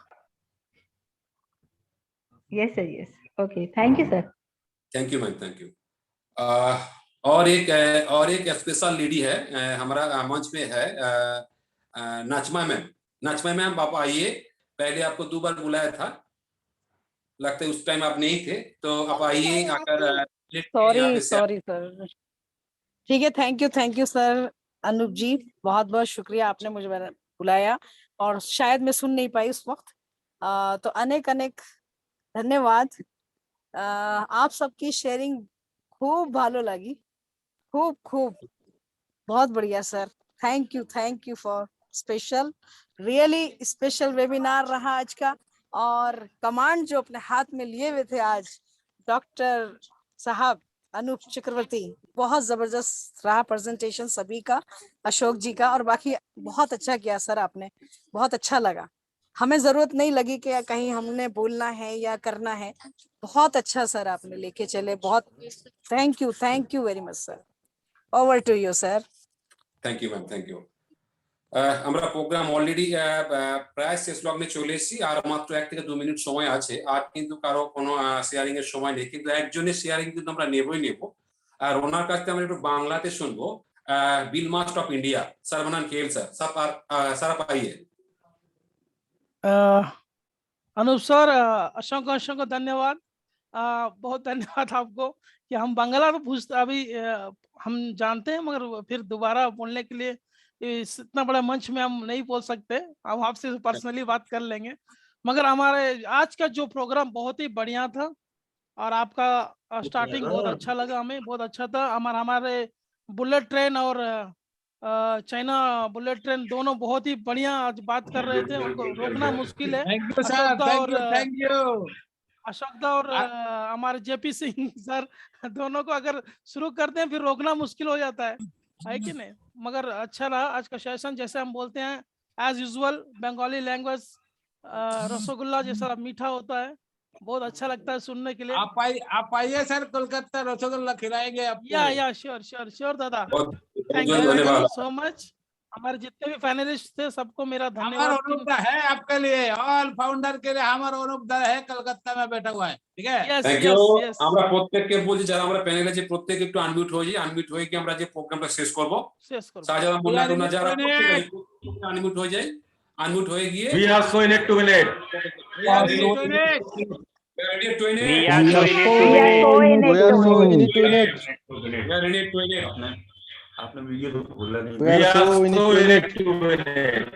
Yes sir, yes, okay, thank you sir. Thank you ma'am, thank you. और एक special lady है हमारा मंच में है, नाचमा ma'am. नाचमा ma'am आप आइए, पहले आपको 2 बार बुलाया था, लगता है उस टाइम आप नहीं थे, तो आप आइए, आकर सॉरी सर। ठीक है, थैंक यू सर। अनूप जी, बहुत बहुत शुक्रिया, आपने मुझे बुलाया और शायद मैं सुन नहीं पाई उस वक्त। तो अनेक धन्यवाद। आप सबकी शेयरिंग खूब ভালো लगी, खूब बहुत बढ़िया sir. Thank you for special, really special webinar रहा आज का। और कमांड जो अपने हाथ में लिए हुए थे आज डॉक्टर साहब अनूप चक्रवर्ती, बहुत जबरदस्त रहा प्रेजेंटेशन सभी का, अशोक जी का, और बाकी बहुत अच्छा किया सर आपने, बहुत अच्छा लगा। हमें जरूरत नहीं लगी कि कहीं हमने बोलना है या करना है, बहुत अच्छा सर आपने लेके चले, बहुत thank you very much sir. Over to you sir. Thank you ma'am, thank you. আমরা প্রোগ্রাম অলরেডি প্রায় শেষ লগ্নে চলে এসেছি, আর মাত্র 1 থেকে 2 মিনিট সময় আছে। আর কিন্তু কারো কোনো শেয়ারিং এর সময় নেই, কিন্তু একজনের শেয়ারিং কিন্তু আমরা নেবই নেব। আর ওনার কাছ থেকে আমরা একটু বাংলাতে শুনবো। बिल मास्ट ऑफ इंडिया सरवनन खेल सर, सब सर आप आइए। अनूप सर, असंख्य असंख्य धन्यवाद। बहुत धन्यवाद आपको कि हम बांग्ला में पूछते, अभी हम जानते हैं मगर फिर दोबारा बोलने के लिए इतना बड़ा मंच में हम नहीं बोल सकते। हम आपसे पर्सनली बात कर लेंगे। मगर हमारे आज का जो प्रोग्राम बहुत ही बढ़िया था और आपका स्टार्टिंग बहुत अच्छा लगा, हमें बहुत अच्छा था। हमारे बुलेट ट्रेन और चाइना बुलेट ट्रेन दोनों बहुत ही बढ़िया आज बात कर रहे थे, उनको रोकना मुश्किल है। अशोक दा और हमारे जेपी सिंह सर दोनों को अगर शुरू करते हैं फिर रोकना मुश्किल हो जाता है कि नहीं? मगर अच्छा रहा आज का सेशन। जैसे हम बोलते हैं as usual Bengali language rasgulla जैसा मीठा होता है, बहुत अच्छा लगता है सुनने के लिए। आप आइए सर, कोलकाता रसगुल्ला खिलाएंगे आपको। या श्योर दादा। Thank you so much. हमारे जितने भी फाइनलिस्ट थे सबको मेरा धन्यवाद। है आपके लिए, ऑल फाउंडर के लिए हमारा अनुपदा है, कलकत्ता में बैठा हुआ है। ठीक है, थैंक यू। আমরা প্রত্যেককে বলছি যারা আমরা প্যানেলে আছে প্রত্যেক একটু আনমিউট হয়ে যাই, আনমিউট হয়ে কি আমরা যে প্রোগ্রামটা শেষ করব। শাহজাহান মোল্লা টোনা যারা আনমিউট হয়ে যায়, আনমিউট হয়ে গিয়ে We are so in it 2 minutes. We are ready to win it. We are so in it to win it. We are ready to win it. आपने वीडियो तो बोला नहीं। We are so in it to win it.